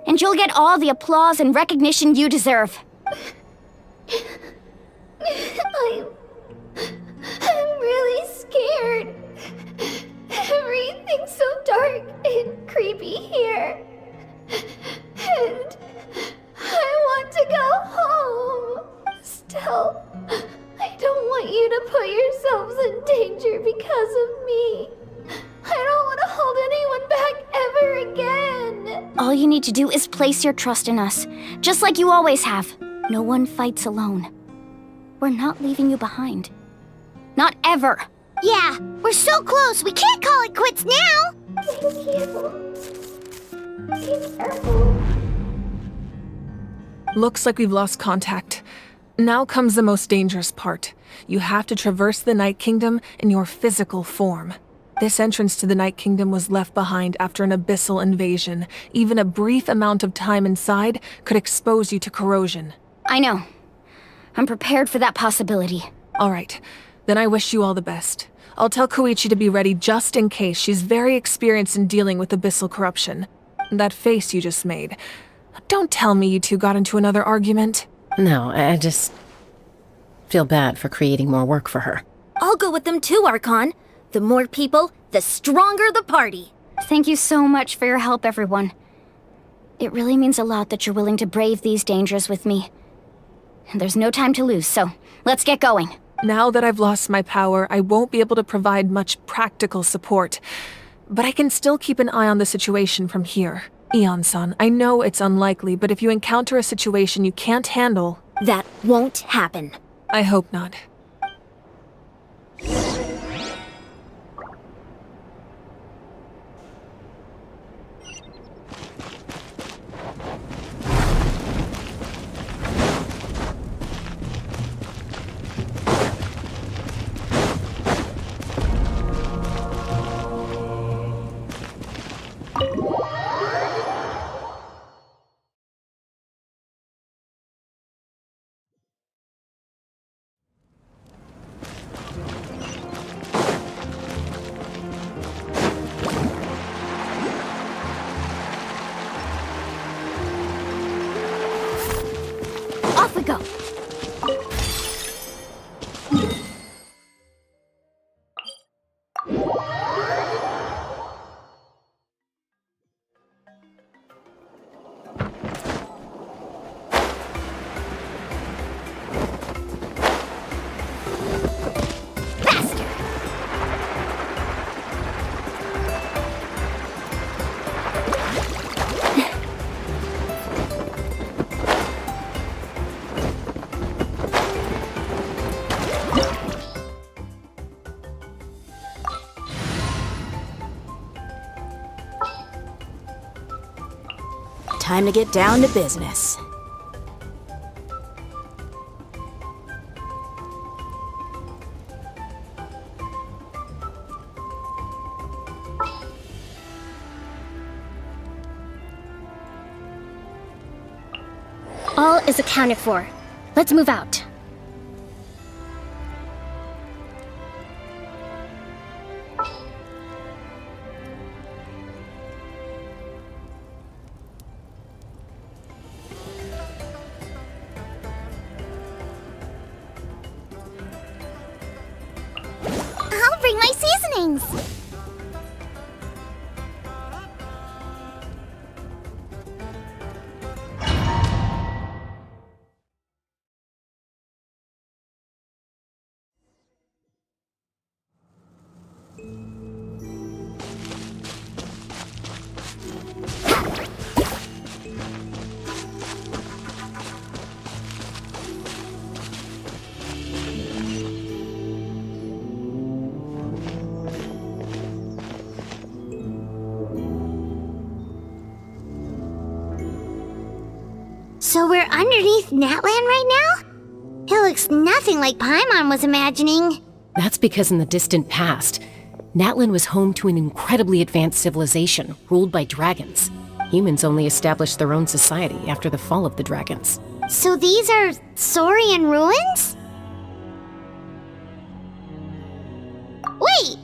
and you'll get all the applause and recognition you deserve. I'm really scared. Everything's so dark and creepy here. And I want to go home. Still, I don't want you to put yourselves in danger because of me. I don't want to hold anyone back ever again. All you need to do is place your trust in us, just like you always have. No one fights alone. We're not leaving you behind. Not ever. Yeah, we're so close, we can't call it quits now! Looks like we've lost contact. Now comes the most dangerous part. You have to traverse the Night Kingdom in your physical form. This entrance to the Night Kingdom was left behind after an abyssal invasion. Even a brief amount of time inside could expose you to corrosion. I know. I'm prepared for that possibility. All right, then I wish you all the best. I'll tell Koichi to be ready just in case. She's very experienced in dealing with abyssal corruption. That face you just made. Don't tell me you two got into another argument. No, I just feel bad for creating more work for her. I'll go with them too, Archon. The more people, the stronger the party. Thank you so much for your help, everyone. It really means a lot that you're willing to brave these dangers with me. And there's no time to lose, so let's get going. Now that I've lost my power, I won't be able to provide much practical support. But I can still keep an eye on the situation from here. Eon-san, I know it's unlikely, but if you encounter a situation you can't handle... That won't happen. I hope not. Off we go. Time to get down to business. All is accounted for. Let's move out. I'll bring my seasonings. So we're underneath Natlan right now? It looks nothing like Paimon was imagining. That's because in the distant past, Natlan was home to an incredibly advanced civilization ruled by dragons. Humans only established their own society after the fall of the dragons. So these are Saurian ruins? Wait,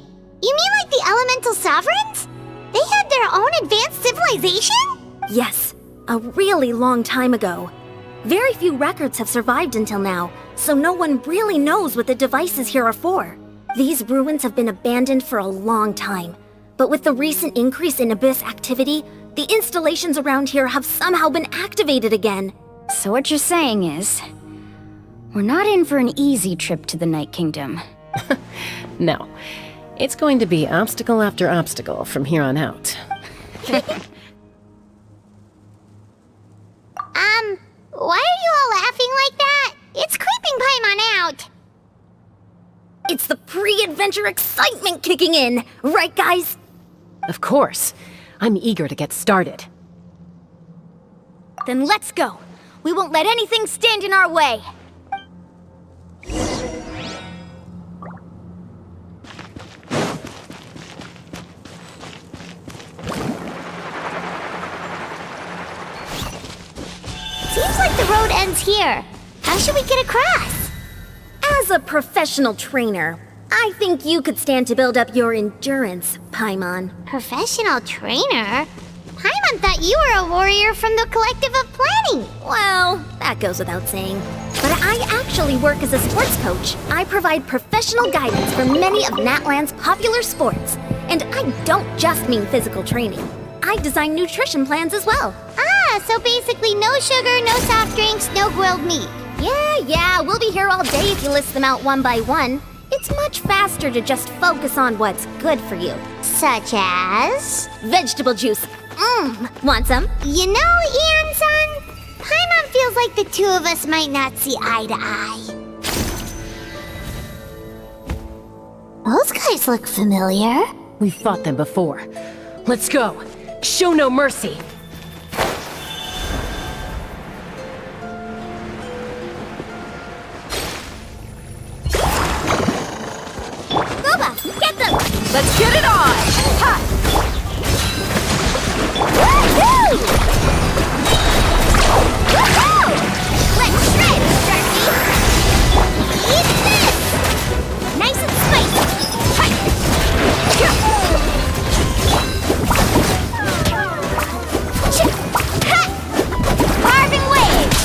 you mean like the elemental sovereigns? They had their own advanced civilization? Yes, a really long time ago. Very few records have survived until now, so no one really knows what the devices here are for. These ruins have been abandoned for a long time, but with the recent increase in Abyss activity, the installations around here have somehow been activated again. So what you're saying is, we're not in for an easy trip to the Night Kingdom. No, it's going to be obstacle after obstacle from here on out. pre-adventure excitement kicking in. Right, guys? Of course. I'm eager to get started. Then let's go. We won't let anything stand in our way. Seems like the road ends here. How should we get across? As a professional trainer, I think you could stand to build up your endurance, Paimon. Professional trainer? Paimon thought you were a warrior from the Collective of Planning. Well, that goes without saying. But I actually work as a sports coach. I provide professional guidance for many of Natlan's popular sports. And I don't just mean physical training. I design nutrition plans as well. Ah, so basically no sugar, no soft drinks, no grilled meat. Yeah, we'll be here all day if you list them out one by one. It's much faster to just focus on what's good for you. Such as? Vegetable juice. Want some? You know, Ian-san, Paimon feels like the two of us might not see eye to eye. Those guys look familiar. We've fought them before. Let's go. Show no mercy. Boba, get them! Let's get it on! Ha! Woohoo! Woohoo! Let's shred, Darky! Eat this! Nice and spicy! Hi! Carving waves!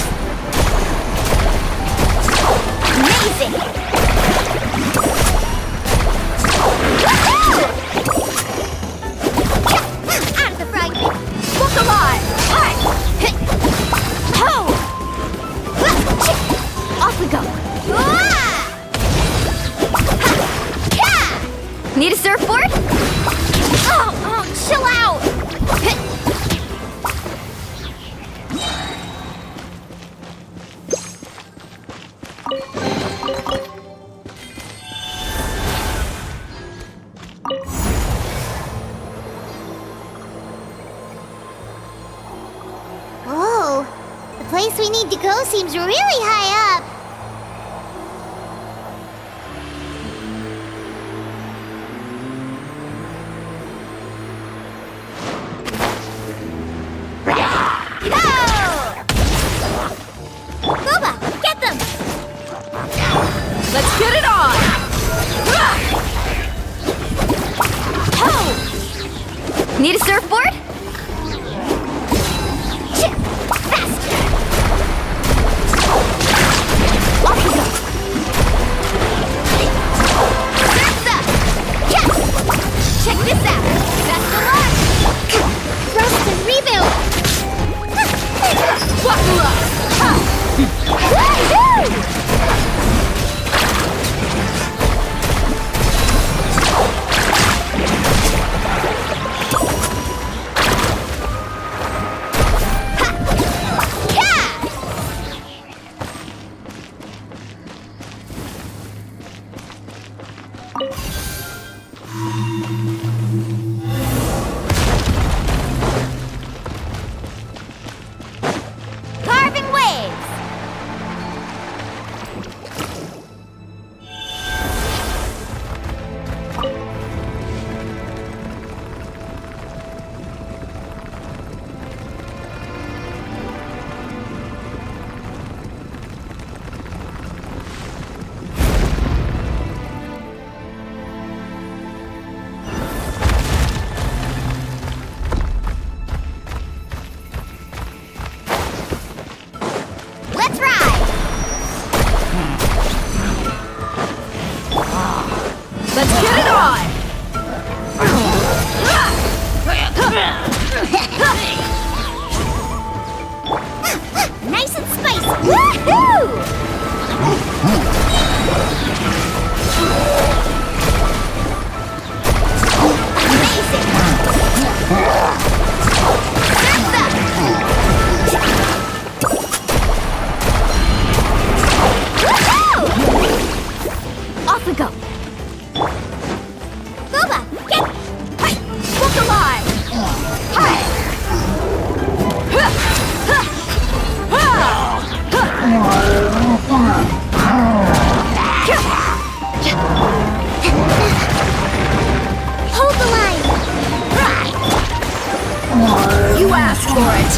Amazing! Woohoo! Out of the frying pan! Look alive! Ho! Off we go! Need a surfboard? Oh, chill out! Whoa, the place we need to go seems really high up. Boba, get them! Let's get it on! Ho! Need a surfboard? Faster! Off we go! Surf's up! Check this out! Best of luck! Thrust and rebound. Buckle up! Woohoo! for it.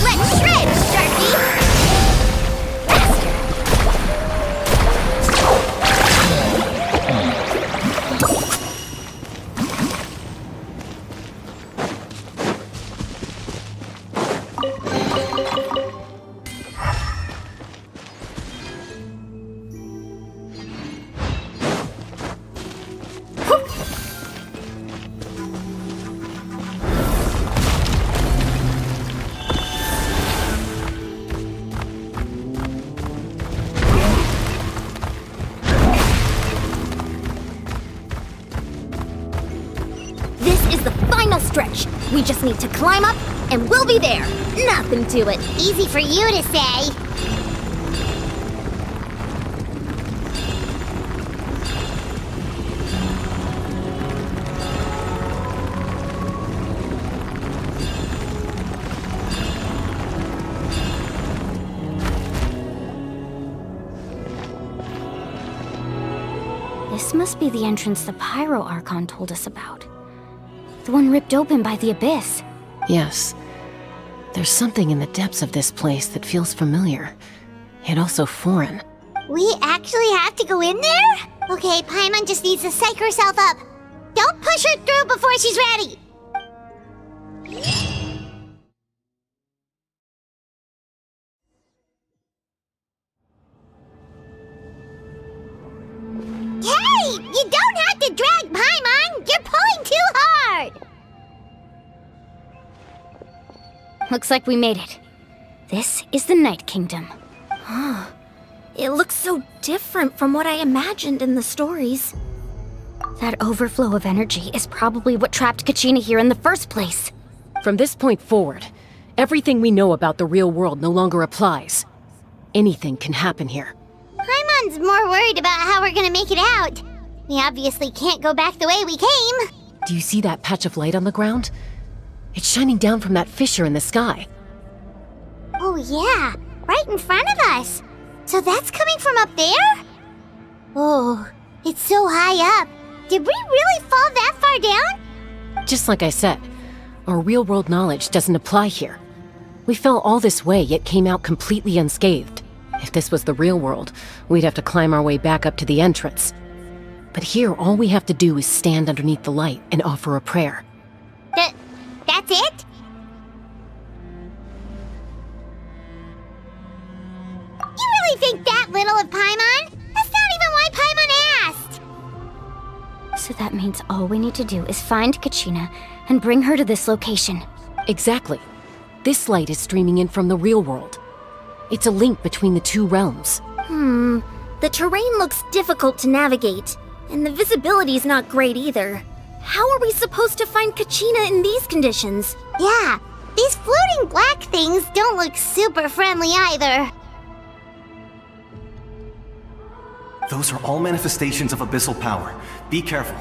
Let's shred, Sharky! This is the final stretch. We just need to climb up, and we'll be there. Nothing to it. Easy for you to say. This must be the entrance the Pyro Archon told us about. The one ripped open by the Abyss. Yes. There's something in the depths of this place that feels familiar, yet also foreign. We actually have to go in there? Okay, Paimon just needs to psych herself up. Don't push her through before she's ready. Hey! You don't have to drag Paimon! You're pulling too hard! Looks like we made it. This is the Night Kingdom. It looks so different from what I imagined in the stories. That overflow of energy is probably what trapped Kachina here in the first place. From this point forward, everything we know about the real world no longer applies. Anything can happen here. Paimon's more worried about how we're gonna make it out. We obviously can't go back the way we came. Do you see that patch of light on the ground? It's shining down from that fissure in the sky. Oh yeah, right in front of us. So that's coming from up there? Oh, it's so high up. Did we really fall that far down? Just like I said, our real-world knowledge doesn't apply here. We fell all this way, yet came out completely unscathed. If this was the real world, we'd have to climb our way back up to the entrance. But here, all we have to do is stand underneath the light and offer a prayer. That's it? You really think that little of Paimon? That's not even why Paimon asked! So that means all we need to do is find Kachina and bring her to this location. Exactly. This light is streaming in from the real world. It's a link between the two realms. The terrain looks difficult to navigate, and the visibility's not great either. How are we supposed to find Kachina in these conditions? Yeah, these floating black things don't look super friendly either. Those are all manifestations of abyssal power. Be careful.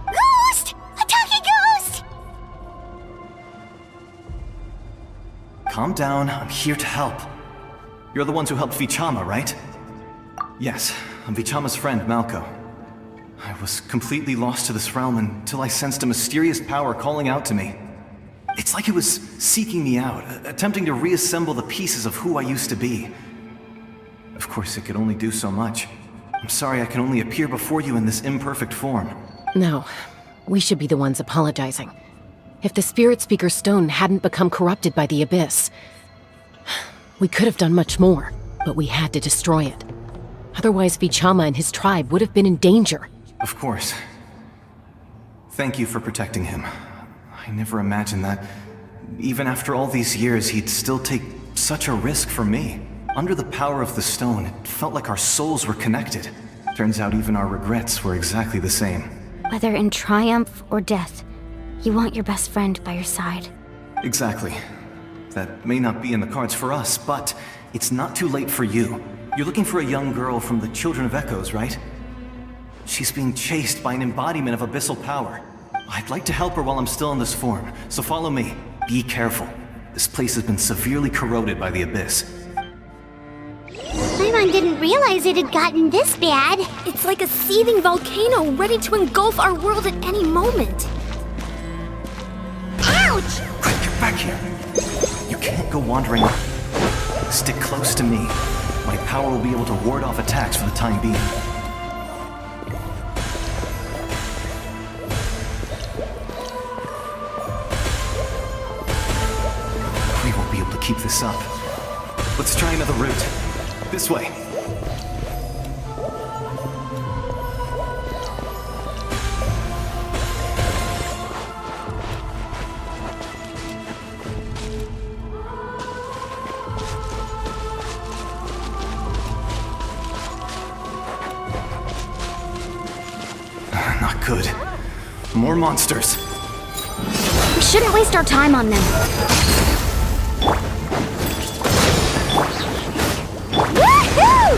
Ghost! A talking ghost! Calm down, I'm here to help. You're the ones who helped Vichama, right? Yes, I'm Vichama's friend, Malko. I was completely lost to this realm until I sensed a mysterious power calling out to me. It's like it was seeking me out, attempting to reassemble the pieces of who I used to be. Of course, it could only do so much. I'm sorry I can only appear before you in this imperfect form. No, we should be the ones apologizing. If the Spirit Speaker Stone hadn't become corrupted by the Abyss, we could have done much more, but we had to destroy it. Otherwise, Vichama and his tribe would have been in danger. Of course. Thank you for protecting him. I never imagined that, even after all these years, he'd still take such a risk for me. Under the power of the stone, it felt like our souls were connected. Turns out even our regrets were exactly the same. Whether in triumph or death, you want your best friend by your side. Exactly. That may not be in the cards for us, but it's not too late for you. You're looking for a young girl from the Children of Echoes, right? She's being chased by an embodiment of abyssal power. I'd like to help her while I'm still in this form, so follow me. Be careful. This place has been severely corroded by the Abyss. Paimon didn't realize it had gotten this bad. It's like a seething volcano ready to engulf our world at any moment. Ouch! Quick, get back here. You can't go wandering. Stick close to me. My power will be able to ward off attacks for the time being. We won't be able to keep this up. Let's try another route. This way. Not good. More monsters. We shouldn't waste our time on them. Woohoo!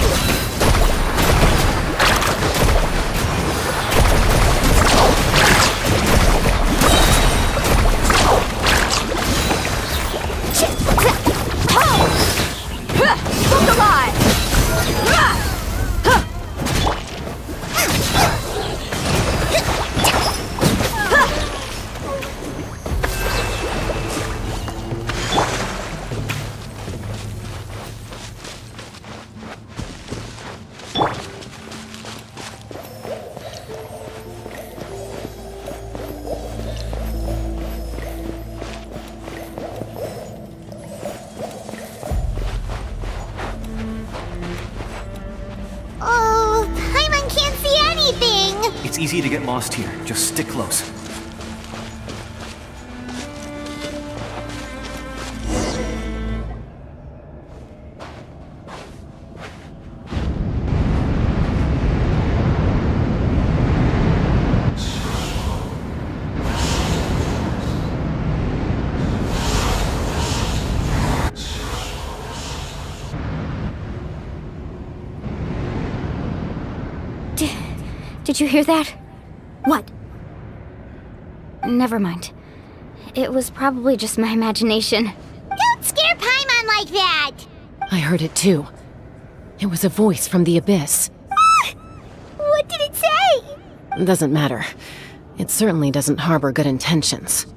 Look alive! Oh, Paimon can't see anything! It's easy to get lost here. Just stick close. Did you hear that? What? Never mind. It was probably just my imagination. Don't scare Paimon like that! I heard it too. It was a voice from the abyss. What did it say? Doesn't matter. It certainly doesn't harbor good intentions.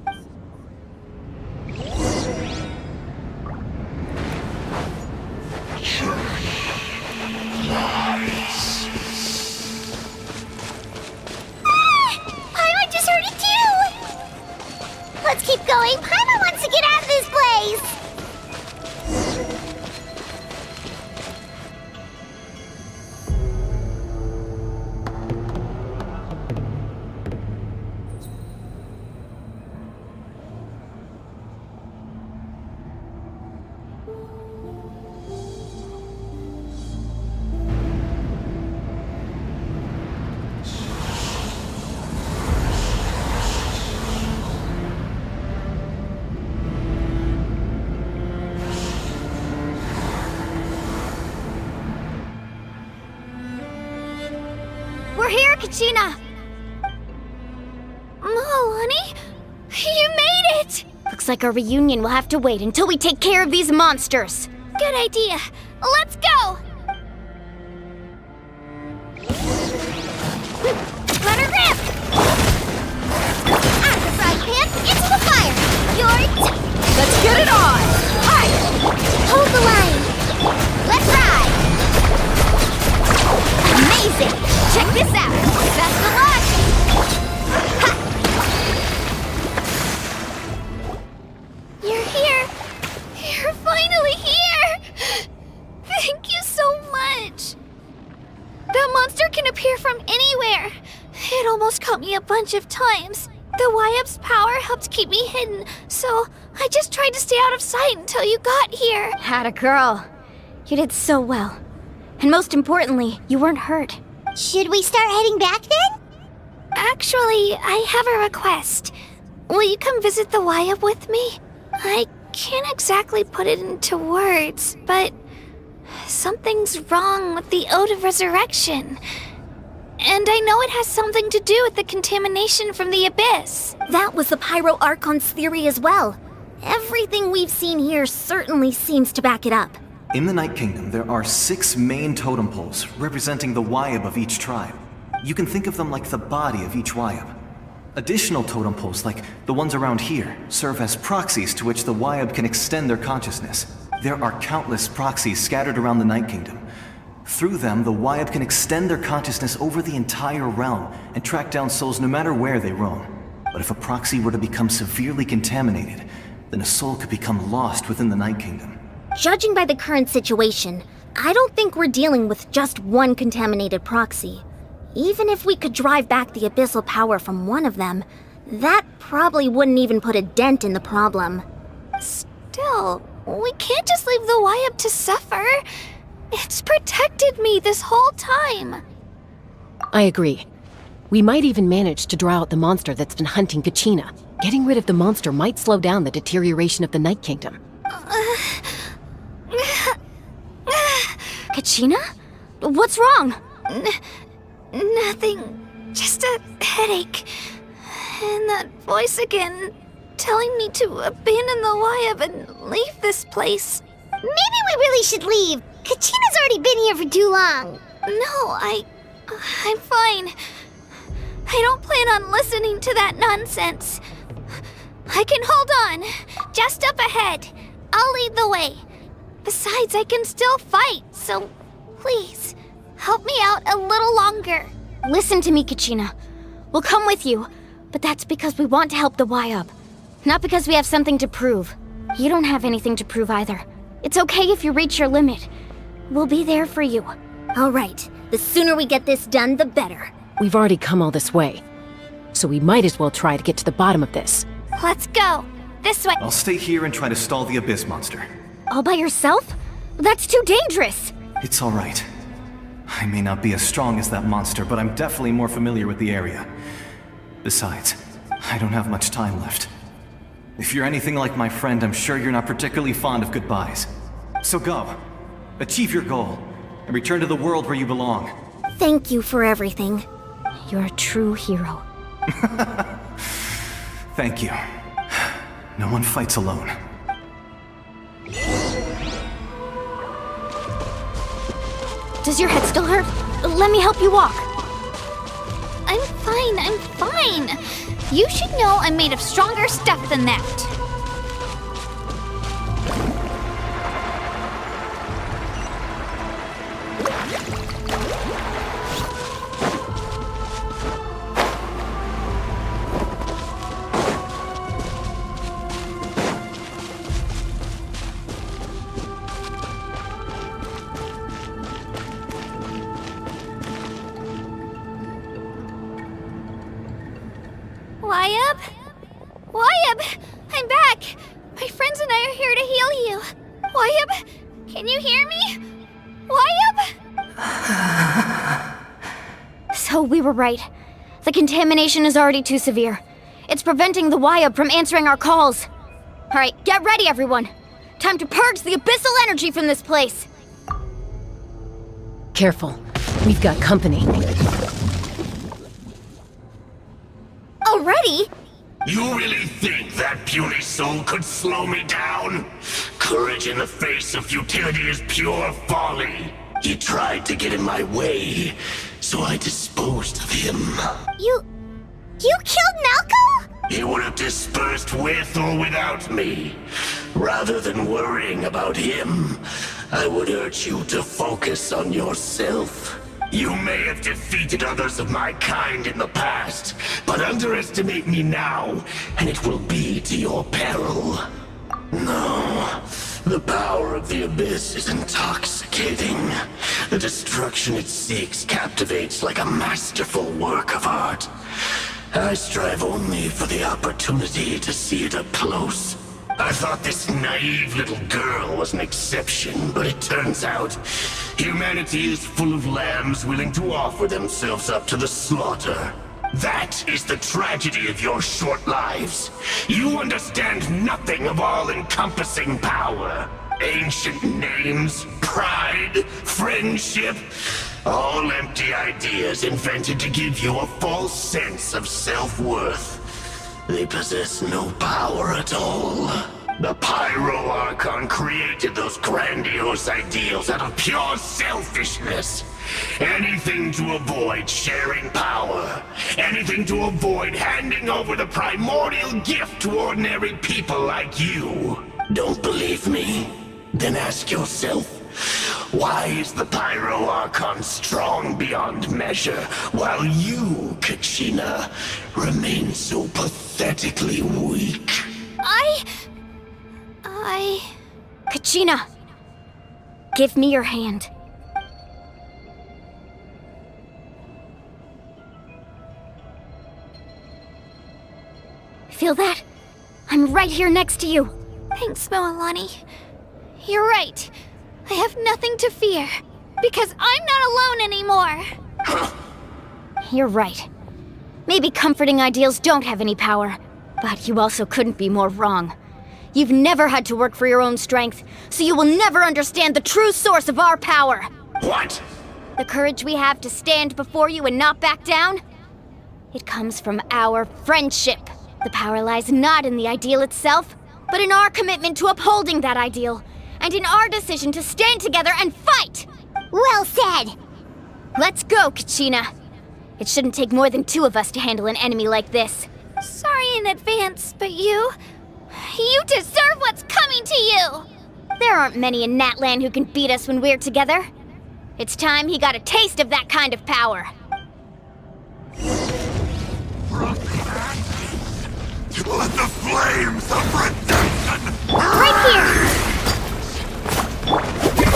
Paimon just heard it too! Let's keep going. Paimon wants to get out of this place! We're here, Kachina! Oh, honey? You made it! Looks like our reunion will have to wait until we take care of these monsters. Good idea. Let's go! Let her rip! Out of the frying pan, into the fire! Let's get it on! Hi! Hold the line! Let's ride! Amazing! Check this out! Best of luck! Ha! You're here! You're finally here! Thank you so much! That monster can appear from anywhere! It almost caught me a bunch of times. The YF's power helped keep me hidden, so I just tried to stay out of sight until you got here. Atta girl. You did so well. And most importantly, you weren't hurt. Should we start heading back then? Actually, I have a request. Will you come visit the YF with me? I can't exactly put it into words, but something's wrong with the Ode of Resurrection. And I know it has something to do with the contamination from the Abyss. That was the Pyro Archon's theory as well. Everything we've seen here certainly seems to back it up. In the Night Kingdom, there are 6 main totem poles representing the Wyab of each tribe. You can think of them like the body of each Wyab. Additional totem poles, like the ones around here, serve as proxies to which the Wyab can extend their consciousness. There are countless proxies scattered around the Night Kingdom. Through them, the Wyab can extend their consciousness over the entire realm and track down souls no matter where they roam. But if a proxy were to become severely contaminated, then a soul could become lost within the Night Kingdom. Judging by the current situation, I don't think we're dealing with just one contaminated proxy. Even if we could drive back the abyssal power from one of them, that probably wouldn't even put a dent in the problem. Still, we can't just leave the Wyab to suffer. It's protected me this whole time. I agree. We might even manage to draw out the monster that's been hunting Kachina. Getting rid of the monster might slow down the deterioration of the Night Kingdom. Kachina? What's wrong? Nothing. Just a headache. And that voice again, telling me to abandon the Wyab and leave this place. Maybe we really should leave. Kachina's already been here for too long. No, I'm fine. I don't plan on listening to that nonsense. I can hold on. Just up ahead. I'll lead the way. Besides, I can still fight, so please, help me out a little longer. Listen to me, Kachina. We'll come with you, but that's because we want to help the Wyab. Not because we have something to prove. You don't have anything to prove either. It's okay if you reach your limit. We'll be there for you. All right. The sooner we get this done, the better. We've already come all this way, so we might as well try to get to the bottom of this. Let's go. This way. I'll stay here and try to stall the Abyss monster. All by yourself? That's too dangerous. It's all right. I may not be as strong as that monster, but I'm definitely more familiar with the area. Besides, I don't have much time left. If you're anything like my friend, I'm sure you're not particularly fond of goodbyes. So go. Achieve your goal, and return to the world where you belong. Thank you for everything. You're a true hero. Thank you. No one fights alone. Does your head still hurt? Let me help you walk. I'm fine. You should know I'm made of stronger stuff than that. Wyab! I'm back! My friends and I are here to heal you. Wyab, can you hear me? Wyab? So we were right. The contamination is already too severe. It's preventing the Wyab from answering our calls. Alright, get ready everyone. Time to purge the abyssal energy from this place. Careful. We've got company. Already? You really think that puny soul could slow me down? Courage in the face of futility is pure folly. He tried to get in my way, so I disposed of him. You killed Malco? He would have dispersed with or without me. Rather than worrying about him, I would urge you to focus on yourself. You may have defeated others of my kind in the past, but underestimate me now, and it will be to your peril. No, the power of the Abyss is intoxicating. The destruction it seeks captivates like a masterful work of art. I strive only for the opportunity to see it up close. I thought this naive little girl was an exception, but it turns out humanity is full of lambs willing to offer themselves up to the slaughter. That is the tragedy of your short lives. You understand nothing of all-encompassing power. Ancient names, pride, friendship, all empty ideas invented to give you a false sense of self-worth. They possess no power at all. The Pyro Archon created those grandiose ideals out of pure selfishness. Anything to avoid sharing power. Anything to avoid handing over the primordial gift to ordinary people like you. Don't believe me? Then ask yourself, why is the Pyro Archon strong beyond measure, while you, Kachina, remain so pathetically weak? Kachina, give me your hand. Feel that? I'm right here next to you. Thanks, Moalani. You're right. I have nothing to fear, because I'm not alone anymore. You're right. Maybe comforting ideals don't have any power, but you also couldn't be more wrong. You've never had to work for your own strength, so you will never understand the true source of our power. What? The courage we have to stand before you and not back down? It comes from our friendship. The power lies not in the ideal itself, but in our commitment to upholding that ideal, and in our decision to stand together and fight! Well said! Let's go, Kachina. It shouldn't take more than 2 of us to handle an enemy like this. Sorry in advance, but you deserve what's coming to you! There aren't many in Natlan who can beat us when we're together. It's time he got a taste of that kind of power. Let the flames of redemption Right here!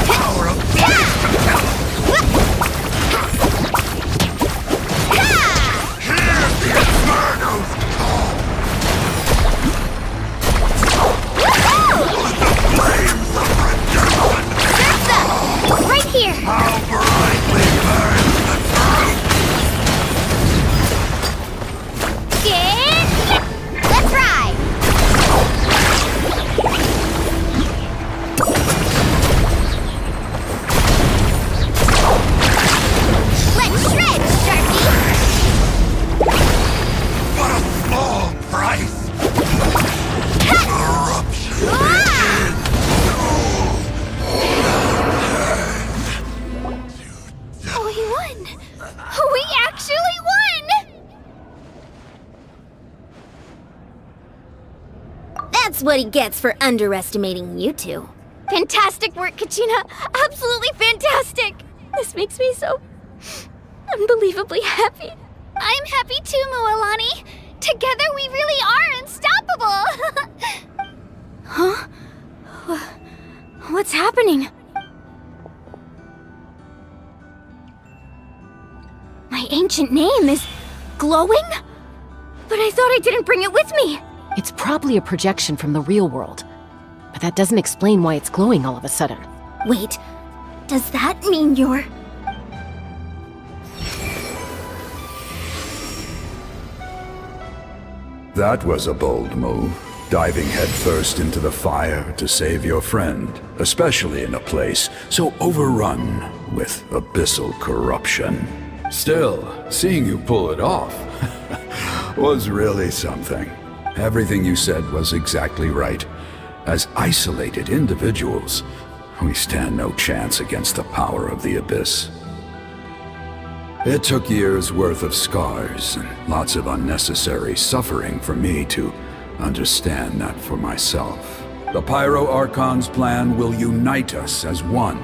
power of flames compel Hear the infernos call! Let the flames of redemption Right here! how brightly burns the truth! Let's ride! Let's shred, Sharky! What a small price! Corruption We won! We actually won! That's what he gets for underestimating you two. Fantastic work, Kachina! Absolutely fantastic! This makes me so unbelievably happy. I'm happy too, Moalani. Together we really are unstoppable! Huh? What's happening? My ancient name is glowing? But I thought I didn't bring it with me. It's probably a projection from the real world. But that doesn't explain why it's glowing all of a sudden. Wait, does that mean you're... That was a bold move, diving headfirst into the fire to save your friend, especially in a place so overrun with abyssal corruption. Still, seeing you pull it off was really something. Everything you said was exactly right. As isolated individuals, we stand no chance against the power of the Abyss. It took years' worth of scars and lots of unnecessary suffering for me to understand that for myself. The Pyro Archon's plan will unite us as one.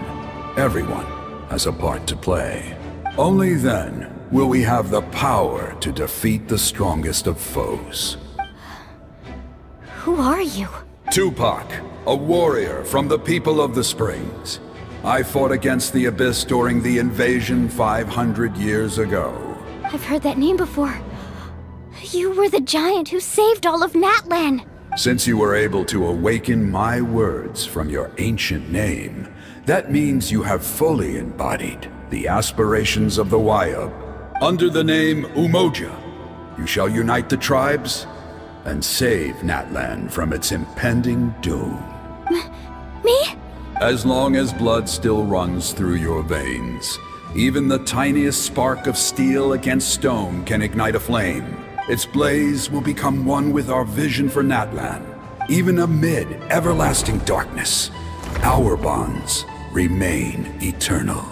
Everyone has a part to play. Only then will we have the power to defeat the strongest of foes. Who are you? Tupac, a warrior from the people of the Springs. I fought against the Abyss during the invasion 500 years ago. I've heard that name before. You were the giant who saved all of Natlan. Since you were able to awaken my words from your ancient name, that means you have fully embodied the aspirations of the Wayub. Under the name Umoja, you shall unite the tribes and save Natlan from its impending doom. Me? As long as blood still runs through your veins, even the tiniest spark of steel against stone can ignite a flame. Its blaze will become one with our vision for Natlan. Even amid everlasting darkness, our bonds remain eternal.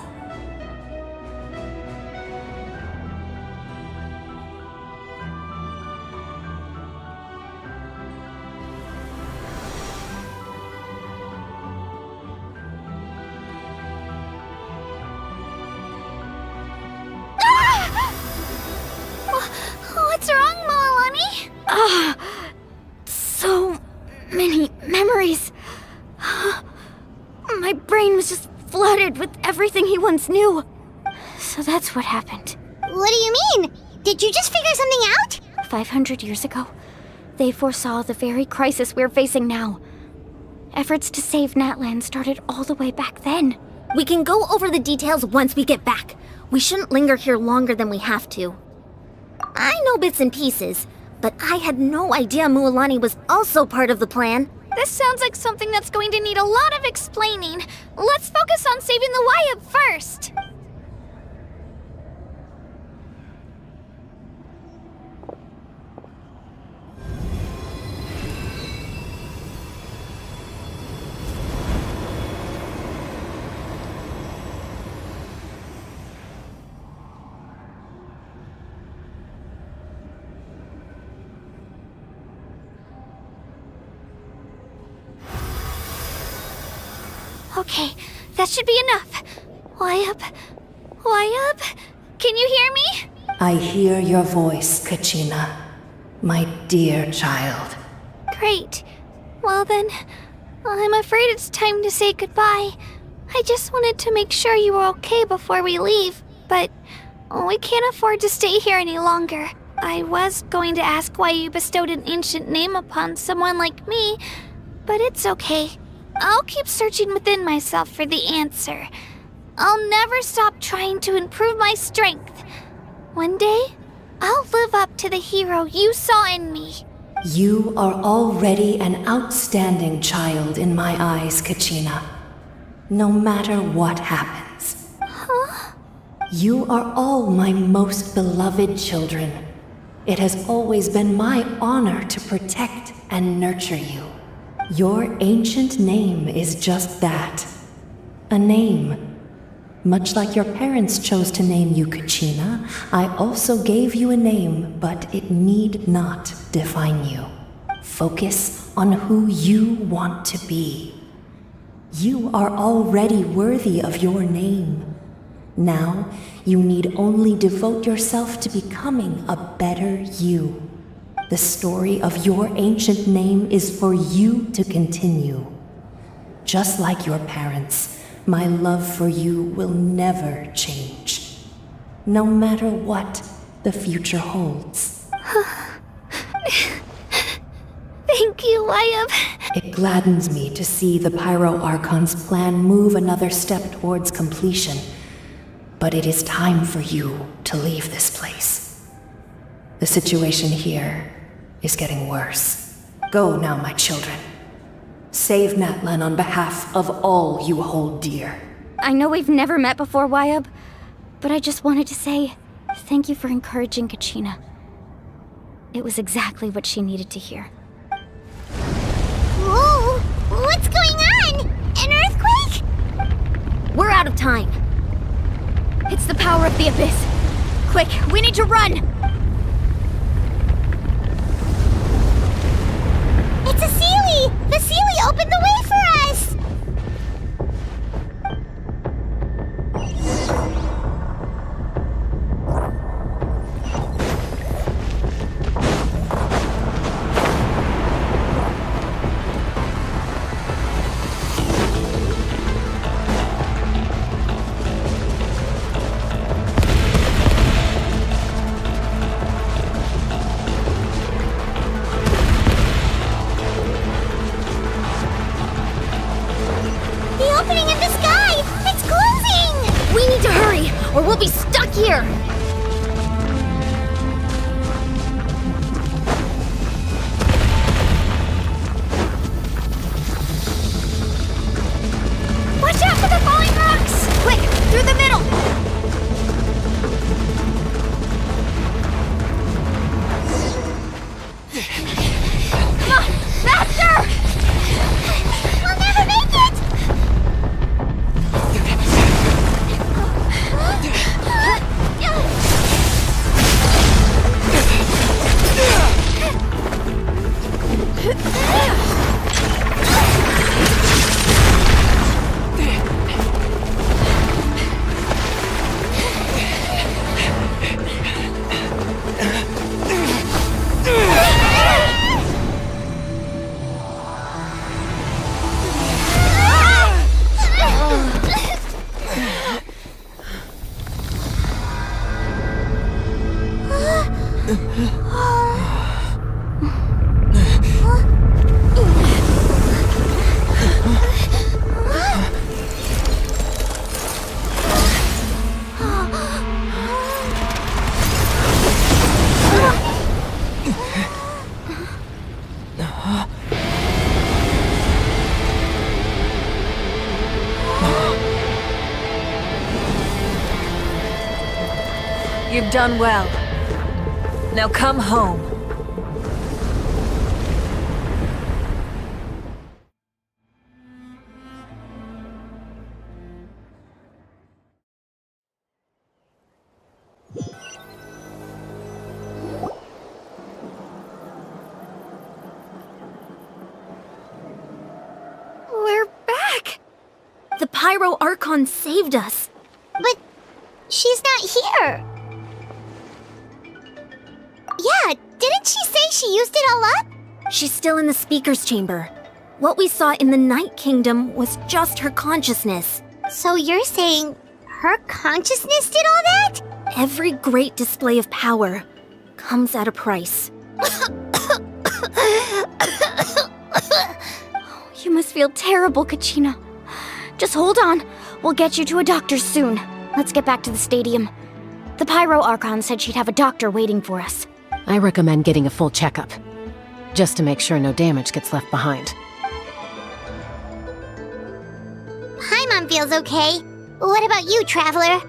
What's wrong, Moalani? So many memories. My brain was just flooded with everything he once knew. So that's what happened. What do you mean? Did you just figure something out? 500 years ago, they foresaw the very crisis we're facing now. Efforts to save Natlan started all the way back then. We can go over the details once we get back. We shouldn't linger here longer than we have to. I know bits and pieces, but I had no idea Mualani was also part of the plan. This sounds like something that's going to need a lot of explaining. Let's focus on saving the Wayab first. Okay, that should be enough. Wayab? Can you hear me? I hear your voice, Kachina, my dear child. Great. Well then, I'm afraid it's time to say goodbye. I just wanted to make sure you were okay before we leave, but we can't afford to stay here any longer. I was going to ask why you bestowed an ancient name upon someone like me, but it's okay. I'll keep searching within myself for the answer. I'll never stop trying to improve my strength. One day, I'll live up to the hero you saw in me. You are already an outstanding child in my eyes, Kachina. No matter what happens. Huh? You are all my most beloved children. It has always been my honor to protect and nurture you. Your ancient name is just that. A name. Much like your parents chose to name you Kachina, I also gave you a name, but it need not define you. Focus on who you want to be. You are already worthy of your name. Now, you need only devote yourself to becoming a better you. The story of your ancient name is for you to continue. Just like your parents, my love for you will never change. No matter what the future holds. Thank you, Wayab. It gladdens me to see the Pyro Archon's plan move another step towards completion. But it is time for you to leave this place. The situation here is getting worse. Go now, my children. Save Natlan on behalf of all you hold dear. I know we've never met before, Wayab, but I just wanted to say thank you for encouraging Kachina. It was exactly what she needed to hear. Whoa! What's going on? An earthquake? We're out of time. It's the power of the Abyss. Quick, we need to run! It's a Seelie! The Seelie opened the way for us! Or we'll be stuck here! Watch out for the falling rocks! Quick, through the middle! Come on, faster! You've done well. Now come home. We're back! The Pyro Archon saved us. But she's not here. Yeah, didn't she say she used it all up? She's still in the speaker's chamber. What we saw in the Night Kingdom was just her consciousness. So you're saying her consciousness did all that? Every great display of power comes at a price. You must feel terrible, Kachina. Just hold on. We'll get you to a doctor soon. Let's get back to the stadium. The Pyro Archon said she'd have a doctor waiting for us. I recommend getting a full checkup, just to make sure no damage gets left behind. Paimon feels okay. What about you, Traveler?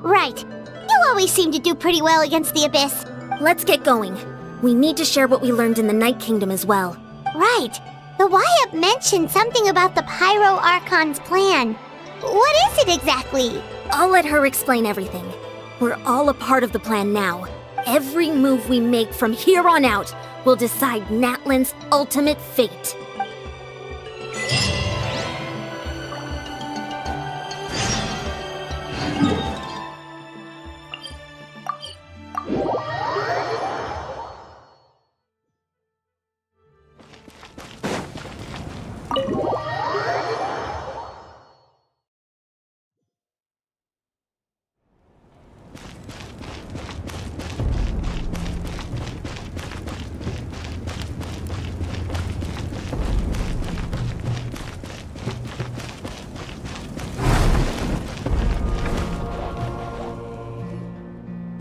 Right. You always seem to do pretty well against the Abyss. Let's get going. We need to share what we learned in the Night Kingdom as well. Right. The Y-Up mentioned something about the Pyro Archon's plan. What is it exactly? I'll let her explain everything. We're all a part of the plan now. Every move we make from here on out will decide Natlan's ultimate fate.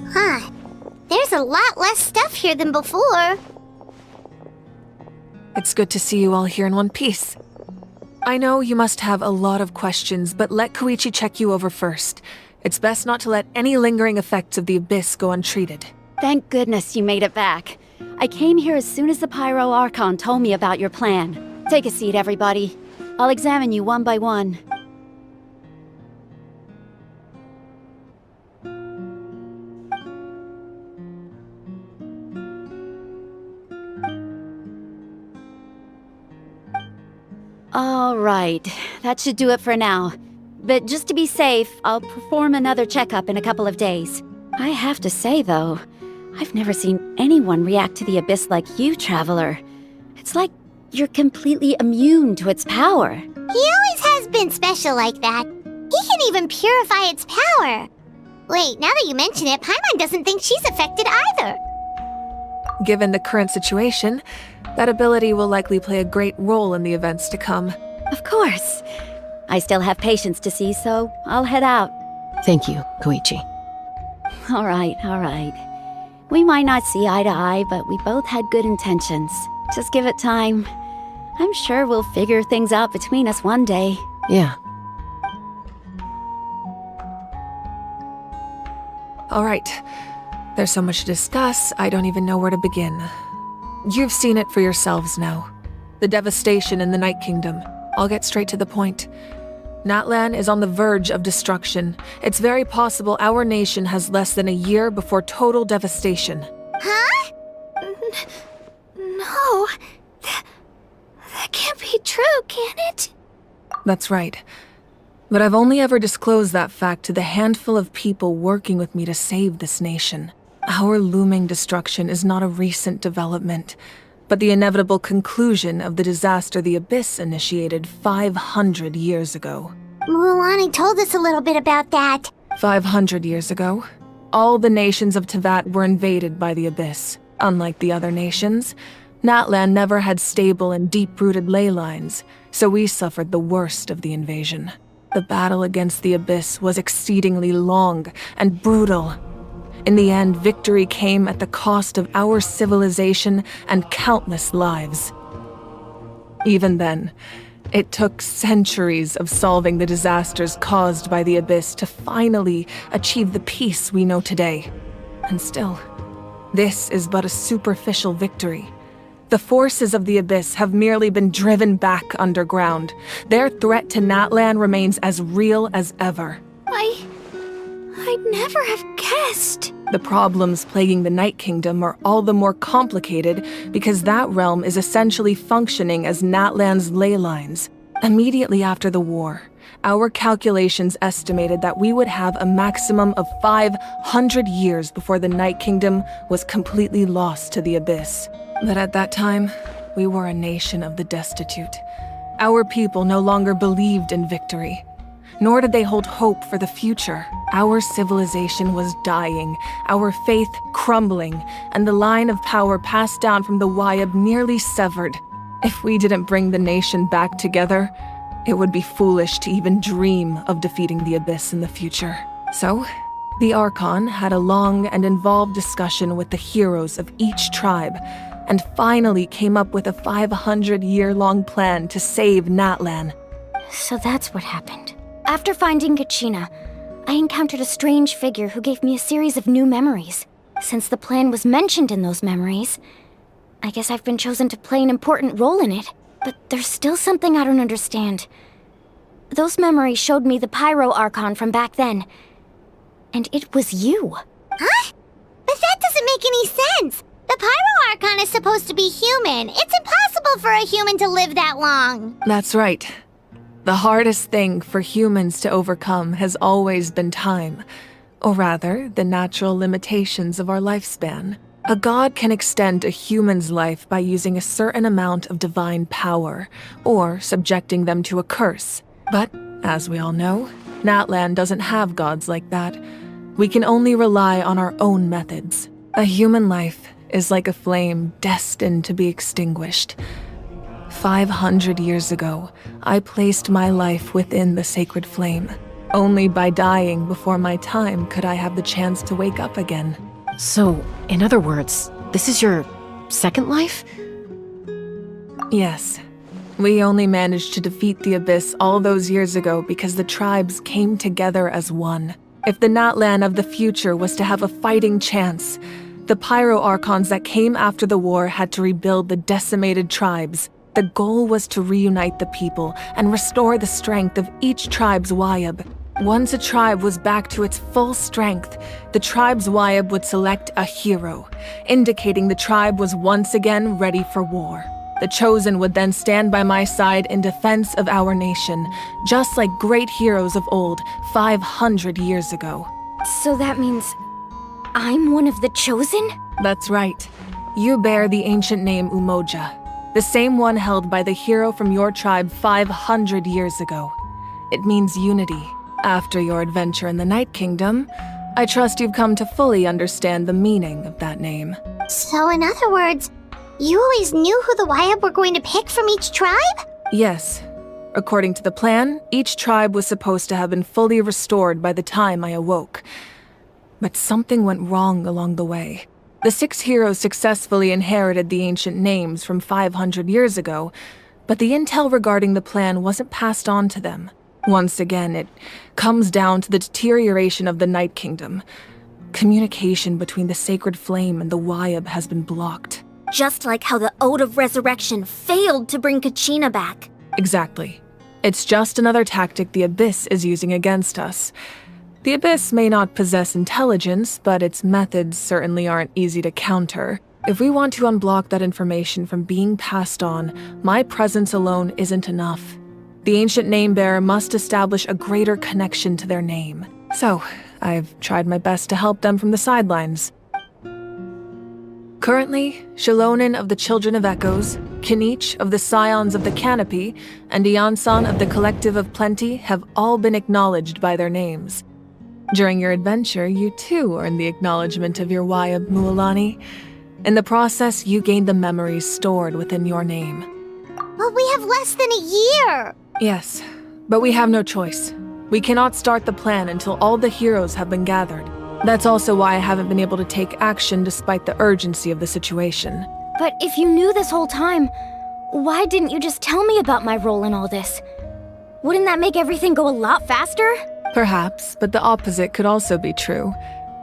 Huh. There's a lot less stuff here than before. It's good to see you all here in one piece. I know you must have a lot of questions, but let Koichi check you over first. It's best not to let any lingering effects of the Abyss go untreated. Thank goodness you made it back. I came here as soon as the Pyro Archon told me about your plan. Take a seat, everybody. I'll examine you one by one. All right, that should do it for now. But just to be safe, I'll perform another checkup in a couple of days. I have to say, though, I've never seen anyone react to the Abyss like you, Traveler. It's like you're completely immune to its power. He always has been special like that. He can even purify its power. Wait, now that you mention it, Paimon doesn't think she's affected either. Given the current situation, that ability will likely play a great role in the events to come. Of course. I still have patients to see, so I'll head out. Thank you, Koichi. All right. We might not see eye to eye, but we both had good intentions. Just give it time. I'm sure we'll figure things out between us one day. Yeah. All right. There's so much to discuss, I don't even know where to begin. You've seen it for yourselves now. The devastation in the Night Kingdom. I'll get straight to the point. Natlan is on the verge of destruction. It's very possible our nation has less than a year before total devastation. Huh? No. That can't be true, can it? That's right. But I've only ever disclosed that fact to the handful of people working with me to save this nation. Our looming destruction is not a recent development, but the inevitable conclusion of the disaster the Abyss initiated 500 years ago. Mualani told us a little bit about that. 500 years ago, all the nations of Teyvat were invaded by the Abyss. Unlike the other nations, Natlan never had stable and deep-rooted ley lines, so we suffered the worst of the invasion. The battle against the Abyss was exceedingly long and brutal. In the end, victory came at the cost of our civilization and countless lives. Even then, It took centuries of solving the disasters caused by the Abyss to finally achieve the peace we know today. And still, this is but a superficial victory. The forces of the Abyss have merely been driven back underground. Their threat to Natlan remains as real as ever. I'd never have guessed. The problems plaguing the Night Kingdom are all the more complicated because that realm is essentially functioning as Natlan's ley lines. Immediately after the war, our calculations estimated that we would have a maximum of 500 years before the Night Kingdom was completely lost to the Abyss. But at that time, we were a nation of the destitute. Our people no longer believed in victory, nor did they hold hope for the future. Our civilization was dying, our faith crumbling, and the line of power passed down from the Wayab nearly severed. If we didn't bring the nation back together, it would be foolish to even dream of defeating the Abyss in the future. So, the Archon had a long and involved discussion with the heroes of each tribe, and finally came up with a 500-year-long plan to save Natlan. So that's what happened. After finding Kachina, I encountered a strange figure who gave me a series of new memories. Since the plan was mentioned in those memories, I guess I've been chosen to play an important role in it. But there's still something I don't understand. Those memories showed me the Pyro Archon from back then. And it was you. Huh? But that doesn't make any sense. The Pyro Archon is supposed to be human. It's impossible for a human to live that long. That's right. The hardest thing for humans to overcome has always been time, or rather, the natural limitations of our lifespan. A god can extend a human's life by using a certain amount of divine power, or subjecting them to a curse. But, as we all know, Natlan doesn't have gods like that. We can only rely on our own methods. A human life is like a flame destined to be extinguished. 500 years ago, I placed my life within the sacred flame. Only by dying before my time could I have the chance to wake up again. So, in other words, this is your second life? Yes. We only managed to defeat the Abyss all those years ago because the tribes came together as one. If the Natlan of the future was to have a fighting chance, the Pyro Archons that came after the war had to rebuild the decimated tribes. The goal was to reunite the people and restore the strength of each tribe's Wayab. Once a tribe was back to its full strength, the tribe's Wayab would select a hero, indicating the tribe was once again ready for war. The Chosen would then stand by my side in defense of our nation, just like great heroes of old 500 years ago. So that means I'm one of the Chosen? That's right. You bear the ancient name Umoja, the same one held by the hero from your tribe 500 years ago. It means unity. After your adventure in the Night Kingdom, I trust you've come to fully understand the meaning of that name. So in other words, you always knew who the Wayab were going to pick from each tribe? Yes. According to the plan, each tribe was supposed to have been fully restored by the time I awoke. But something went wrong along the way. The 6 heroes successfully inherited the ancient names from 500 years ago, but the intel regarding the plan wasn't passed on to them. Once again, it comes down to the deterioration of the Night Kingdom. Communication between the Sacred Flame and the Wayab has been blocked. Just like how the Ode of Resurrection failed to bring Kachina back. Exactly. It's just another tactic the Abyss is using against us. The Abyss may not possess intelligence, but its methods certainly aren't easy to counter. If we want to unblock that information from being passed on, my presence alone isn't enough. The ancient name-bearer must establish a greater connection to their name. So, I've tried my best to help them from the sidelines. Currently, Shilonin of the Children of Echoes, Kinich of the Scions of the Canopy, and Iansan of the Collective of Plenty have all been acknowledged by their names. During your adventure, you too earned the acknowledgement of your Wayab, Mualani. In the process, you gained the memories stored within your name. But we have less than a year! Yes, but we have no choice. We cannot start the plan until all the heroes have been gathered. That's also why I haven't been able to take action despite the urgency of the situation. But if you knew this whole time, Why didn't you just tell me about my role in all this? Wouldn't that make everything go a lot faster? Perhaps, but the opposite could also be true.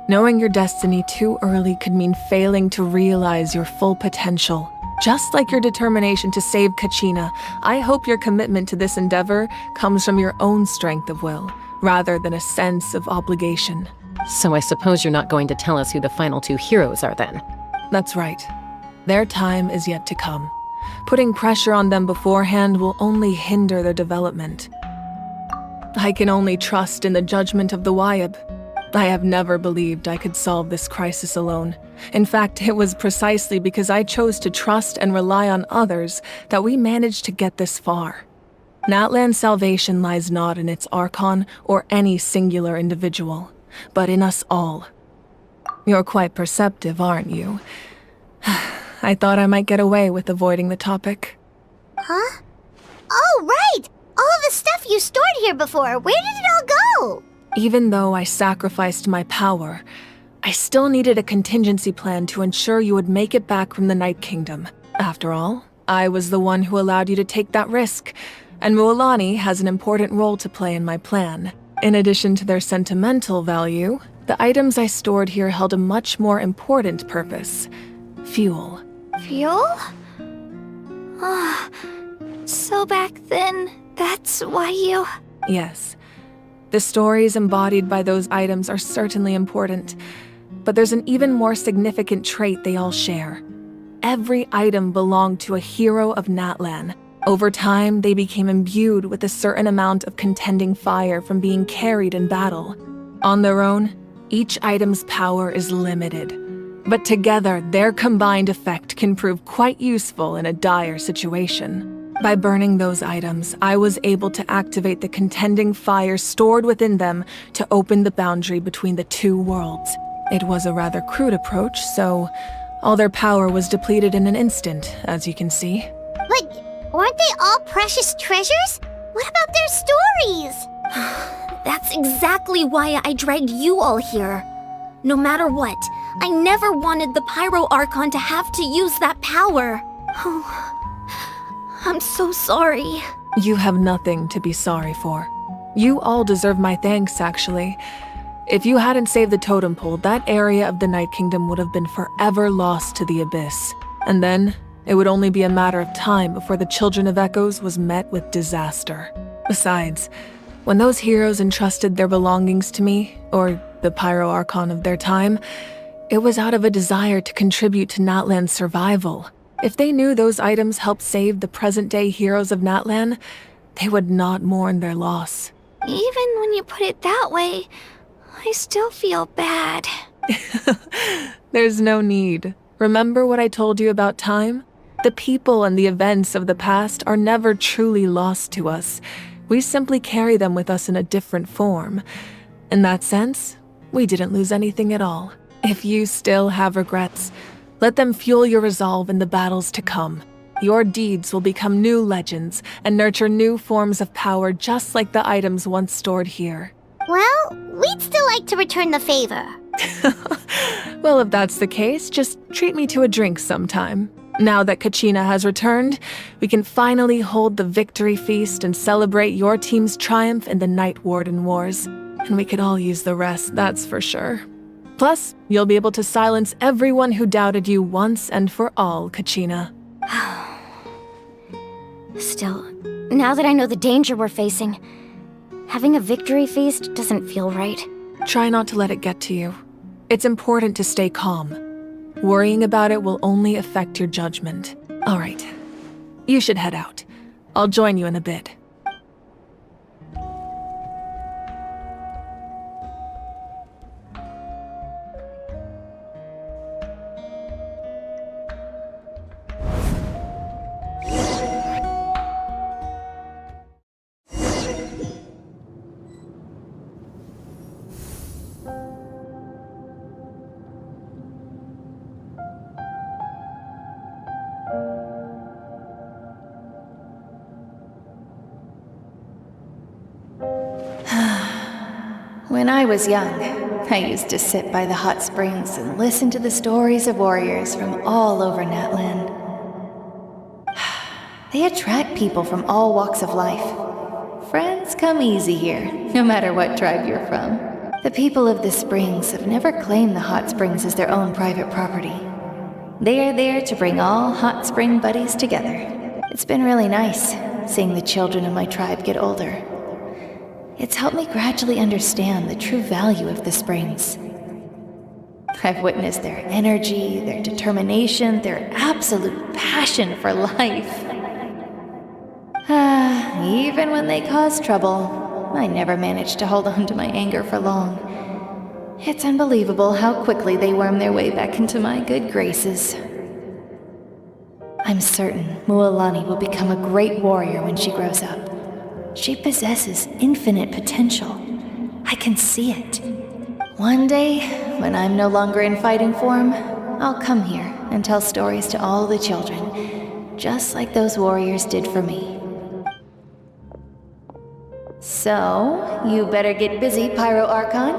Knowing your destiny too early could mean failing to realize your full potential. Just like your determination to save Kachina, I hope your commitment to this endeavor comes from your own strength of will, rather than a sense of obligation. So I suppose you're not going to tell us who the final two heroes are then? That's right. Their time is yet to come. Putting pressure on them beforehand will only hinder their development. I can only trust in the judgment of the Wyab. I have never believed I could solve this crisis alone. In fact, it was precisely because I chose to trust and rely on others that we managed to get this far. Natlan's salvation lies not in its Archon or any singular individual, but in us all. You're quite perceptive, aren't you? I thought I might get away with avoiding the topic. Huh? Oh, right! All of the stuff you stored here before, where did it all go? Even though I sacrificed my power, I still needed a contingency plan to ensure you would make it back from the Night Kingdom. After all, I was the one who allowed you to take that risk, and Mualani has an important role to play in my plan. In addition to their sentimental value, the items I stored here held a much more important purpose: fuel. Fuel? So back then, that's why you... Yes. The stories embodied by those items are certainly important, but there's an even more significant trait they all share. Every item belonged to a hero of Natlan. Over time, they became imbued with a certain amount of contending fire from being carried in battle. On their own, each item's power is limited, but together, their combined effect can prove quite useful in a dire situation. By burning those items, I was able to activate the contending fire stored within them to open the boundary between the two worlds. It was a rather crude approach, so all their power was depleted in an instant, as you can see. But weren't they all precious treasures? What about their stories? That's exactly why I dragged you all here. No matter what, I never wanted the Pyro Archon to have to use that power. Oh, I'm so sorry. You have nothing to be sorry for. You all deserve my thanks, actually. If you hadn't saved the totem pole, that area of the Night Kingdom would have been forever lost to the Abyss. And then, it would only be a matter of time before the Children of Echoes was met with disaster. Besides, when those heroes entrusted their belongings to me, or the Pyro Archon of their time, it was out of a desire to contribute to Natlan's survival. If they knew those items helped save the present-day heroes of Natlan, they would not mourn their loss. Even when you put it that way, I still feel bad. There's no need. Remember what I told you about time? The people and the events of the past are never truly lost to us. We simply carry them with us in a different form. In that sense, we didn't lose anything at all. If you still have regrets, let them fuel your resolve in the battles to come. Your deeds will become new legends and nurture new forms of power just like the items once stored here. Well, we'd still like to return the favor. Well, if that's the case, just treat me to a drink sometime. Now that Kachina has returned, we can finally hold the victory feast and celebrate your team's triumph in the Night Warden Wars. And we could all use the rest, that's for sure. Plus, you'll be able to silence everyone who doubted you once and for all, Kachina. Still, now that I know the danger we're facing, having a victory feast doesn't feel right. Try not to let it get to you. It's important to stay calm. Worrying about it will only affect your judgment. All right, you should head out. I'll join you in a bit. When I was young, I used to sit by the hot springs and listen to the stories of warriors from all over Natlan. They attract people from all walks of life. Friends come easy here, no matter what tribe you're from. The people of the springs have never claimed the hot springs as their own private property. They are there to bring all hot spring buddies together. It's been really nice seeing the children of my tribe get older. It's helped me gradually understand the true value of the springs. I've witnessed their energy, their determination, their absolute passion for life. Even when they cause trouble, I never managed to hold on to my anger for long. It's unbelievable how quickly they worm their way back into my good graces. I'm certain Mualani will become a great warrior when she grows up. She possesses infinite potential. I can see it. One day, when I'm no longer in fighting form, I'll come here and tell stories to all the children, just like those warriors did for me. So, you better get busy, Pyro Archon,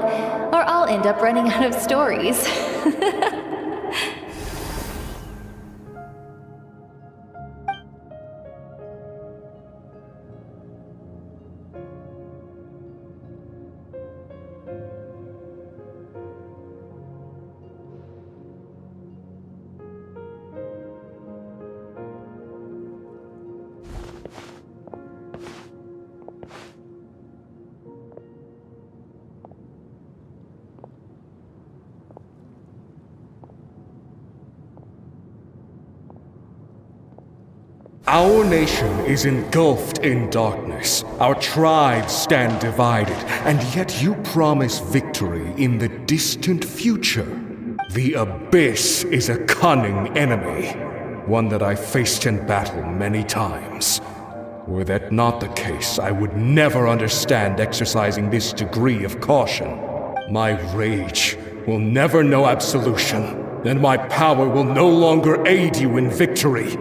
or I'll end up running out of stories. Our nation is engulfed in darkness. Our tribes stand divided, and yet you promise victory in the distant future. The Abyss is a cunning enemy, one that I faced in battle many times. Were that not the case, I would never understand exercising this degree of caution. My rage will never know absolution, and my power will no longer aid you in victory.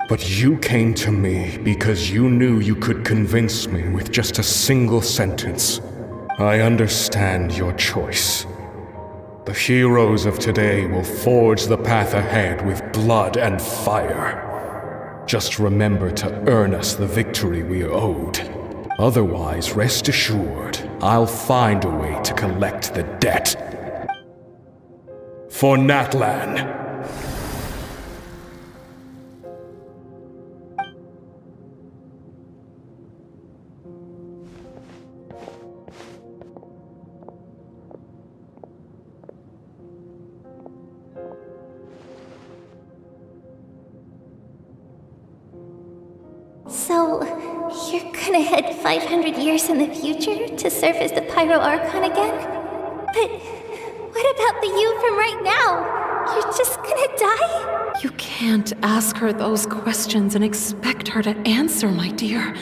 But you came to me because you knew you could convince me with just a single sentence. I understand your choice. The heroes of today will forge the path ahead with blood and fire. Just remember to earn us the victory we are owed. Otherwise, rest assured, I'll find a way to collect the debt. For Natlan. So, you're gonna head 500 years in the future to serve as the Pyro Archon again? But what about the you from right now? You're just gonna die? You can't ask her those questions and expect her to answer, my dear.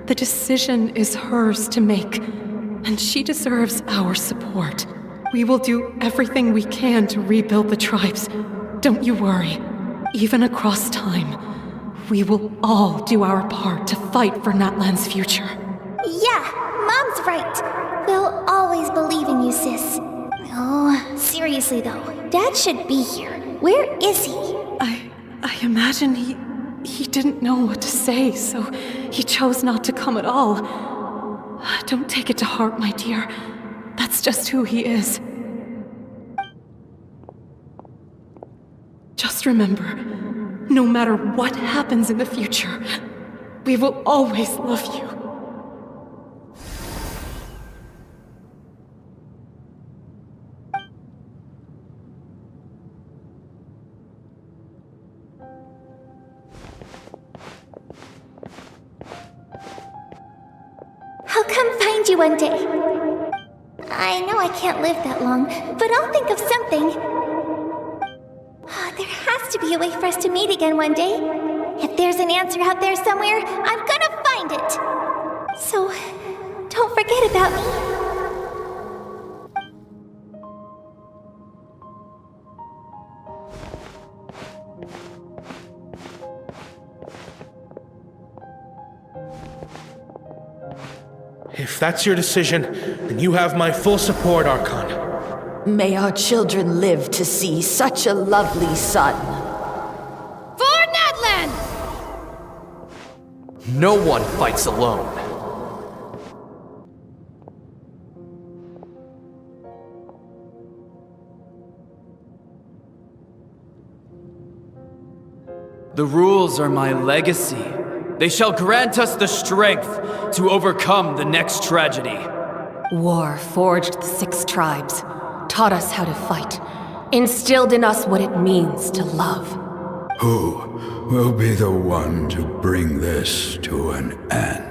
The decision is hers to make, and she deserves our support. We will do everything we can to rebuild the tribes. Don't you worry. Even across time, we will all do our part to fight for Natlan's future. Yeah, Mom's right. We'll always believe in you, sis. Oh, seriously though, Dad should be here. Where is he? I imagine he didn't know what to say, so he chose not to come at all. Don't take it to heart, my dear. That's just who he is. Just remember, no matter what happens in the future, we will always love you. I'll come find you one day. I know I can't live that long, but I'll think of something. There has to be a way for us to meet again one day. If there's an answer out there somewhere, I'm gonna find it. So, don't forget about me. If that's your decision, then you have my full support, Archon. May our children live to see such a lovely son. For Natlan! No one fights alone. The rules are my legacy. They shall grant us the strength to overcome the next tragedy. War forged the 6 tribes, taught us how to fight, instilled in us what it means to love. Who will be the one to bring this to an end?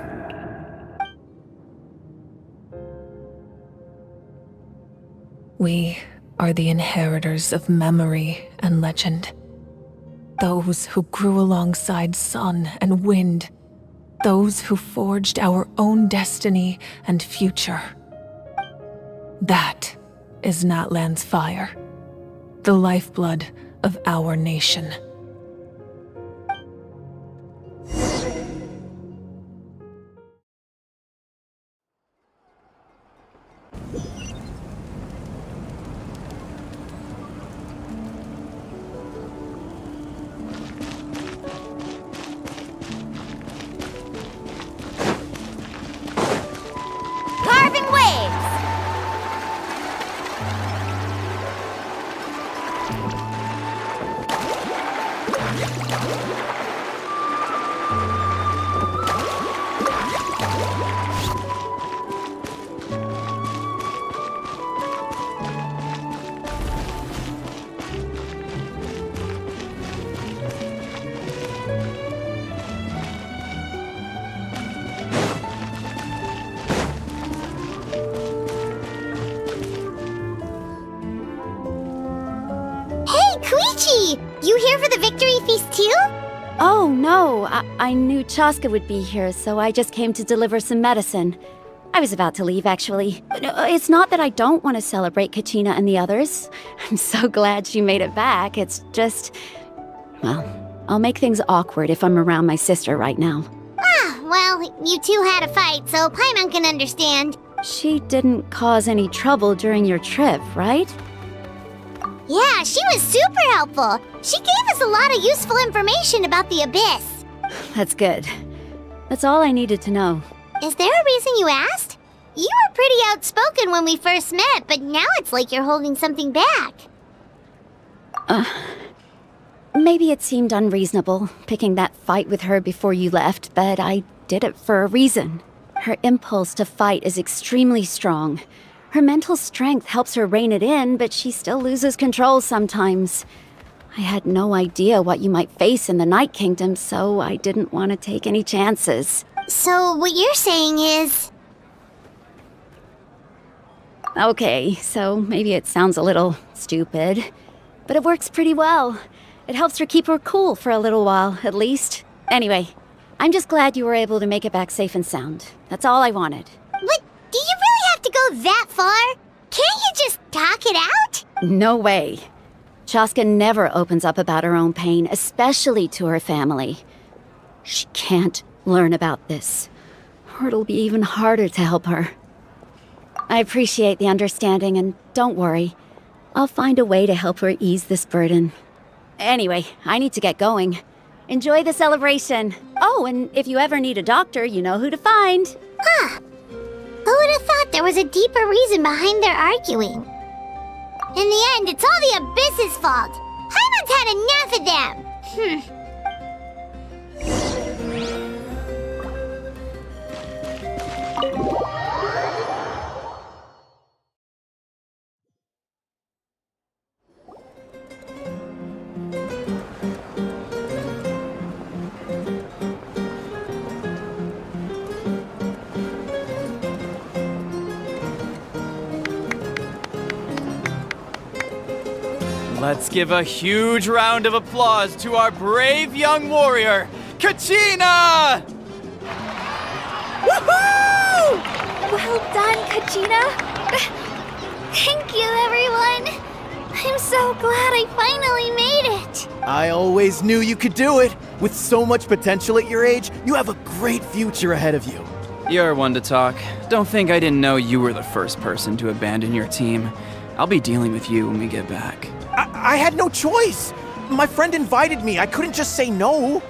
We are the inheritors of memory and legend. Those who grew alongside sun and wind. Those who forged our own destiny and future. That is Natlan's fire, the lifeblood of our nation. Carving waves! Koichi! You here for the victory feast too? Oh, no. I knew Chaska would be here, so I just came to deliver some medicine. I was about to leave, actually. It's not that I don't want to celebrate Kachina and the others. I'm so glad she made it back. It's just... well, I'll make things awkward if I'm around my sister right now. Ah, well, you two had a fight, so Paimon can understand. She didn't cause any trouble during your trip, right? Yeah, she was super helpful. She gave us a lot of useful information about the Abyss. That's good. That's all I needed to know. Is there a reason you asked? You were pretty outspoken when we first met, but now it's like you're holding something back. Maybe it seemed unreasonable, picking that fight with her before you left, but I did it for a reason. Her impulse to fight is extremely strong. Her mental strength helps her rein it in, but she still loses control sometimes. I had no idea what you might face in the Night Kingdom, so I didn't want to take any chances. So what you're saying is... Okay, so maybe it sounds a little stupid, but it works pretty well. It helps her keep her cool for a little while, at least. Anyway, I'm just glad you were able to make it back safe and sound. That's all I wanted. But do you really have to go that far? Can't you just talk it out? No way. Chaska never opens up about her own pain, especially to her family. She can't learn about this, or it'll be even harder to help her. I appreciate the understanding, and don't worry. I'll find a way to help her ease this burden. Anyway, I need to get going. Enjoy the celebration. Oh, and if you ever need a doctor, you know who to find. Huh. Who would have thought there was a deeper reason behind their arguing? In the end, it's all the Abyss's fault. Paimon's had enough of them. Let's give a huge round of applause to our brave young warrior, Kachina! Woohoo! Well done, Kachina! Thank you, everyone! I'm so glad I finally made it! I always knew you could do it! With so much potential at your age, you have a great future ahead of you. You're one to talk. Don't think I didn't know you were the first person to abandon your team. I'll be dealing with you when we get back. I had no choice! My friend invited me, I couldn't just say no!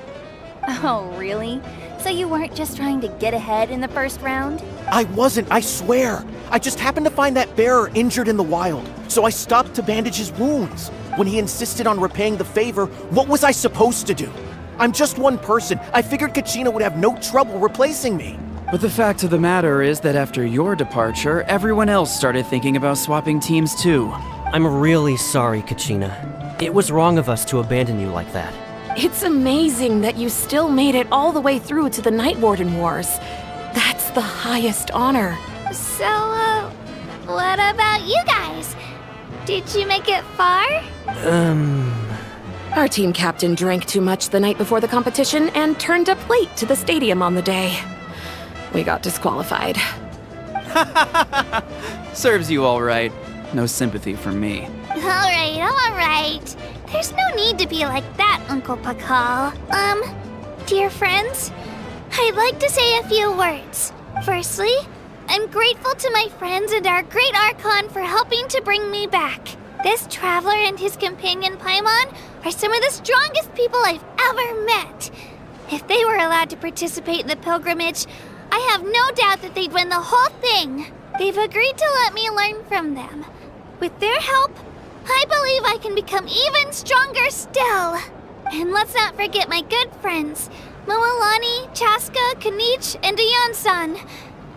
Oh, really? So you weren't just trying to get ahead in the first round? I wasn't, I swear. I just happened to find that bearer injured in the wild, so I stopped to bandage his wounds. When he insisted on repaying the favor, what was I supposed to do? I'm just one person. I figured Kachina would have no trouble replacing me. But the fact of the matter is that after your departure, everyone else started thinking about swapping teams too. I'm really sorry, Kachina. It was wrong of us to abandon you like that. It's amazing that you still made it all the way through to the Night Warden Wars. That's the highest honor. So, what about you guys? Did you make it far? Our team captain drank too much the night before the competition and turned up late to the stadium on the day. We got disqualified. Serves you all right. No sympathy from me. Alright. There's no need to be like that, Uncle Pakal. Dear friends, I'd like to say a few words. Firstly, I'm grateful to my friends and our great Archon for helping to bring me back. This traveler and his companion Paimon are some of the strongest people I've ever met. If they were allowed to participate in the pilgrimage, I have no doubt that they'd win the whole thing. They've agreed to let me learn from them. With their help, I believe I can become even stronger still. And let's not forget my good friends, Moalani, Chaska, Kanich, and Ayan-san.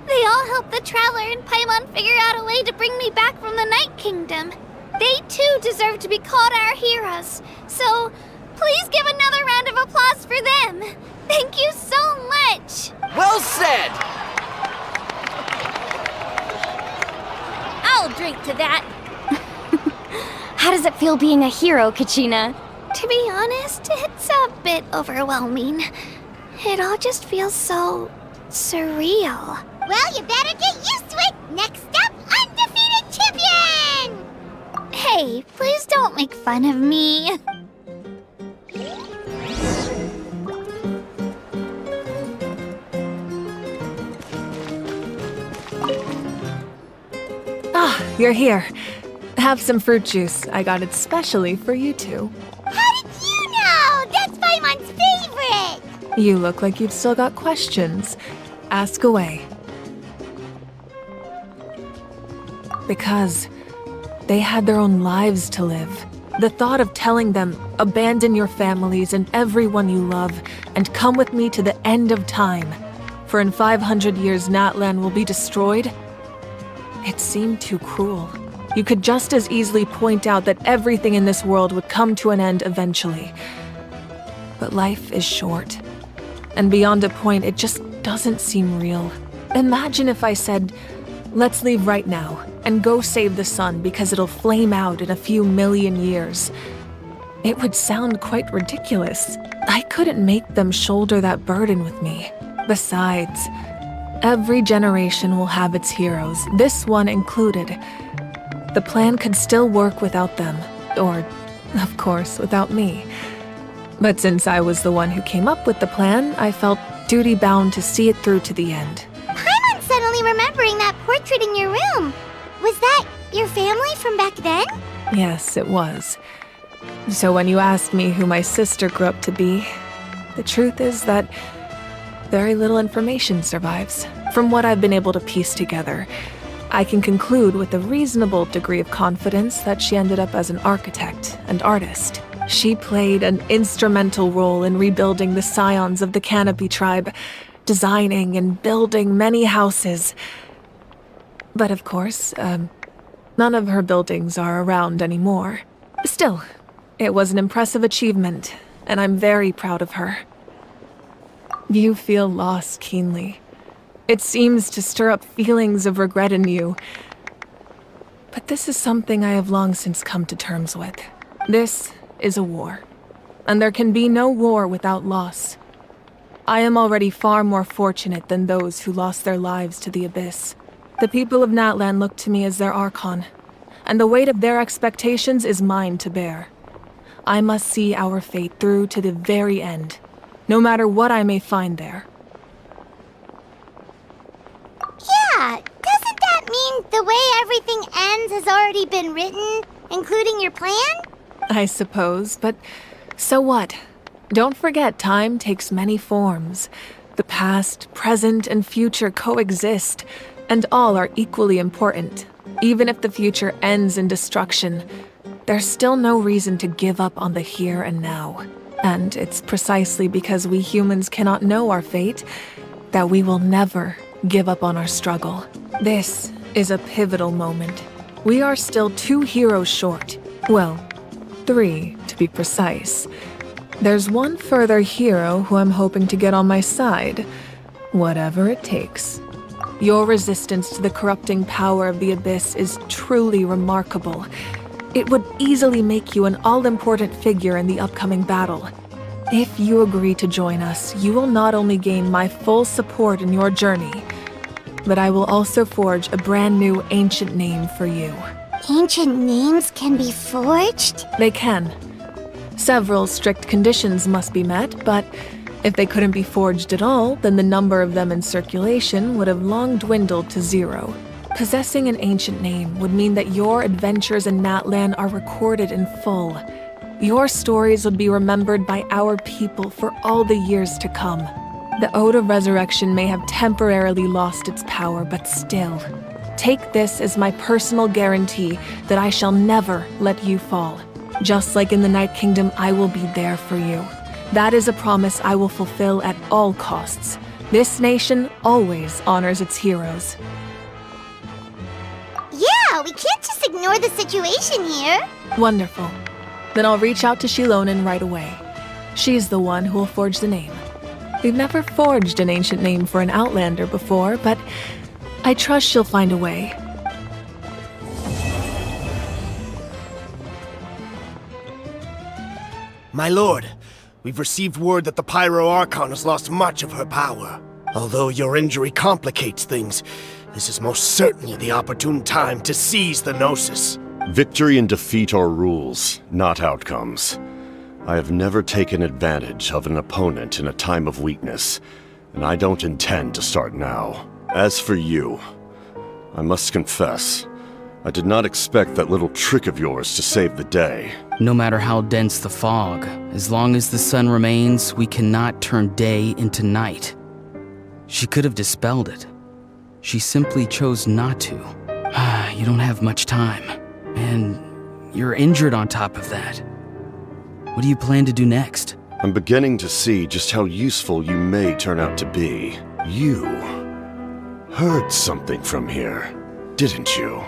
They all helped the Traveler and Paimon figure out a way to bring me back from the Night Kingdom. They too deserve to be called our heroes. So, please give another round of applause for them. Thank you so much. Well said! I'll drink to that. How does it feel being a hero, Kachina? To be honest, it's a bit overwhelming. It all just feels so surreal. Well, you better get used to it. Next up, undefeated champion! Hey, please don't make fun of me. You're here. Have some fruit juice. I got it specially for you two. How did you know? That's Paimon's favorite! You look like you've still got questions. Ask away. Because they had their own lives to live. The thought of telling them, abandon your families and everyone you love, and come with me to the end of time, for in 500 years Natlan will be destroyed, it seemed too cruel. You could just as easily point out that everything in this world would come to an end eventually. But life is short. And beyond a point, it just doesn't seem real. Imagine if I said, let's leave right now and go save the sun because it'll flame out in a few million years. It would sound quite ridiculous. I couldn't make them shoulder that burden with me. Besides, every generation will have its heroes, this one included. The plan could still work without them, or, of course, without me. But since I was the one who came up with the plan, I felt duty-bound to see it through to the end. Paimon's suddenly remembering that portrait in your room. Was that your family from back then? Yes, it was. So when you asked me who my sister grew up to be, the truth is that very little information survives. From what I've been able to piece together, I can conclude with a reasonable degree of confidence that she ended up as an architect and artist. She played an instrumental role in rebuilding the scions of the Canopy tribe, designing and building many houses. But of course, none of her buildings are around anymore. Still, it was an impressive achievement, and I'm very proud of her. You feel loss keenly. It seems to stir up feelings of regret in you. But this is something I have long since come to terms with. This is a war, and there can be no war without loss. I am already far more fortunate than those who lost their lives to the abyss. The people of Natlan look to me as their Archon, and the weight of their expectations is mine to bear. I must see our fate through to the very end, no matter what I may find there. Yeah, doesn't that mean the way everything ends has already been written, including your plan? I suppose, but so what? Don't forget time takes many forms. The past, present, and future coexist, and all are equally important. Even if the future ends in destruction, there's still no reason to give up on the here and now. And it's precisely because we humans cannot know our fate that we will never give up on our struggle. This is a pivotal moment. We are still 2 heroes short. Well, 3 to be precise. There's one further hero who I'm hoping to get on my side, whatever it takes. Your resistance to the corrupting power of the Abyss is truly remarkable. It would easily make you an all-important figure in the upcoming battle. If you agree to join us, you will not only gain my full support in your journey, but I will also forge a brand new ancient name for you. Ancient names can be forged? They can. Several strict conditions must be met, but if they couldn't be forged at all, then the number of them in circulation would have long dwindled to 0. Possessing an ancient name would mean that your adventures in Natlan are recorded in full. Your stories would be remembered by our people for all the years to come. The Ode of Resurrection may have temporarily lost its power, but still, take this as my personal guarantee that I shall never let you fall. Just like in the Night Kingdom, I will be there for you. That is a promise I will fulfill at all costs. This nation always honors its heroes. Yeah, we can't just ignore the situation here. Wonderful. Then I'll reach out to Shilonen right away. She's the one who will forge the name. We've never forged an ancient name for an Outlander before, but I trust she'll find a way. My lord, we've received word that the Pyro Archon has lost much of her power. Although your injury complicates things, this is most certainly the opportune time to seize the Gnosis. Victory and defeat are rules, not outcomes. I have never taken advantage of an opponent in a time of weakness, and I don't intend to start now. As for you, I must confess, I did not expect that little trick of yours to save the day. No matter how dense the fog, as long as the sun remains, we cannot turn day into night. She could have dispelled it. She simply chose not to. You don't have much time, and you're injured on top of that. What do you plan to do next? I'm beginning to see just how useful you may turn out to be. You heard something from here, didn't you?